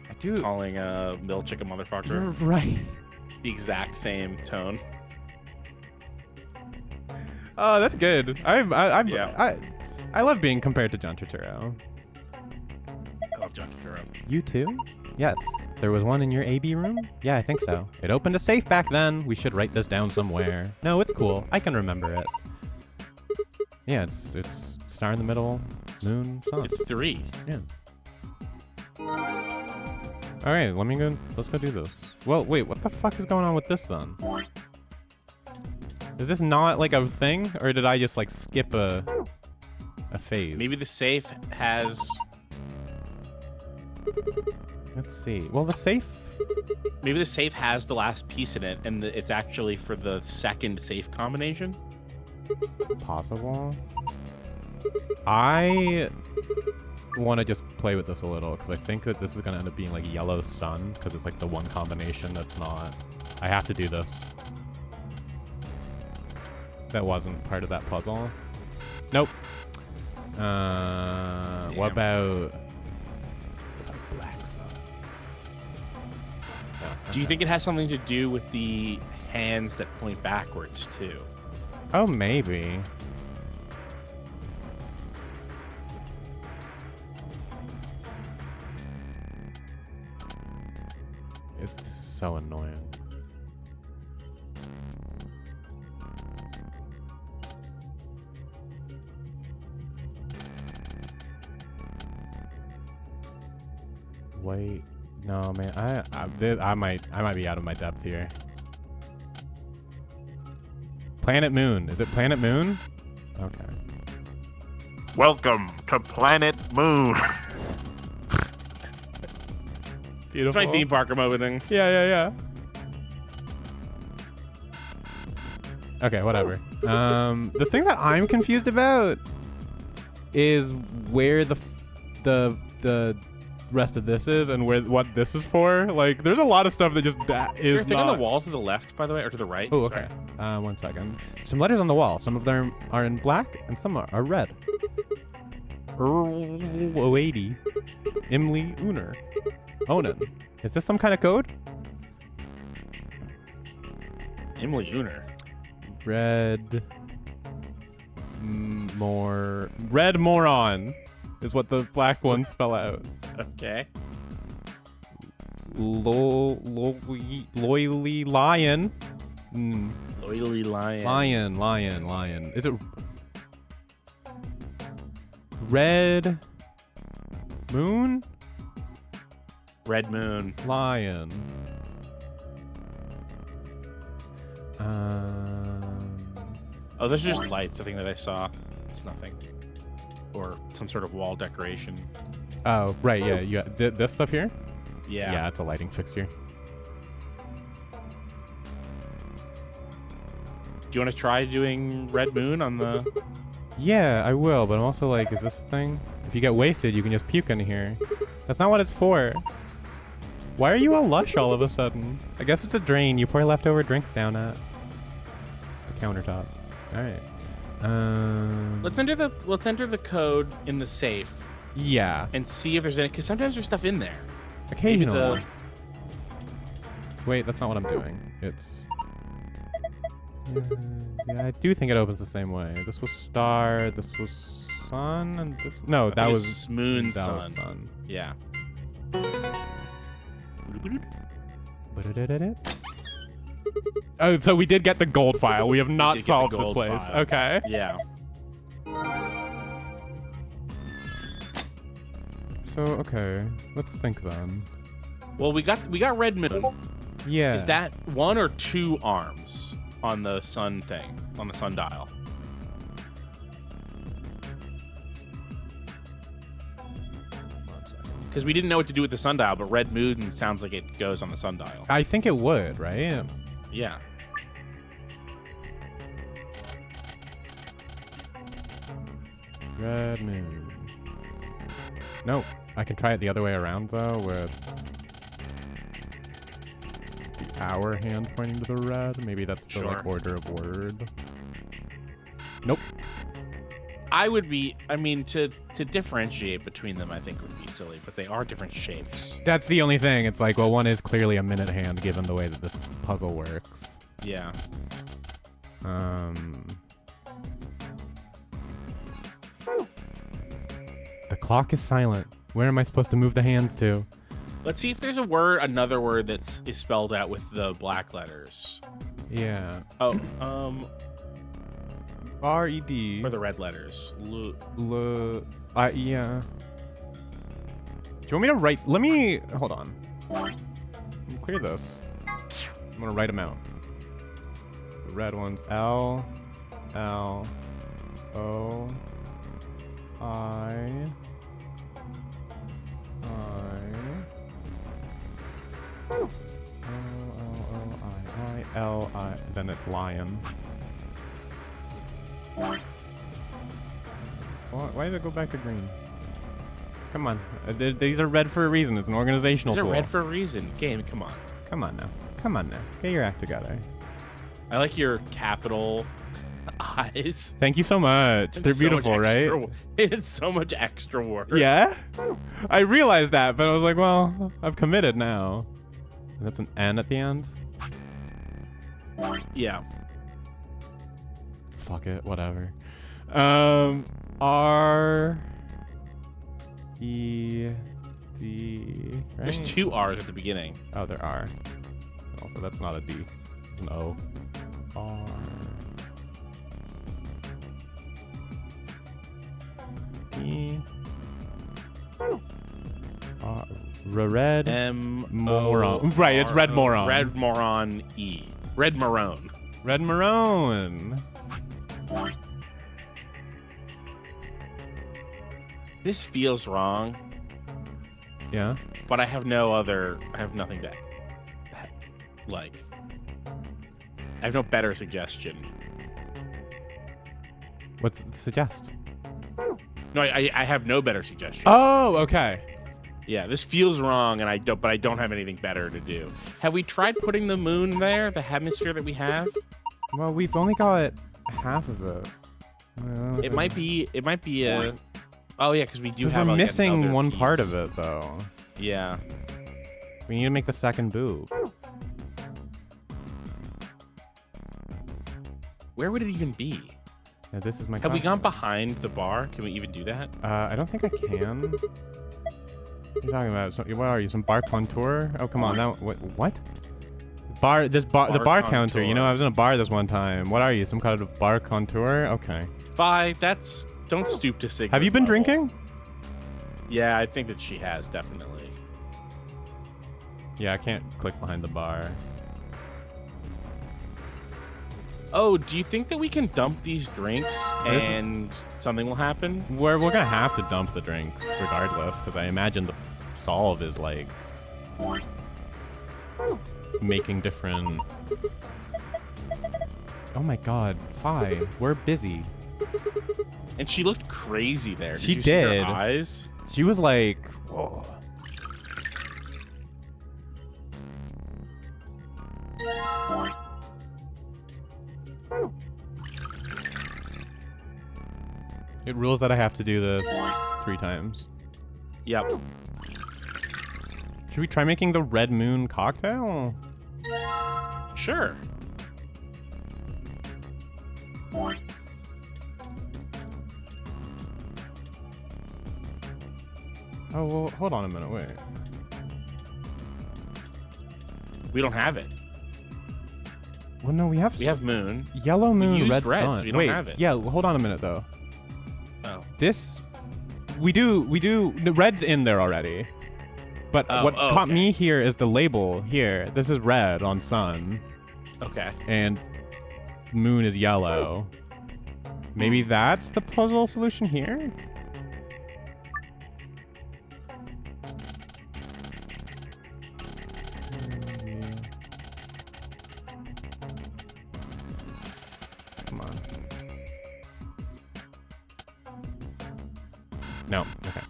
I do. Calling Milchick a motherfucker. You're right. The exact same tone. Oh, that's good. Yeah. I love being compared to John Turturro. I love John Turturro. You too? Yes. There was one in your AB room? Yeah, I think so. It opened a safe back then. We should write this down somewhere. No, it's cool. I can remember it. Yeah, it's star in the middle, moon, sun. It's 3. Yeah. All right, let's go do this. Well, wait, what the fuck is going on with this then? Is this not like a thing, or did I just like skip a phase? Maybe the safe has. Let's see. Well, the safe. Maybe the safe has the last piece in it, and it's actually for the second safe combination. Possible. I want to just play with this a little because I think that this is gonna end up being like yellow sun because it's like the one combination that's not. I have to do this. That wasn't part of that puzzle. Nope. What about black sun? Oh, okay. Do you think it has something to do with the hands that point backwards too? Oh, maybe. This is so annoying. Wait, no, man. I might be out of my depth here. Planet Moon. Is it Planet Moon? Okay. Welcome to Planet Moon. Beautiful. It's my theme park I'm opening. Yeah. Okay, whatever. The thing that I'm confused about is where the rest of this is and what this is for. Like, there's a lot of stuff that just Is there a thing on the wall to the left, by the way, or to the right? Oh, okay. 1 second. Some letters on the wall. Some of them are in black and some are red. Oady. Imli Uner. Onan. Is this some kind of code? Imli Uner. Red moron is what the black ones spell out. Okay. Loyally lion. Loyally lion. Lion. Is it red moon? Red moon. Lion. Oh, those are just lights, I think, that I saw. It's nothing. Or some sort of wall decoration. Oh, right, yeah. You got this stuff here? Yeah. Yeah, it's a lighting fixture. Do you want to try doing Red Moon on the... Yeah, I will, but I'm also like, is this a thing? If you get wasted, you can just puke in here. That's not what it's for. Why are you all lush all of a sudden? I guess it's a drain. You pour leftover drinks down at the countertop. All right. Let's enter the code in the safe. Yeah. And see if there's any, because sometimes there's stuff in there. Occasionally. Wait, that's not what I'm doing. It's... yeah, I do think it opens the same way. This was star, this was sun, and this... No, that was... moon, that sun. was sun. Yeah. Oh, so we did get the gold file. We have not solved this place. File. Okay. Yeah. So, okay. Let's think then. Well, we got Red Moon. Yeah. Is that 1 or 2 arms on the sun thing, on the sundial? Because we didn't know what to do with the sundial, but Red Moon sounds like it goes on the sundial. I think it would, right? Yeah. Red Moon. Nope. I can try it the other way around, though, with... our hand pointing to the red. Maybe that's the like order of word. Nope. I mean, to differentiate between them, I think would be silly, but they are different shapes. That's the only thing. It's like, well, one is clearly a minute hand given the way that this puzzle works. Yeah. The clock is silent. Where am I supposed to move the hands to? Let's see if there's another word is spelled out with the black letters. Yeah. Oh, R-E-D. Or the red letters. Yeah. Do you want me to write? Hold on. Clear this. I'm gonna write them out. The red ones. L, O, I, L, I. Then it's lion. Why did it go back to green? Come on. These are red for a reason. It's an organizational tool. These are red for a reason. Game, come on. Come on now. Come on now. Get your act together. I like your capital eyes. Thank you so much. They're beautiful, right? It's so much extra work. Yeah? I realized that, but I was like, well, I've committed now. And that's an N at the end? Yeah. Fuck it, whatever. R E D. Right? There's 2 R's at the beginning. Oh, there are. Also, that's not a D. It's an O. R. E. Red. Moron. Right, it's red moron. Red moron E. Red maroon. Red maroon. This feels wrong. Yeah. But I have nothing to like. I have no better suggestion. What's suggest? No, I have no better suggestion. Oh, okay. Yeah, this feels wrong, but I don't have anything better to do. Have we tried putting the moon there, the hemisphere that we have? Well, we've only got half of it. It might be a. Oh yeah, because we do have. We're like, missing one piece. part of it though. Yeah. We need to make the second boob. Where would it even be? Yeah, this is my. Have we gone behind the bar? Can we even do that? I don't think I can. What are you talking about? What are you? Some bar contour? Oh, come on. Now, what? The bar counter. You know, I was in a bar this one time. What are you? Some kind of bar contour? Okay. Bye. Don't stoop to Sigma's Have you been level. drinking? Yeah, I think that she has, definitely. Yeah, I can't click behind the bar. Oh, do you think that we can dump these drinks and something will happen? We're gonna have to dump the drinks regardless, because I imagine the solve is like making different. Oh my God, Fi, we're busy. And she looked crazy there. Did She you did. See her eyes? She was like, whoa. It rules that I have to do this 3 times. Yep. Should we try making the red moon cocktail? Sure. Oh, well, hold on a minute, wait. We don't have it. Well, no, we have moon. Yellow moon, used red red, sun. so we don't wait, have it. yeah, hold on a minute, though. Oh. This, we do, the red's in there already. But what caught me here is the label here. This is red on sun. Okay. And moon is yellow. Maybe that's the puzzle solution here? Come on. No, okay.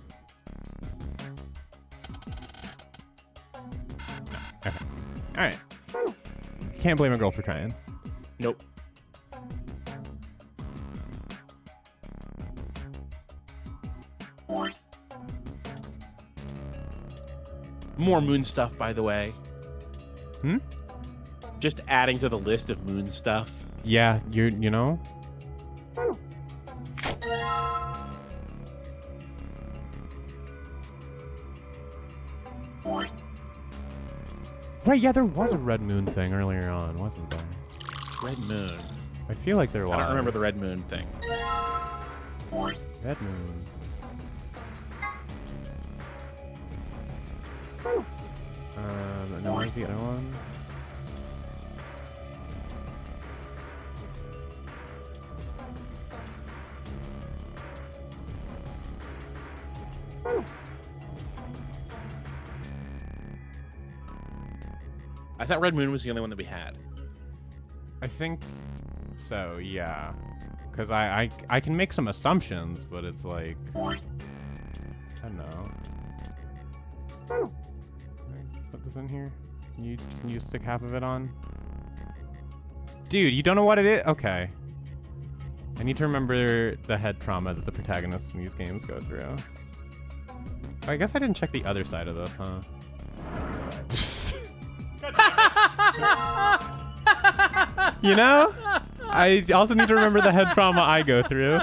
No, okay. All right. Can't blame a girl for trying. Nope. More moon stuff, by the way. Hmm? Just adding to the list of moon stuff. Yeah, you know. Right, yeah, there was a red moon thing earlier on, wasn't there? Red moon. I feel like there was. I don't remember the red moon thing. Red moon. No, where's the other one? I thought red moon was the only one that we had. I think so, yeah. Because I can make some assumptions, but it's like... I don't know. Can I put this in here? Can you stick half of it on? Dude, you don't know what it is? Okay. I need to remember the head trauma that the protagonists in these games go through. I guess I didn't check the other side of this, huh? You know? I also need to remember the head trauma I go through.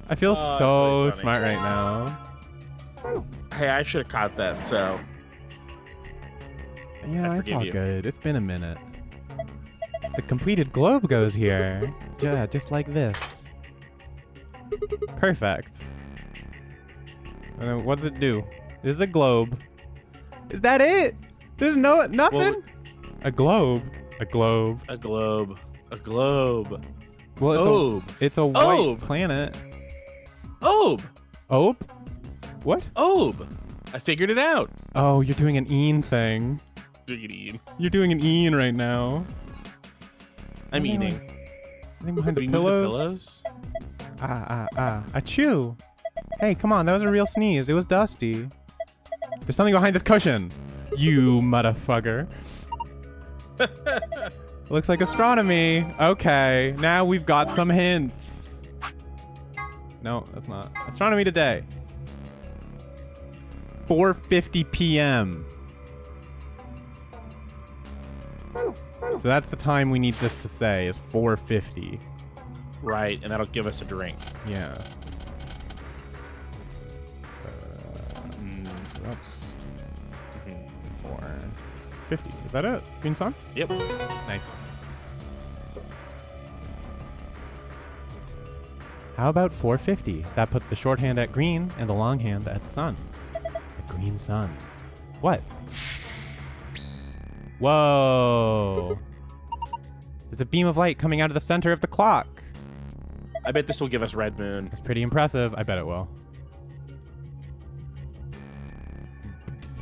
I feel so really smart right now. Hey, I should have caught that, so... Yeah, it's all good. It's been a minute. The completed globe goes here. Yeah, just like this. Perfect. And then what does it do? This is a globe. Is that it? There's nothing? Well, a globe. A globe. A globe. A globe. Well, it's a white planet. Obe. Obe? What? Obe. I figured it out. Oh, you're doing an een thing. You're doing an een right now. I'm eating. I think behind the pillows. Achoo. Hey, come on, that was a real sneeze. It was dusty. There's something behind this cushion. You motherfucker. Looks like astronomy. Okay, now we've got some hints. No, that's not. Astronomy today. 4:50 p.m. So that's the time we need this to say, is 4:50. Right, and that'll give us a drink. Yeah. So that's 4:50. Is that it? Green sun? Yep. Nice. How about 4:50? That puts the shorthand at green and the longhand at sun. A green sun. What? Whoa. There's a beam of light coming out of the center of the clock. I bet this will give us red moon. That's pretty impressive. I bet it will.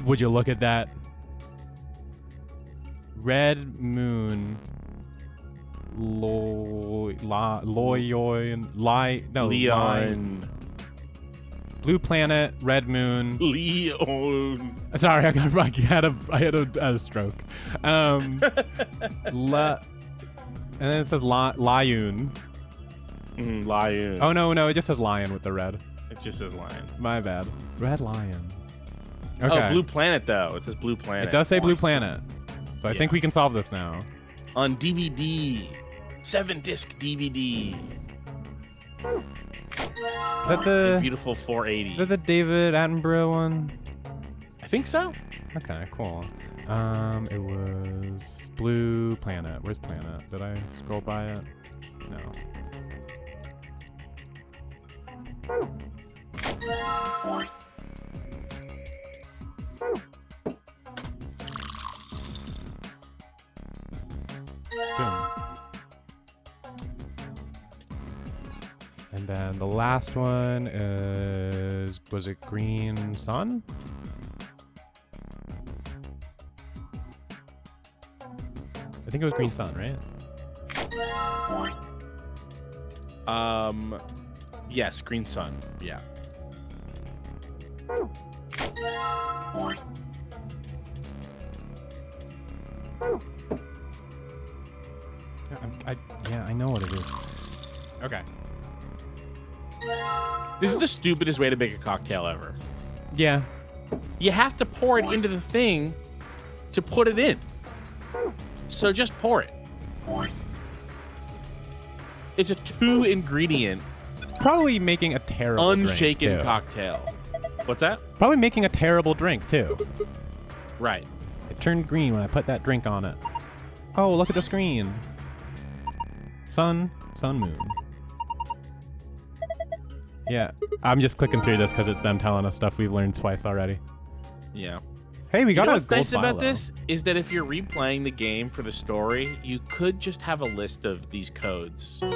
Would you look at that? Red moon. Leon. Blue planet, red moon. Leon. Sorry, I had a stroke. And then it says Lion. Lion. Oh no, it just says lion with the red. It just says lion. My bad. Red lion. Okay. Oh, blue planet though. It says blue planet. It does say blue planet. So I think we can solve this now. On DVD. 7-disc DVD. Is that the beautiful 480? Is that the David Attenborough one? I think so. Okay, cool. It was Blue Planet. Where's Planet? Did I scroll by it? No. Boom. And then the last one was it Green Sun? I think it was Green Sun, right? Yes, Green Sun. Yeah. the stupidest way to make a cocktail ever? Yeah. You have to pour it into the thing to put it in. So just pour it. It's a 2-ingredient, Probably making a terrible unshaken drink, too. cocktail. What's that? Probably making a terrible drink, too. Right. It turned green when I put that drink on it. Oh, look at the screen. Sun, moon. Yeah, I'm just clicking through this because it's them telling us stuff we've learned twice already. Yeah. Hey, we got You know a what's gold nice about philo. this is that if you're replaying the game for the story, you could just have a list of these codes. You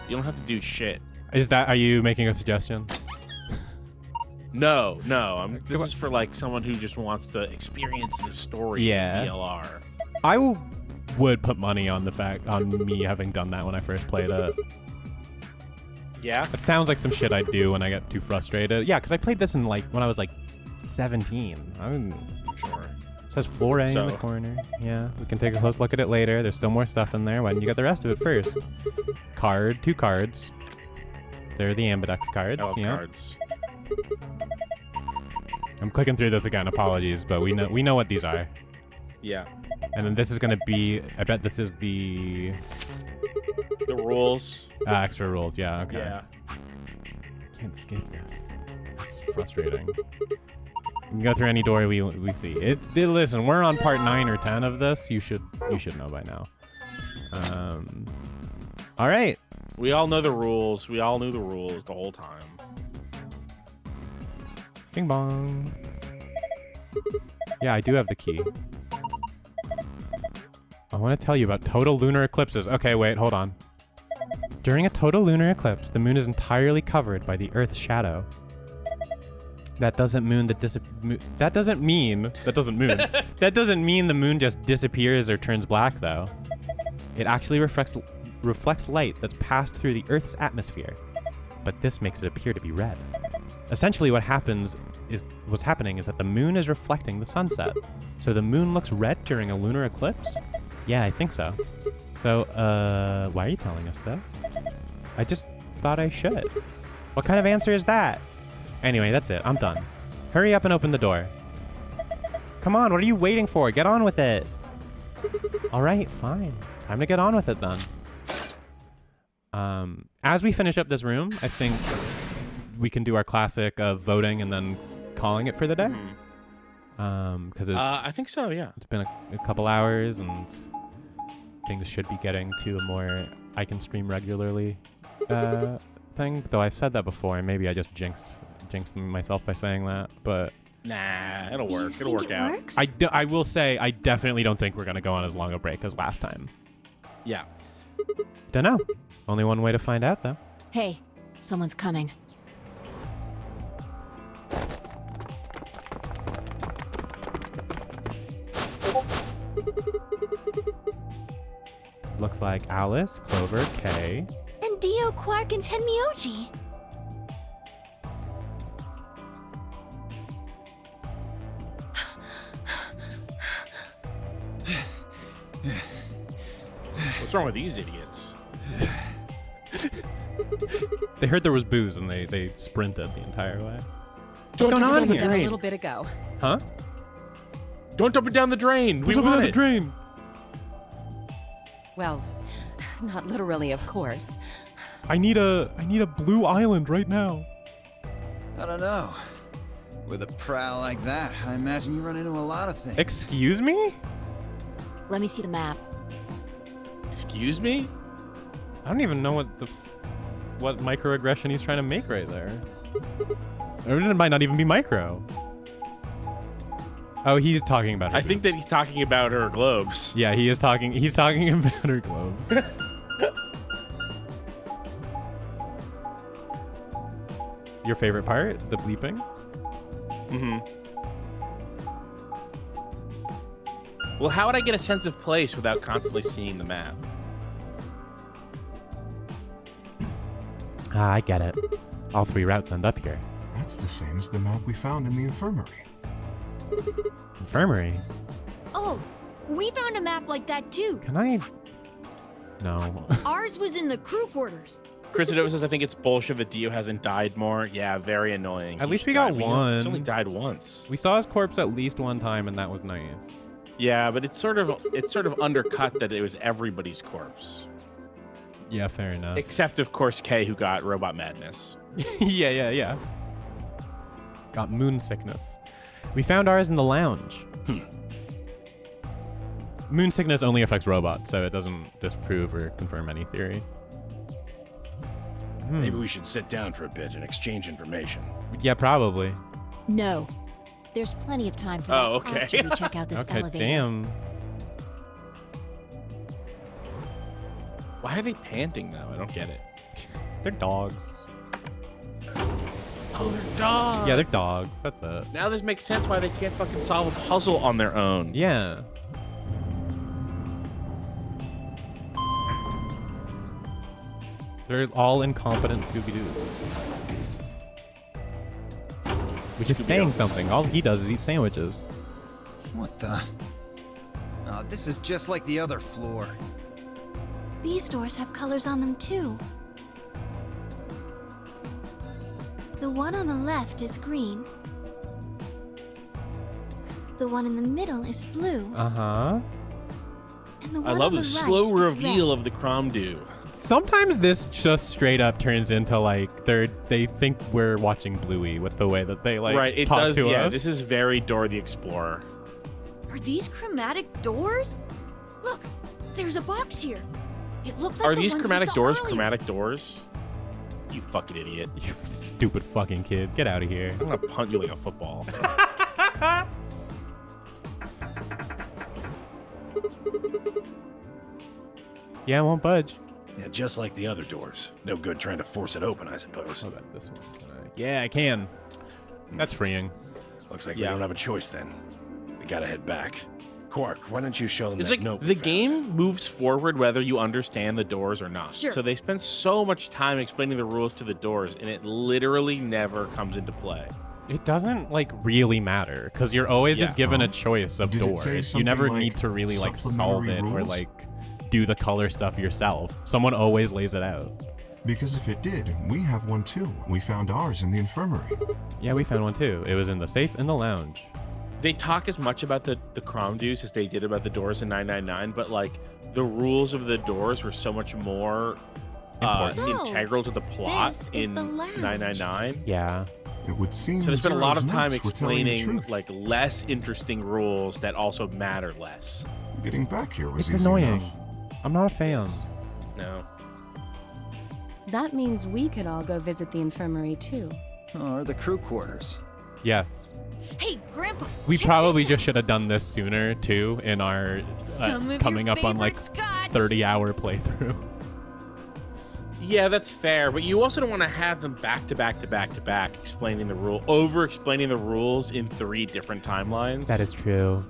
don't have to do shit. Are you making a suggestion? No. This is for like someone who just wants to experience the story in VLR. I would put money on me having done that when I first played it. Yeah? It sounds like some shit I'd do when I get too frustrated. Yeah, because I played this when I was like 17. Sure. It says floor A in the corner. Yeah, we can take a close look at it later. There's still more stuff in there. Why didn't you get the rest of it first? Two cards. They're the ambidex cards. I love cards. I'm clicking through this again. Apologies, but we know what these are. Yeah. And then this is gonna be. I bet this is the rules. Extra rules. Yeah. Okay. Yeah. Can't skip this. It's frustrating. We can go through any door we see. Listen, we're on part 9 or 10 of this. You should know by now. All right. We all know the rules. We all knew the rules the whole time. Bing bong. Yeah, I do have the key. I want to tell you about total lunar eclipses. Okay, wait, hold on. During a total lunar eclipse, the moon is entirely covered by the Earth's shadow. That doesn't mean that doesn't mean the moon just disappears or turns black, though. It actually reflects light that's passed through the Earth's atmosphere, but this makes it appear to be red. Essentially, what's happening is that the moon is reflecting the sunset. So the moon looks red during a lunar eclipse? Yeah, I think so. So, why are you telling us this? I just thought I should. What kind of answer is that? Anyway, that's it. I'm done. Hurry up and open the door. Come on, what are you waiting for? Get on with it. All right, fine. Time to get on with it then. As we finish up this room, I think we can do our classic of voting and then calling it for the day. Because I think so, yeah. It's been a couple hours and things should be getting to a more I can stream regularly thing. Though I've said that before, and maybe I just jinxed myself by saying that, but nah, it'll work. It'll work out. I will say I definitely don't think we're gonna go on as long a break as last time. Yeah. Dunno. Only one way to find out, though. Hey, someone's coming. Looks like Alice, Clover, Kay. And Dio, Quark, and Tenmyoji. What's wrong with these idiots? They heard there was booze and they sprinted the entire way. What's going on here? Got a little bit ago. Huh? Don't dump it down the drain. We Dump it want down it. the drain. Well, not literally, of course. I need a blue island right now. I don't know. With a prowl like that, I imagine you run into a lot of things. Excuse me? Let me see the map. Excuse me? I don't even know what microaggression he's trying to make right there. Or it might not even be micro. Oh, he's talking about her I think that he's talking about her globes. Yeah, he is talking. He's talking about her globes. Your favorite part? The bleeping? Mm-hmm. Well, how would I get a sense of place without constantly seeing the map? Ah, I get it. All 3 routes end up here. That's the same as the map we found in the infirmary. Infirmary? Oh, we found a map like that too. Can I? No. Ours was in the crew quarters. Christopher says, I think it's bullshit that Dio hasn't died more. Yeah, very annoying. At least we got one. He's only died once. We saw his corpse at least one time, and that was nice. Yeah, but it's sort of undercut that it was everybody's corpse. Yeah, fair enough. Except, of course, Kay, who got robot madness. Yeah. Got moon sickness. We found ours in the lounge. Moon sickness only affects robots, so it doesn't disprove or confirm any theory. Maybe we should sit down for a bit and exchange information. Yeah, probably. No. There's plenty of time for that okay. after we check out this Okay, elevator. damn. Why are they panting, though? I don't get it. They're dogs. Oh, they're dogs. Yeah, they're dogs. That's it. Now this makes sense why they can't fucking solve a puzzle on their own. Yeah. They're all incompetent Scooby-Doos. Which is saying something. All he does is eat sandwiches. What the? Oh, this is just like the other floor. These doors have colors on them too. The one on the left is green. The one in the middle is blue. Uh-huh. And the one I love on the the slow right is reveal red. of the Cromdu. Sometimes this just straight up turns into like they think we're watching Bluey with the way that they like Right, it talk does. to Yeah, us. this is very Dora the Explorer. Are these chromatic doors? Look, there's a box here. It looks like Are the these ones we chromatic saw doors earlier. chromatic doors? You fucking idiot. You stupid fucking kid. Get out of here. I'm gonna punt you like a football. Yeah, I won't budge. Yeah, just like the other doors. No good trying to force it open, I suppose. What about this one? Yeah, I can. That's freeing. Looks like we don't have a choice then. We gotta head back. Quark, why don't you show them It's that like note? the game moves forward whether you understand the doors or not. Sure. So they spend so much time explaining the rules to the doors, and it literally never comes into play. It doesn't like really matter because you're always just given a choice of Did it say doors. You never something need like to really like solve supplementary it or rules? like do the color stuff yourself. Someone always lays it out. Because if it did, we have one too. We found ours in the infirmary. Yeah, we found one too. It was in the safe in the lounge. They talk as much about the Cromdues as they did about the doors in 999, but like the rules of the doors were so much more So, integral to the plot this is in the lounge. 999. Yeah. It would seem So they spent a lot of Zero's time notes were telling the explaining truth. like less interesting rules that also matter less. Getting back here was It's easy annoying. enough. I'm not a fan. No. That means we could all go visit the infirmary too. Or the crew quarters. Yes. Hey, Grandpa. We check probably this just should have done this sooner too in our Some of coming your up on like favorite scotch. 30-hour playthrough. Yeah, that's fair, but you also don't want to have them back to back to back to back explaining the over-explaining the rules in 3 different timelines. That is true.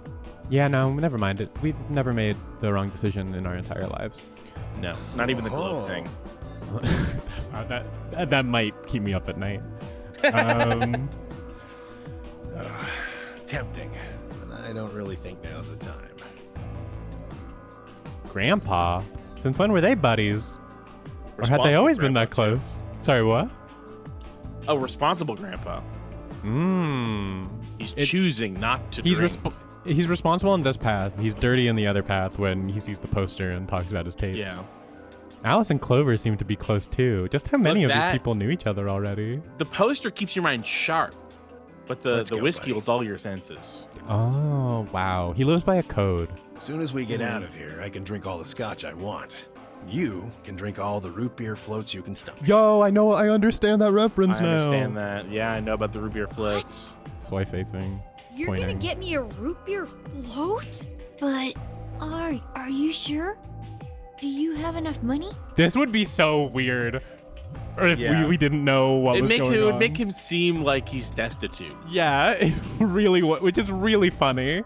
Yeah, no, never mind it. We've never made the wrong decision in our entire lives. No, not even the globe thing. that might keep me up at night. Tempting, but I don't really think now's the time. Grandpa? Since when were they buddies? Or had they Responsible always been that grandpa, too. close? Sorry, what? Oh, responsible grandpa. He's choosing not to He's drink. he's responsible in this path. He's dirty in the other path when he sees the poster and talks about his tapes. Yeah. Alice and Clover seem to be close too. Just how many Look, of these that- people knew each other already? The poster keeps your mind sharp, but the Let's go, whiskey buddy. will dull your senses. Oh, wow. He lives by a code. As soon as we get out of here, I can drink all the scotch I want. You can drink all the root beer floats you can stomach. Yo, I understand that reference I understand that. Yeah, I know about the root beer floats. Swy facing. You're pointing. gonna get me a root beer float? But are you sure? Do you have enough money? This would be so weird. Or if Yeah. we didn't know what was going on. It would make him seem like he's destitute. Yeah, it really which is really funny.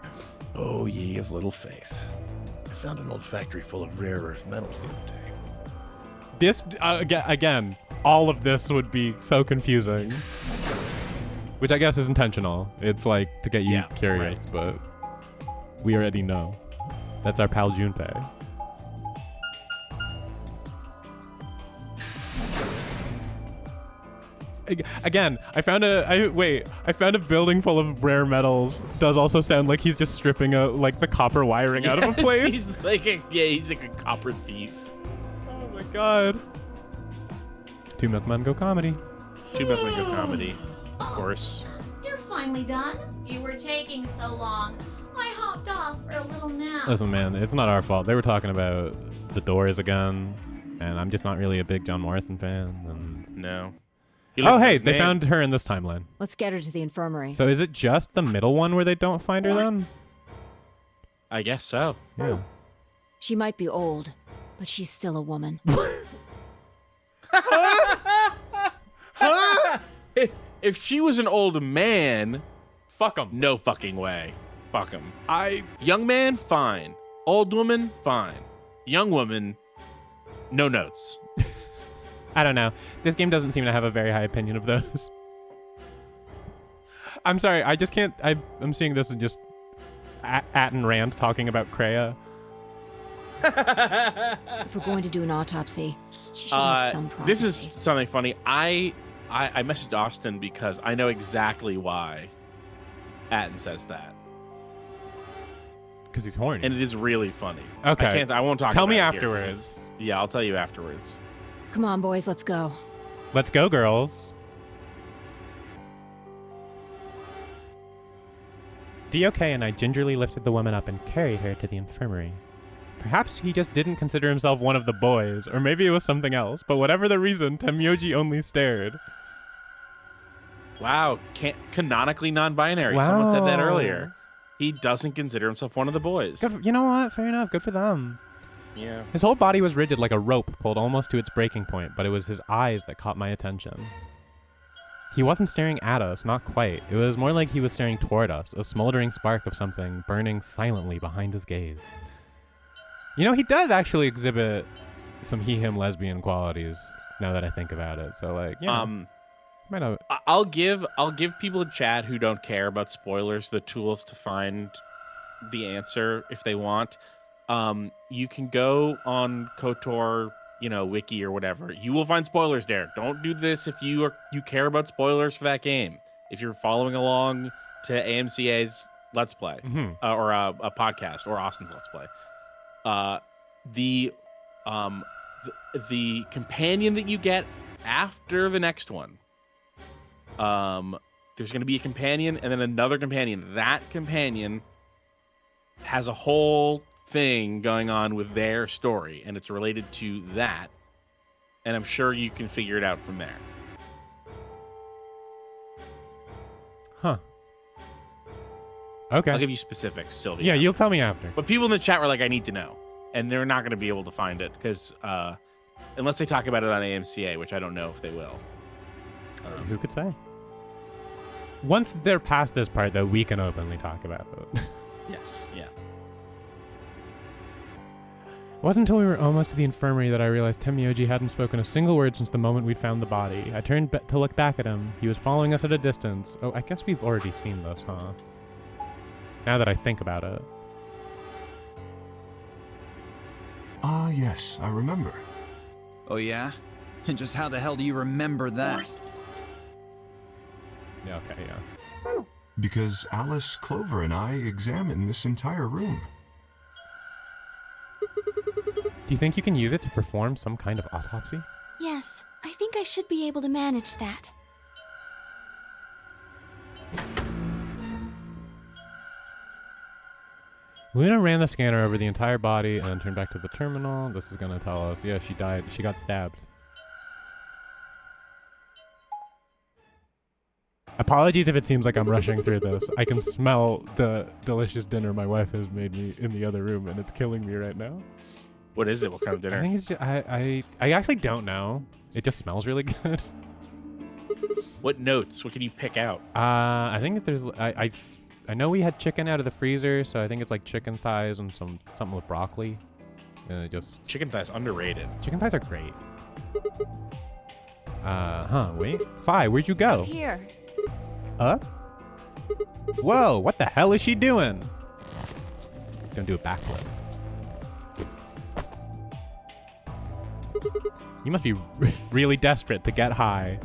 Oh, ye of little faith. I found an old factory full of rare earth metals the other day. This again, all of this would be so confusing. Which I guess is intentional. It's like to get you curious, but we already know. That's our pal Junpei. Again, I found a building full of rare metals. Does also sound like he's just stripping out like the copper wiring out of a place. He's like a copper thief. Oh my god. Two Milkmen Go Comedy. Two Milkmen Go Comedy, of course. You're finally done. You were taking so long. I hopped off for a little nap. Listen, man, it's not our fault. They were talking about The Doors again, and I'm just not really a big John Morrison fan. And no. Oh, hey, they found her in this timeline. Let's get her to the infirmary. So is it just the middle one where they don't find her then? I guess so. Yeah. She might be old, but she's still a woman. If she was an old man, fuck him. No fucking way. Fuck him. Young man, fine. Old woman, fine. Young woman, no notes. I don't know. This game doesn't seem to have a very high opinion of those. I'm sorry. I just can't. I'm seeing this and just At and Rand talking about Kreia. If we're going to do an autopsy, she should have some privacy. This is something funny. I messaged Austin because I know exactly why Atten says that. Because he's horny. And it is really funny. Okay. I won't talk Tell about me it afterwards. Yeah, I'll tell you afterwards. Come on, boys, let's go. Let's go, girls. DOK and I gingerly lifted the woman up and carried her to the infirmary. Perhaps he just didn't consider himself one of the boys, or maybe it was something else, but whatever the reason, Tenmyoji only stared. Wow, canonically non-binary. Wow. Someone said that earlier. He doesn't consider himself one of the boys. You know what? Fair enough. Good for them. Yeah. His whole body was rigid like a rope pulled almost to its breaking point, but it was his eyes that caught my attention. He wasn't staring at us, not quite. It was more like he was staring toward us, a smoldering spark of something burning silently behind his gaze. You know, he does actually exhibit some he-him lesbian qualities, now that I think about it. So, like, yeah. Might not... I'll give people in chat who don't care about spoilers the tools to find the answer if they want. You can go on KOTOR, wiki or whatever. You will find spoilers there. Don't do this if you care about spoilers for that game. If you're following along to AMCA's Let's Play or a podcast or Austin's Let's Play, the companion that you get after the next one, there's going to be a companion and then another companion. That companion has a whole thing going on with their story, and it's related to that. And I'm sure you can figure it out from there. Huh. Okay. I'll give you specifics, Sylvia. Yeah, you'll tell me after. But people in the chat were like, I need to know. And they're not going to be able to find it because unless they talk about it on AMCA, which I don't know if they will. Who could say? Once they're past this part, though, we can openly talk about it. Yes, yeah. It wasn't until we were almost to the infirmary that I realized Tenmyoji hadn't spoken a single word since the moment we'd found the body. I turned to look back at him. He was following us at a distance. Oh, I guess we've already seen this, huh? Now that I think about it. Ah, yes, I remember. Oh, yeah? And just how the hell do you remember that? Yeah, okay, yeah. Because Alice, Clover, and I examined this entire room. Do you think you can use it to perform some kind of autopsy? Yes, I think I should be able to manage that. Luna ran the scanner over the entire body and then turned back to the terminal. This is going to tell us, yeah, she died. She got stabbed. Apologies if it seems like I'm rushing through this. I can smell the delicious dinner my wife has made me in the other room, and it's killing me right now. What is it? What kind of dinner? I think it's just, I actually don't know. It just smells really good. What notes? What can you pick out? I think there's I know we had chicken out of the freezer, so I think it's like chicken thighs and something with broccoli. Just chicken thighs underrated. Chicken thighs are great. Wait. Fi, where'd you go? Up here. Up? Whoa, what the hell is she doing? Gonna do a backflip. You must be really desperate to get high.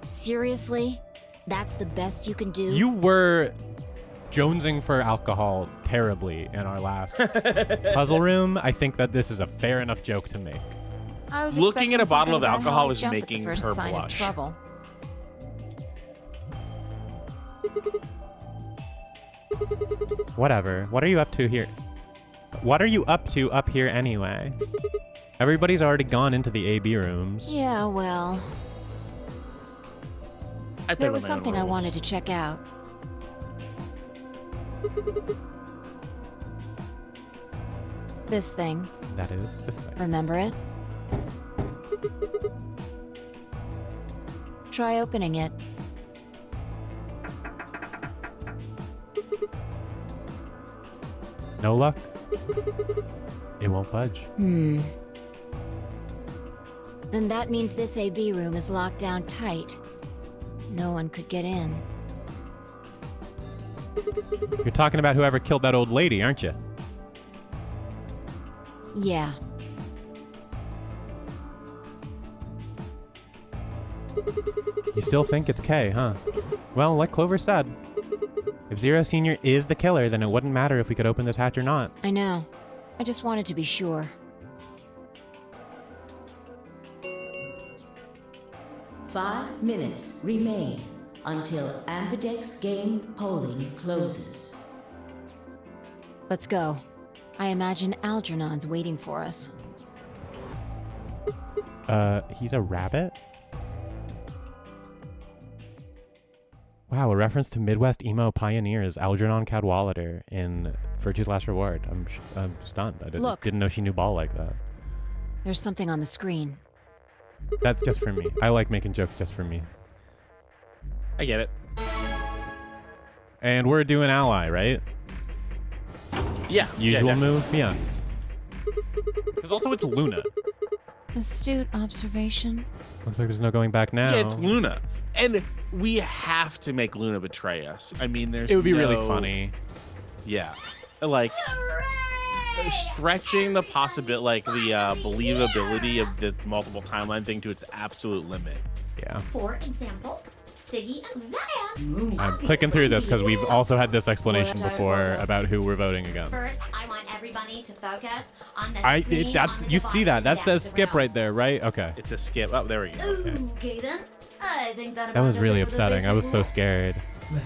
Seriously? That's the best you can do? You were jonesing for alcohol terribly in our last puzzle room. I think that this is a fair enough joke to make. I was Looking at a bottle of expecting something about how alcohol I was jumped at making the first her sign of blush. trouble. Whatever. What are you up to here? What are you up to up here anyway? Everybody's already gone into the AB rooms. Yeah, well, I there was something I wanted to check out. This thing. That is this thing. Remember it? Try opening it. No luck. It won't budge. Then that means this AB room is locked down tight. No one could get in. You're talking about whoever killed that old lady, aren't you? Yeah. You still think it's K, huh? Well, like Clover said, if Zero Senior is the killer, then it wouldn't matter if we could open this hatch or not. I know. I just wanted to be sure. 5 minutes remain until Ambidex game polling closes. Let's go. I imagine Algernon's waiting for us. He's a rabbit? Wow, a reference to Midwest emo pioneers Algernon Cadwallader in Virtue's Last Reward. I'm stunned. I didn't know she knew ball like that. There's something on the screen. That's just for me. I like making jokes just for me. I get it. And we're doing ally, right? Yeah. Usual move? Yeah. Because also it's Luna. Astute observation. Looks like there's no going back now. Yeah, it's Luna. And we have to make Luna betray us. I mean, It would be really funny. Yeah. Like, stretching the possibility, like the believability of the multiple timeline thing to its absolute limit. Yeah. For example, Siggy and Van. I'm clicking through this because we've also had this explanation before about who we're voting against. First, I want everybody to focus on the screen That's on the you see device that says down skip below. right there, right? Okay. It's a skip. Oh, there we go. Okay then. I think that That was about really does it for the upsetting. I was so basic scared. rules.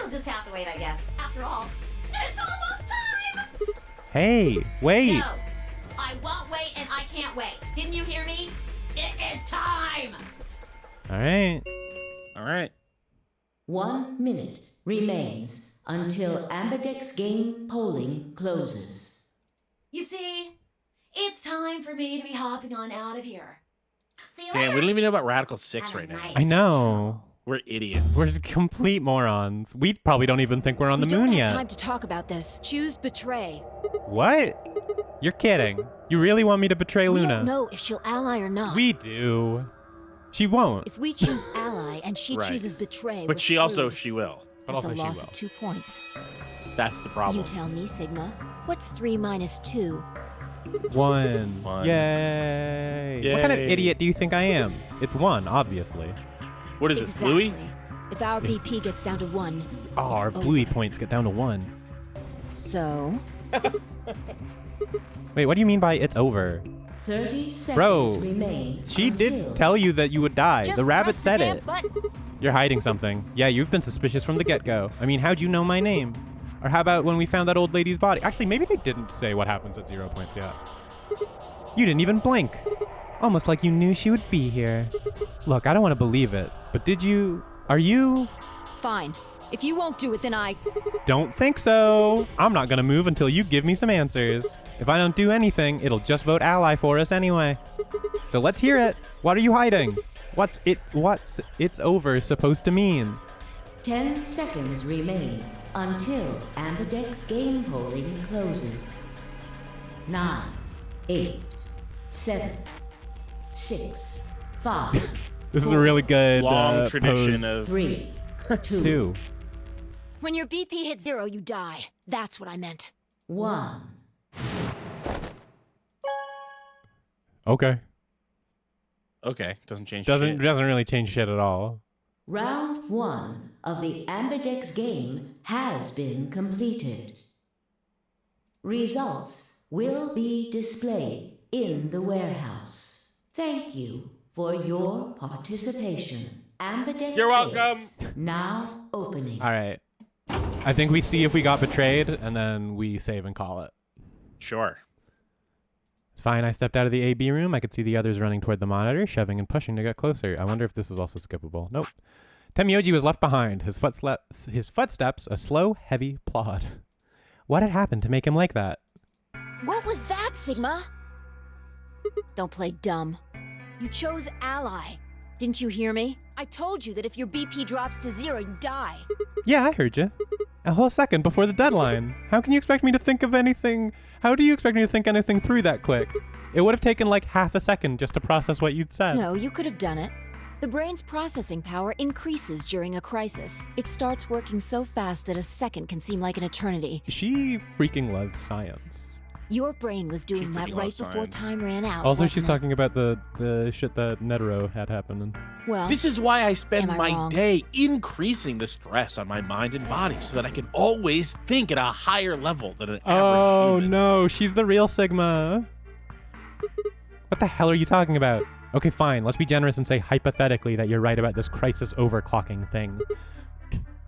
We'll just have to wait, I guess. After all, it's almost time. Hey, wait. No, I won't wait and I can't wait. Didn't you hear me? It is time. All right. All right. 1 minute remains until Ambidex game polling closes. You see, it's time for me to be hopping on out of here. See you Damn, later. we don't even know about Radical 6 right now. I know. We're idiots. We're complete morons. We probably don't even think we're on the We moon don't yet. have time to talk about this. Choose betray. What? You're kidding. You really want me to betray We Luna? don't know if she'll ally or not. We do. She won't. If we choose ally and she Right. chooses betray, But we're she will. But That's also a she loss will. of 2 points. That's the problem. You tell me, Sigma. What's 3 minus 2? 1. One. Yay. What kind of Yay. idiot do you think I am? It's 1, obviously. What is this, Exactly. Bluey? If our BP gets down to 1, Oh, it's our Bluey over. points get down to 1. So, Wait, what do you mean by it's over? 30 seconds Bro, remain. she did until tell you that you would die. just The rabbit press said the damn it. button. You're hiding something. Yeah, you've been suspicious from the get-go. I mean, how'd you know my name? Or how about when we found that old lady's body? Actually, maybe they didn't say what happens at 0 points yet. You didn't even blink. Almost like you knew she would be here. Look, I don't want to believe it, but did you... Are you... Fine. If you won't do it, then I... Don't think so. I'm not gonna move until you give me some answers. If I don't do anything, it'll just vote ally for us anyway. So let's hear it. What are you hiding? What's it's over supposed to mean? 10 seconds remain until Ambidex game polling closes. 9, 8, 7, 6, 5, This is a really good Long tradition pose. of 3, 2, 2. When your BP hits 0, you die. That's what I meant. 1. Okay. Okay, doesn't change Doesn't shit. Doesn't really change shit at all. Round 1 of the ambidex game has been completed. Results will be displayed in the warehouse. Thank you for your participation. Ambidex You're welcome. gates now opening. All right. I think we see if we got betrayed, and then we save and call it. Sure. It's fine. I stepped out of the AB room. I could see the others running toward the monitor, shoving and pushing to get closer. I wonder if this is also skippable. Nope. Tenmyoji was left behind. His footsteps a slow, heavy plod. What had happened to make him like that? What was that, Sigma? Don't play dumb. You chose ally. Didn't you hear me? I told you that if your BP drops to 0, you die. Yeah, I heard you. A whole second before the deadline. How can you expect me to think of anything? How do you expect me to think anything through that quick? It would have taken like half a second just to process what you'd said. No, you could have done it. The brain's processing power increases during a crisis. It starts working so fast that a second can seem like an eternity. She freaking loves science. Your brain was doing that right before time ran out. Also, wasn't she's it? talking about the shit that Netero had happening. Well, This is why I spend am I my wrong? day increasing the stress on my mind and body so that I can always think at a higher level than an Oh average human. no, she's the real Sigma. What the hell are you talking about? Okay, fine. Let's be generous and say hypothetically that you're right about this crisis overclocking thing.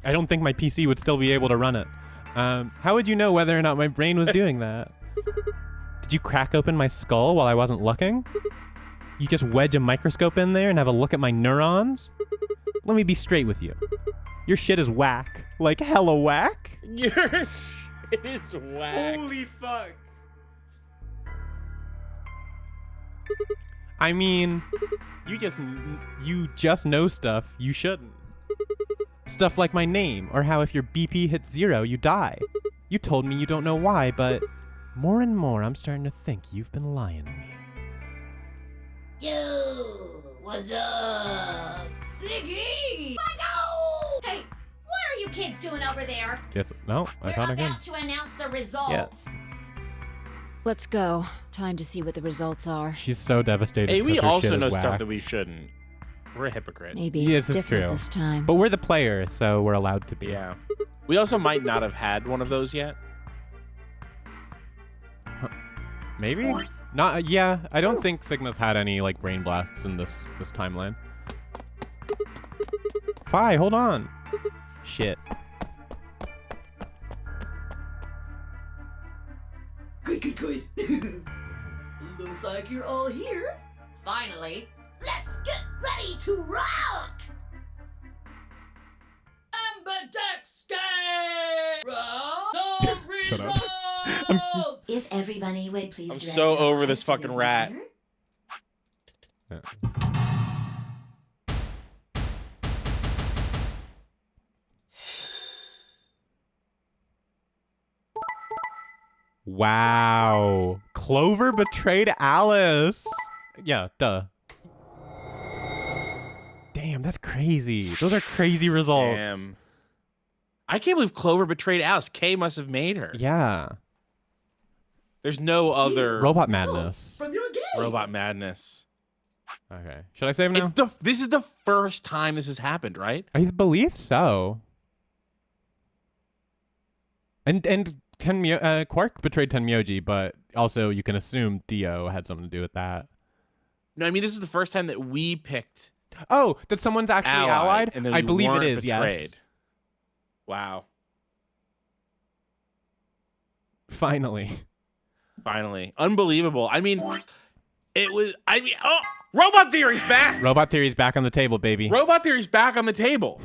I don't think my PC would still be able to run it. How would you know whether or not my brain was doing that? Did you crack open my skull while I wasn't looking? You just wedge a microscope in there and have a look at my neurons? Let me be straight with you. Your shit is whack. Like hella whack? Your shit is whack. Holy fuck. I mean, you just know stuff you shouldn't. Stuff like my name, or how if your BP hits 0, you die. You told me you don't know why, but more and more I'm starting to think you've been lying to me. Yo, what's up, Siggy? Let go! Hey, what are you kids doing over there? Yes, no, I We're thought again. about to announce the results. let's go. Time to see what the results are. She's so devastated. Hey, we because her also shit know is stuff whack. that we shouldn't. We're a hypocrite. Maybe Yes, it's it's different true. this time. But we're the player, so we're allowed to be. Yeah. We also might not have had one of those yet. Maybe? Not. Yeah, I don't think Sigma's had any like brain blasts in this timeline. Fi, hold on. Shit. Good. Looks like you're all here. Finally, let's get ready to rock! Ambidex game! Round of Shut up. results! If everybody would please I'm direct so your over eyes this to fucking rat. monitor. Wow. Clover betrayed Alice. Yeah, duh. Damn, that's crazy. Those are crazy results. Damn. I can't believe Clover betrayed Alice. Kay must have made her. Yeah. There's no other Robot madness. From your game. robot madness. Okay. Should I save now? This is the first time this has happened, right? I believe so. And Quark betrayed Tenmyoji, but also you can assume Dio had something to do with that. No, I mean this is the first time that we picked Oh, that someone's actually allied? and then I we believe it weren't is, betrayed. yes. Wow. Finally. Unbelievable. I mean, oh, robot theory's back. Robot theory's back on the table, baby. Robot theory's back on the table.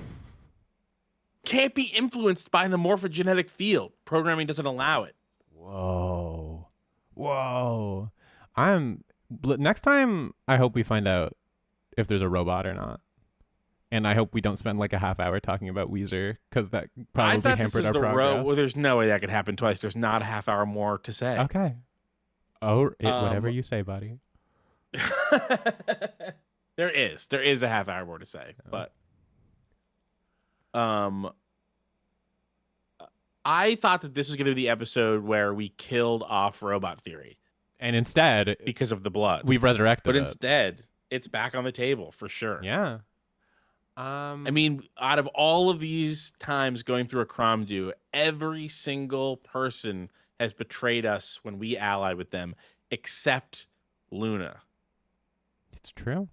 Can't be influenced by the morphogenetic field. Programming doesn't allow it. Whoa. Next time, I hope we find out if there's a robot or not. And I hope we don't spend like a half hour talking about Weezer, because that probably I thought this hampered was our the progress. well, there's no way that could happen twice. There's not a half hour more to say. Okay. Oh, whatever you say, buddy. There is a half hour more to say, but I thought that this was going to be the episode where we killed off robot theory, And instead, because of the blood. we've resurrected But it. instead, It's back on the table for sure. Yeah. I mean, out of all of these times going through a Cromdu, every single person has betrayed us when we allied with them, except Luna. It's true.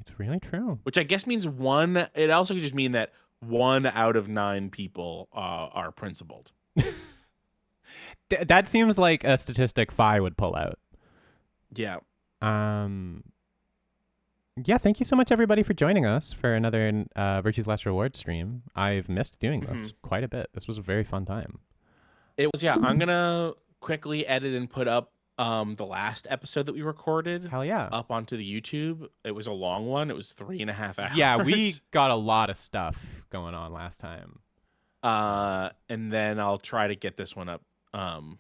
It's really true. Which I guess means one. It also could just mean that 1 out of 9 people are principled. That seems like a statistic Phi would pull out. Yeah. Yeah, thank you so much, everybody, for joining us for another Virtue's Last Reward stream. I've missed doing this quite a bit. This was a very fun time. It was, yeah. I'm going to quickly edit and put up the last episode that we recorded. Hell yeah. Up onto the YouTube. It was a long one. It was 3.5 hours. Yeah, we got a lot of stuff going on last time. And then I'll try to get this one up. I'm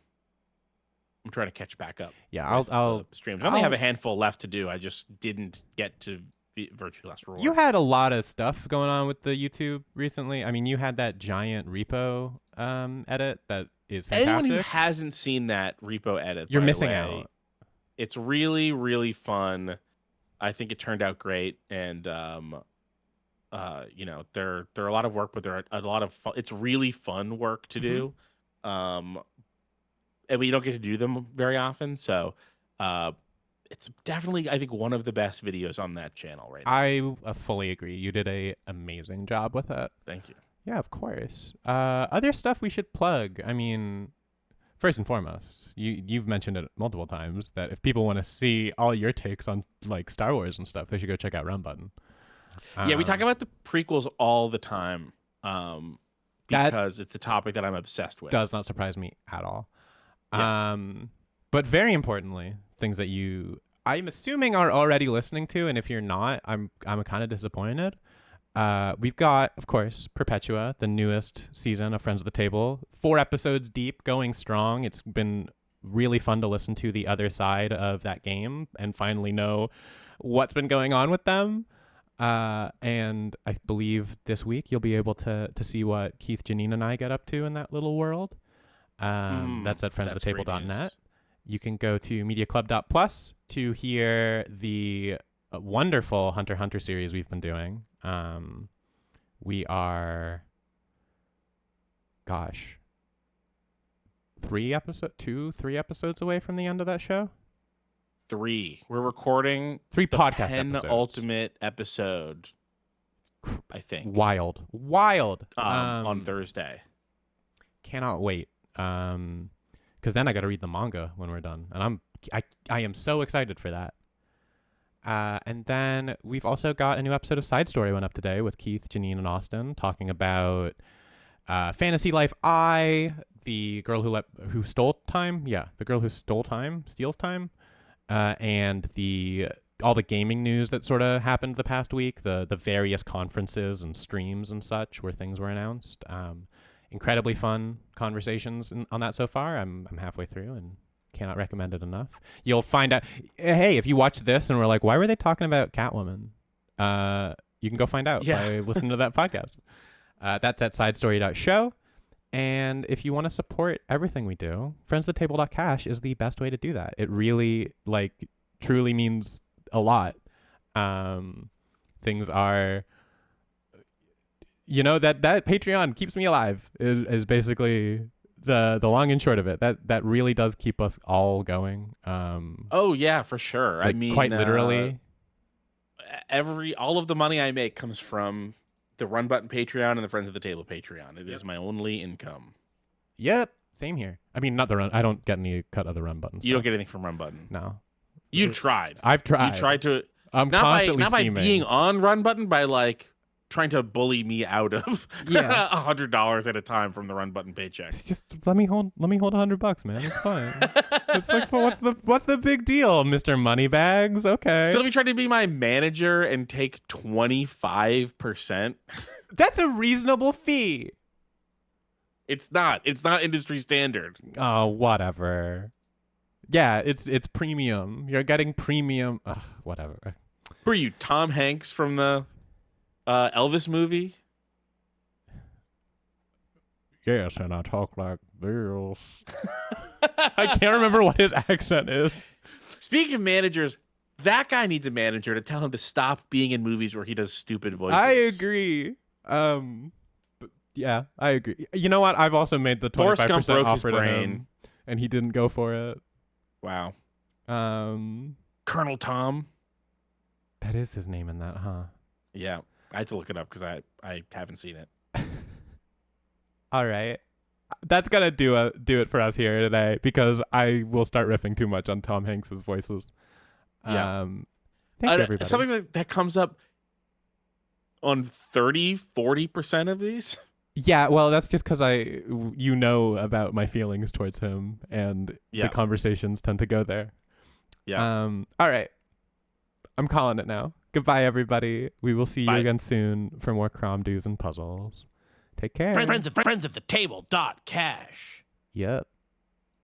trying to catch back up. Yeah, I'll stream. I only have a handful left to do. I just didn't get to Virtual Last Reward. You had a lot of stuff going on with the YouTube recently. I mean, you had that giant repo edit that is fantastic. Anyone who hasn't seen that repo edit, you're missing out. It's really, really fun. I think it turned out great, and you know, they're a lot of work, but they're a lot of fun. It's really fun work to do. And we don't get to do them very often, so it's definitely, I think, one of the best videos on that channel right now. I fully agree. You did an amazing job with it. Thank you. Yeah, of course. Other stuff we should plug. I mean, first and foremost, you've mentioned it multiple times that if people want to see all your takes on like Star Wars and stuff, they should go check out Run Button. Yeah, we talk about the prequels all the time because it's a topic that I'm obsessed with. Does not surprise me at all. Yeah. But very importantly, things that I'm assuming are already listening to, and if you're not, I'm kind of disappointed. We've got, of course, Perpetua, the newest season of Friends of the Table, 4 episodes deep, going strong. It's been really fun to listen to the other side of that game and finally know what's been going on with them. And I believe this week you'll be able to see what Keith, Janine, and I get up to in that little world. That's at friendsofthetable.net. You can go to mediaclub.plus to hear the wonderful Hunter x Hunter series we've been doing. We are, 3 episodes away from the end of that show. 3. We're recording 3 podcast episodes. Penultimate episode, I think. Wild. On Thursday. Cannot wait. Because then I got to read the manga when we're done, and I am so excited for that. And then we've also got a new episode of Side Story went up today with Keith, Janine, and Austin talking about Fantasy Life I, the girl who stole time. Yeah, the girl who steals time, and all the gaming news that sort of happened the past week, the various conferences and streams and such where things were announced. Incredibly fun conversations on that so far. I'm halfway through and cannot recommend it enough. You'll find out, hey, if you watch this and we're like, why were they talking about Catwoman? You can go find out by listening to that podcast. That's at sidestory.show. And if you want to support everything we do, friendsofthetable.cash is the best way to do that. It really, truly means a lot. Things are... that Patreon keeps me alive is basically the long and short of it. That really does keep us all going. Oh yeah, for sure. I mean, quite literally, all of the money I make comes from the Run Button Patreon and the Friends of the Table Patreon. It is my only income. Yep, same here. I mean, not the Run. I don't get any cut of the Run Button. You don't get anything from Run Button. No, you tried. I've tried. You tried to. I'm constantly not by scheming. being on Run Button, by trying to bully me out of $100 at a time from the Run Button paycheck. It's just let me hold $100, man. It's fine. It's like, what's the big deal, Mr. Moneybags? Okay. Still, if you tried to be my manager and take 25%, that's a reasonable fee. It's not industry standard. Oh, whatever. Yeah, it's premium. You're getting premium. Whatever. Who are you, Tom Hanks from the Elvis movie? Yes, and I talk like this. I can't remember what his accent is. Speaking of managers, That guy needs a manager to tell him to stop being in movies where he does stupid voices. I agree. Yeah, I agree. You know what? I've also made the 25% offer to him, and he didn't go for it. Wow. Colonel Tom. That is his name in that, huh? Yeah, I had to look it up because I haven't seen it. All right. That's gonna do it for us here today, because I will start riffing too much on Tom Hanks's voices. Yeah. Thank you, everybody. Something that comes up on 30-40% of these. Yeah, well, that's just because you know about my feelings towards him, and the conversations tend to go there. Yeah. All right. I'm calling it now. Goodbye, everybody. We will see you again soon for more Crom Do's and Puzzles. Take care. Friends of the table. .cash. Yep.